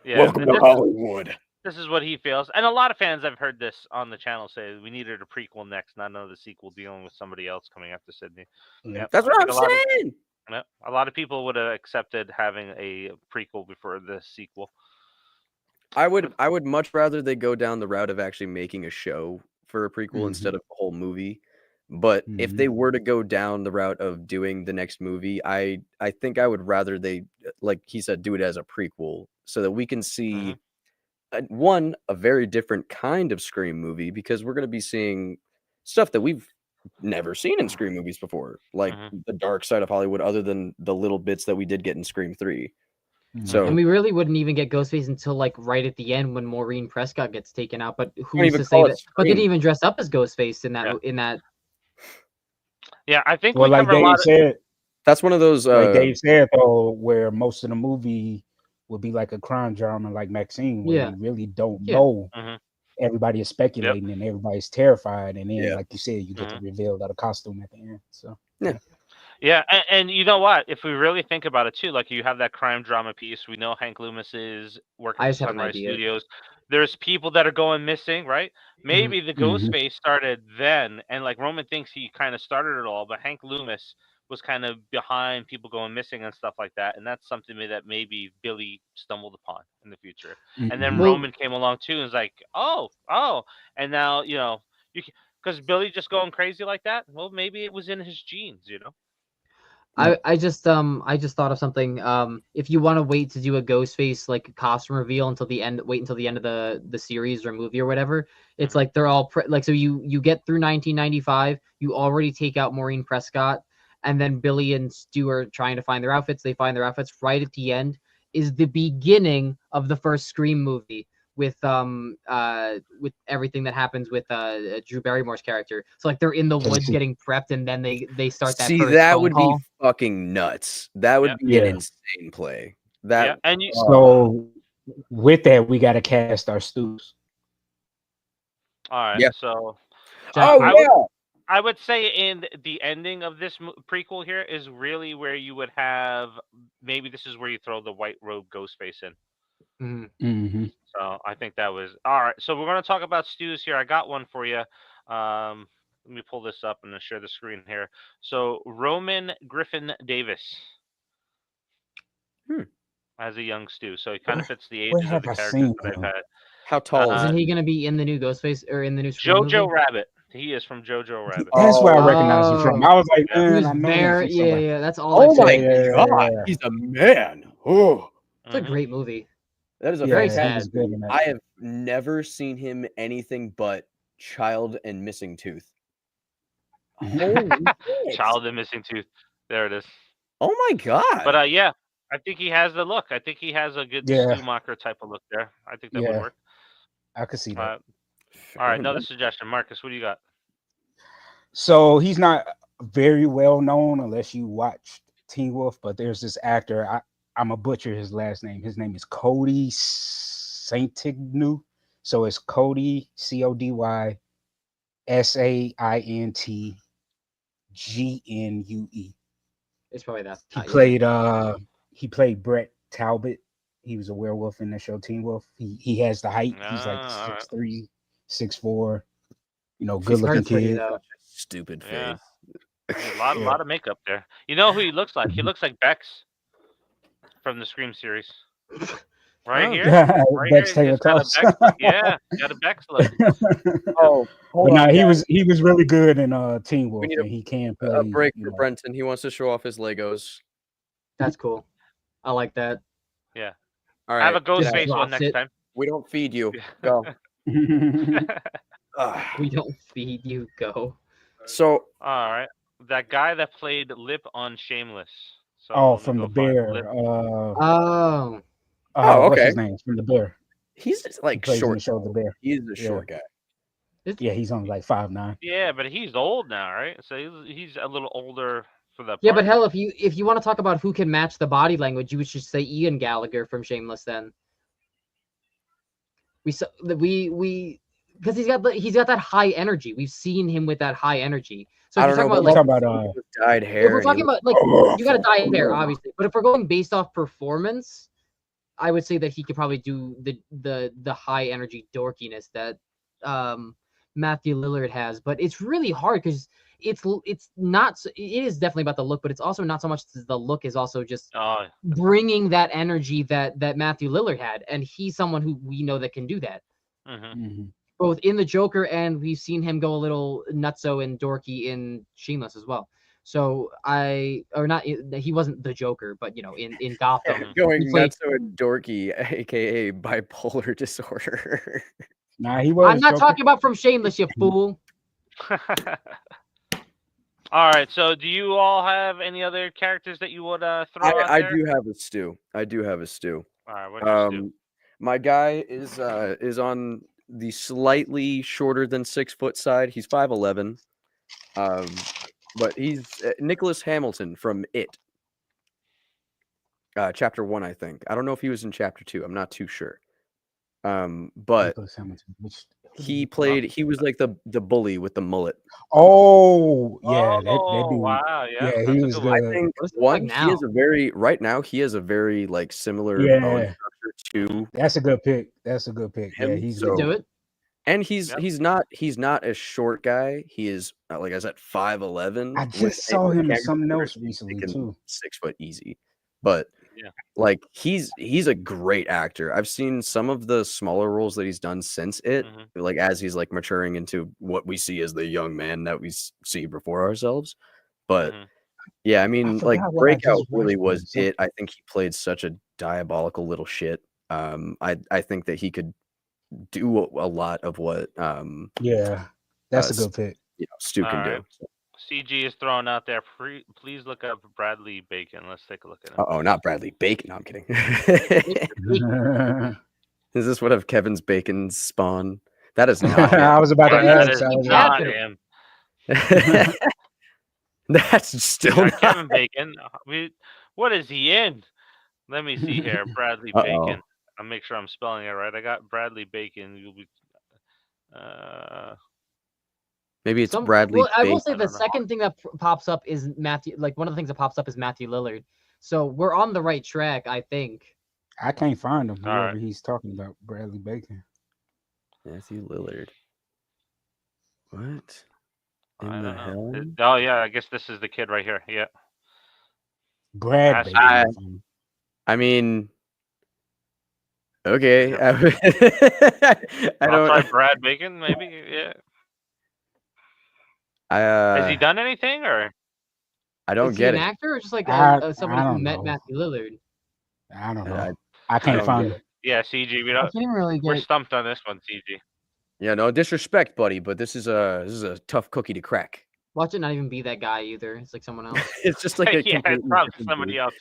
Welcome to Hollywood. This is what he feels. And a lot of fans I've heard this on the channel say we needed a prequel next, not another sequel dealing with somebody else coming after Sydney. Yeah. That's what I'm saying. A lot of people would have accepted having a prequel before the sequel. I would much rather they go down the route of actually making a show for a prequel instead of a whole movie. But if they were to go down the route of doing the next movie, I think I would rather they, like he said, do it as a prequel so that we can see a very different kind of Scream movie, because we're going to be seeing stuff that we've never seen in Scream movies before, like the dark side of Hollywood, other than the little bits that we did get in Scream 3. So, and we really wouldn't even get Ghostface until like right at the end when Maureen Prescott gets taken out. But who's to say that? But they didn't even dress up as Ghostface in that. Yeah, I think well, like Dave said, that's one of those. Like Dave said though, where most of the movie would be like a crime drama, like Maxine, where you really don't know. Everybody is speculating and everybody's terrified, and then, like you said, you get to reveal that a costume at the end. So yeah, and you know what? If we really think about it too, like you have that crime drama piece. We know Hank Loomis is working for Sunrise Studios. There's people that are going missing, right? Maybe the Ghostface started then, and like Roman thinks he kind of started it all, but Hank Loomis was kind of behind people going missing and stuff like that, and that's something that maybe Billy stumbled upon in the future. And then Roman came along too and was like, oh, and now because Billy just going crazy like that. Well, maybe it was in his genes, I just thought of something. If you want to wait to do a Ghostface like costume reveal until the end, wait until the end of the series or movie or whatever. It's like they're all so you get through 1995, you already take out Maureen Prescott, and then Billy and Stu are trying to find their outfits. They find their outfits. Right at the end is the beginning of the first Scream movie with everything that happens with Drew Barrymore's character. So like they're in the woods getting prepped, and then they start that. See, that would be fucking nuts. That would be an insane play. and so with that, we got to cast our Stews. All right. Yeah. So Jack Black. I would say in the ending of this prequel here is really where you would have, maybe this is where you throw the white robe Ghostface in. Mm-hmm. So I think that was all right. So we're going to talk about stews here. I got one for you. Let me pull this up and share the screen here. So Roman Griffin Davis as a young stew. So he kind of fits the Where ages of have the I characters seen that I've him? had. How tall is Isn't he? he gonna be in the new Ghostface or in the new Scream Jojo movie? Rabbit. He is from Jojo Rabbit. That's where I recognize him from. I was like, Yeah. He man, was I know him very from somewhere. yeah. That's all. Oh I've my seen. god, he's a man. Oh, It's a great movie. that is a Very fantastic sad. movie. I have never seen him anything but Child and Missing Tooth. Holy shit. Child and Missing Tooth. There it is. Oh my god. But yeah, I think he has the look. I think he has a good Stumacher type of look there. I think that would work. I could see that. All right, another suggestion. Marcus, what do you got? So he's not very well known unless you watched Teen Wolf, but there's this actor. I'm a butcher his last name. His name is Cody Saintignu. So it's Cody CODY SAINTGNUE. It's probably that. He played Brett Talbot. He was a werewolf in the show Teen Wolf. He has the height. He's like 6'3", 6'4". You know, good looking kid. Stupid face. Yeah. A lot of makeup there. You know who he looks like? He looks like Bex from the Scream series. Right here. Right Bex here. Taylor Yeah, got a Bex look. But no, he was really good in Teen Wolf. And he can play a break for Brenton. He wants to show off his Legos. That's cool. I like that. Yeah. All right. Have a ghost face one next time. We don't feed you. Go. We don't feed you. Go. So all right, that guy that played Lip on Shameless. So from the Bear. Okay. What's his name? From the Bear. He's just like short. Show the Bear. He's a short guy. Yeah, he's only like 5'9". Yeah, but he's old now, right? So he's a little older for that. Yeah, but hell, if you want to talk about who can match the body language, you should say Ian Gallagher from Shameless. Then we because he's got that high energy. We've seen him with that high energy. So if you're talking about dyed hair. If we're talking about you got to dye hair, obviously. But if we're going based off performance, I would say that he could probably do the high energy dorkiness that Matthew Lillard has. But it's really hard because it is definitely about the look, but it's also not so much the look is also just bringing that energy that Matthew Lillard had, and he's someone who we know that can do that. Both in the Joker, and we've seen him go a little nutso and dorky in Shameless as well. So he wasn't the Joker, but in Gotham, going nutso and dorky, aka bipolar disorder. Nah, he was. I'm not talking about from Shameless, you fool. All right. So, do you all have any other characters that you would throw out there? I do have a stew. All right. What's your stew? My guy is on the slightly shorter than 6 foot side. He's 5'11", but he's Nicholas Hamilton from It. Chapter 1, I think. I don't know if he was in Chapter 2. I'm not too sure. But he was like the bully with the mullet. Oh yeah, that dude. Wow, yeah, he was good. I think he has a very like similar bone structure too. That's a good pick. Yeah, he's good. Do it. And he's not a short guy. He is like I said, 5'11". I just saw him in something else recently too. 6 foot easy, but like he's a great actor. I've seen some of the smaller roles that he's done since It, like as he's like maturing into what we see as the young man that we see before ourselves. But yeah, I mean, like Breakout really was It. I think he played such a diabolical little shit. I think that he could do a lot of what that's a good pick. Stu can do. So. CG is thrown out there. Please look up Bradley Bacon. Let's take a look at him. Oh, not Bradley Bacon. No, I'm kidding. Is this one of Kevin's Bacon's spawn? That is not him. I was about to ask. That is not him. That's still not Kevin Bacon. What is he in? Let me see here. Bradley Bacon. I'll make sure I'm spelling it right. I got Bradley Bacon. You'll be. Maybe it's Bradley. Well, I will say I the don't know. second thing that pops up is Matthew. Like one of the things that pops up is Matthew Lillard. So we're on the right track, I think. I can't find him. All Whoever right. he's talking about, Bradley Bacon. Matthew Lillard. What? I In don't the know. hell? Oh yeah, I guess this is the kid right here. Yeah. Brad That's- Bacon. I mean, okay. Yeah. I I'll try don't. Brad Bacon, maybe. Yeah. Has he done anything, or? I don't Is he get an it. actor or just like I somebody who don't met know. Matthew Lillard? I don't know. I I can't don't find get him. Yeah, CG. We I don't. can't really We're get. stumped on this one, CG. Yeah, no disrespect, buddy, but this is a tough cookie to crack. Watch it not even be that guy either. It's like someone else. It's just like a Yeah, it's completely probably different somebody dude. else.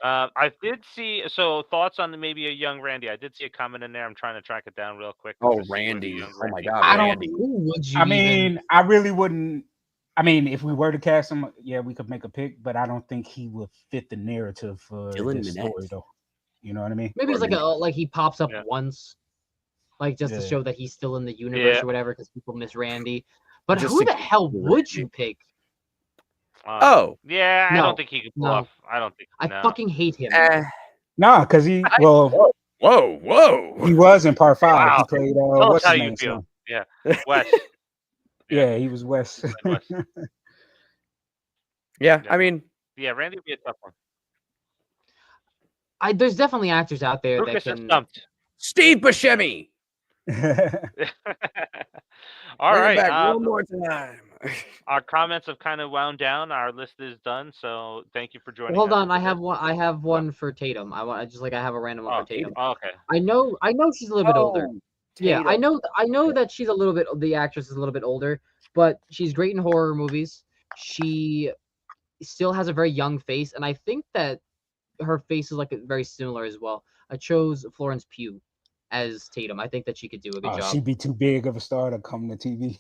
I did see. So thoughts on maybe a young Randy? I did see a comment in there. I'm trying to track it down real quick. Oh, to see where the Randy. young Oh my Randy- God, I don't- Randy. Who would you? I even- mean, I really wouldn't. I mean, if we were to cast him, yeah, we could make a pick, but I don't think he would fit the narrative for Dylan this Minnette. story, though. You know what I mean? maybe it's like he pops up Yeah. once, like just to Yeah. show that he's still in the universe Yeah. or whatever, because people miss Randy. But Just who to the hell keep would Randy. you pick? Oh, Yeah, I No, don't think he could pull no. off. I don't think. I no. fucking hate him. Nah, because he whoa. he was in part 5. Wow. He played Tell us what's how his you name? feel. son? Yeah, Wes. Yeah, he was Wes. Wes. Yeah, Yeah. I mean, Yeah, Randy would be a tough one. There's definitely actors out there Lukas that is can. stumped. Steve Buscemi. All Bring it right. back one more time. Our comments have kind of wound down. Our list is done. So thank you for joining. Hold us on, I today. have one. I have one for Tatum. I have a random one for Tatum. Oh, okay. I know she's a little bit older. Yeah, I Tatum. know that she's a little bit. The actress is a little bit older, but she's great in horror movies. She still has a very young face, and I think that her face is like very similar as well. I chose Florence Pugh as Tatum. I think that she could do a good job. She'd be too big of a star to come to TV.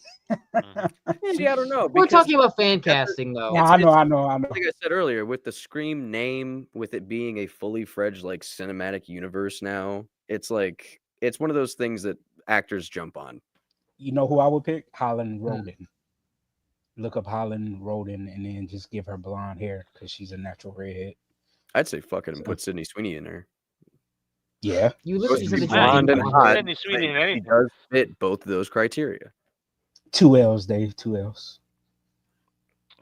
See, I don't know. We're because talking about fan casting, though. Yeah, I know. like I said earlier, with the Scream name, with it being a fully fledged like cinematic universe now, it's like it's one of those things that actors jump on. You know who I would pick? Holland Hmm. Roden. Look up Holland Roden and then just give her blonde hair because she's a natural redhead. I'd say fuck it and put Sydney Sweeney in there. Yeah. You literally said that Blonde you and didn't hot. want Sydney Sweeney in She anything. does fit both of those criteria. 2 L's, Dave. 2 L's.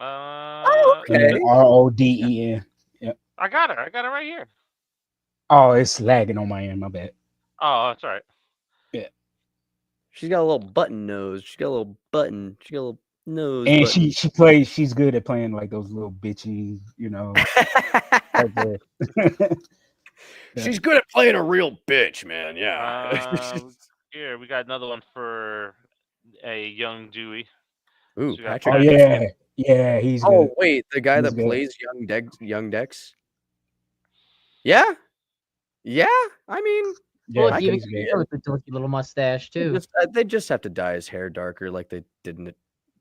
Okay. Roden. I got it. I got it right here. Oh, it's lagging on my end. My bad. Oh, that's all right. She's got a little button nose. She's got a little button. She got a little nose. And button. she's good at playing like those little bitchy, you know. She's good at playing a real bitch, man. Yeah. Here we got another one for a young Dewey. Ooh, So we got Patrick. Oh yeah. Yeah, he's good. Oh wait, the guy He's that good. plays young Dex. Yeah. Yeah. I mean, Well, Yeah, if you he's even good. with the dorky little mustache too. they just have to dye his hair darker, like they did in the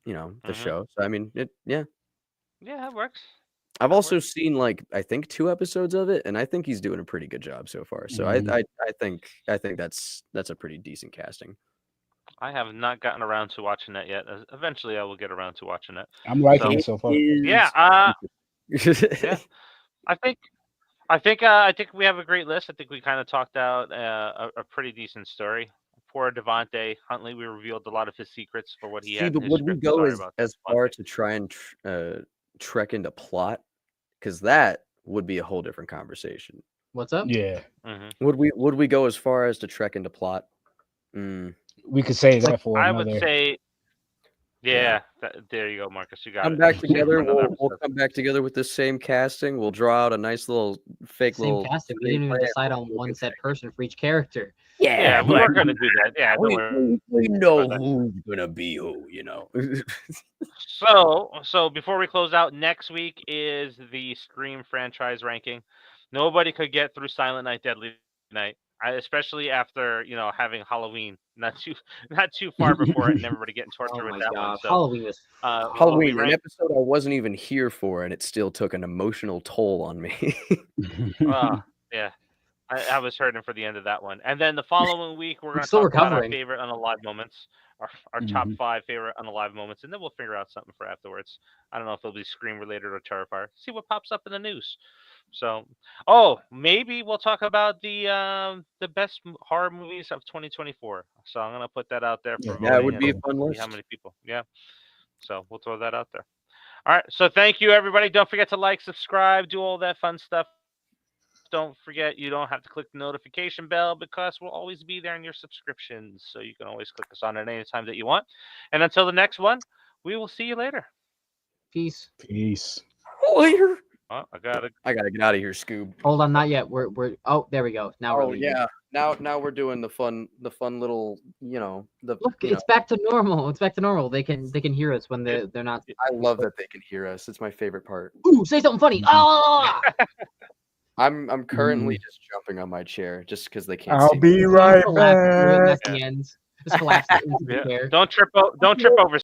Mhm. show. So I mean, yeah. Yeah, that works. I've also seen like I think 2 episodes of it, and I think he's doing a pretty good job so far. So Mhm. I think that's a pretty decent casting. I have not gotten around to watching that yet. Eventually, I will get around to watching it. I'm liking it so far. Yeah, Yeah. I think we have a great list. I think we kind of talked out a pretty decent story. Poor Devontae Huntley, we revealed a lot of his secrets for what he had. See, in but his would we script. go Sorry as about far Devontae. to try and trek into plot? Because that would be a whole different conversation. What's up? Yeah. Mhm. Would we go as far as to trek into plot? We could say that for I another. would say, yeah. There you go, Marcus. You got Come it. back Save it together. for another We'll episode. come back together with the same casting. We'll draw out a nice little fake Same little. casting. We didn't even decide on one set person for each character. Yeah, we were going to do that. Yeah, don't worry. we know about that. who's gonna be who. You know. So before we close out, next week is the Scream franchise ranking. Nobody could get through Silent Night, Deadly Night, especially after having Halloween not too far before it, and everybody getting tortured Oh with my that god, one. So Halloween was Halloween, we an rank- episode I wasn't even here for, and it still took an emotional toll on me. yeah. I was hurting for the end of that one. And then the following week, we're going to still talk about our recovering. favorite unalive moments, our top 5 favorite unalive moments, and then we'll figure out something for afterwards. I don't know if it'll be Scream related or Terrifier. See what pops up in the news. So, maybe we'll talk about the best horror movies of 2024. So I'm gonna put that out there for voting. Yeah, it would be a and fun see list. how many people. Yeah. So we'll throw that out there. All right. So thank you, everybody. Don't forget to like, subscribe, do all that fun stuff. Don't forget, you don't have to click the notification bell because we'll always be there in your subscriptions. So you can always click us on at any time that you want. And until the next one, we will see you later. Peace. Peace. Later. Oh, I gotta get out of here, Scoob. Hold on, not yet. We're oh, there we go. Now we're leaving. Yeah. Now we're doing the fun little, Look, it's back to normal. It's back to normal. They can hear us when they're not. I love that they can hear us. It's my favorite part. Ooh, say something funny. Ah! I'm currently just jumping on my chair just because they can't I'll see me. be right Laugh through it, and back. that's the end. Just collapse it into the chair. Don't trip over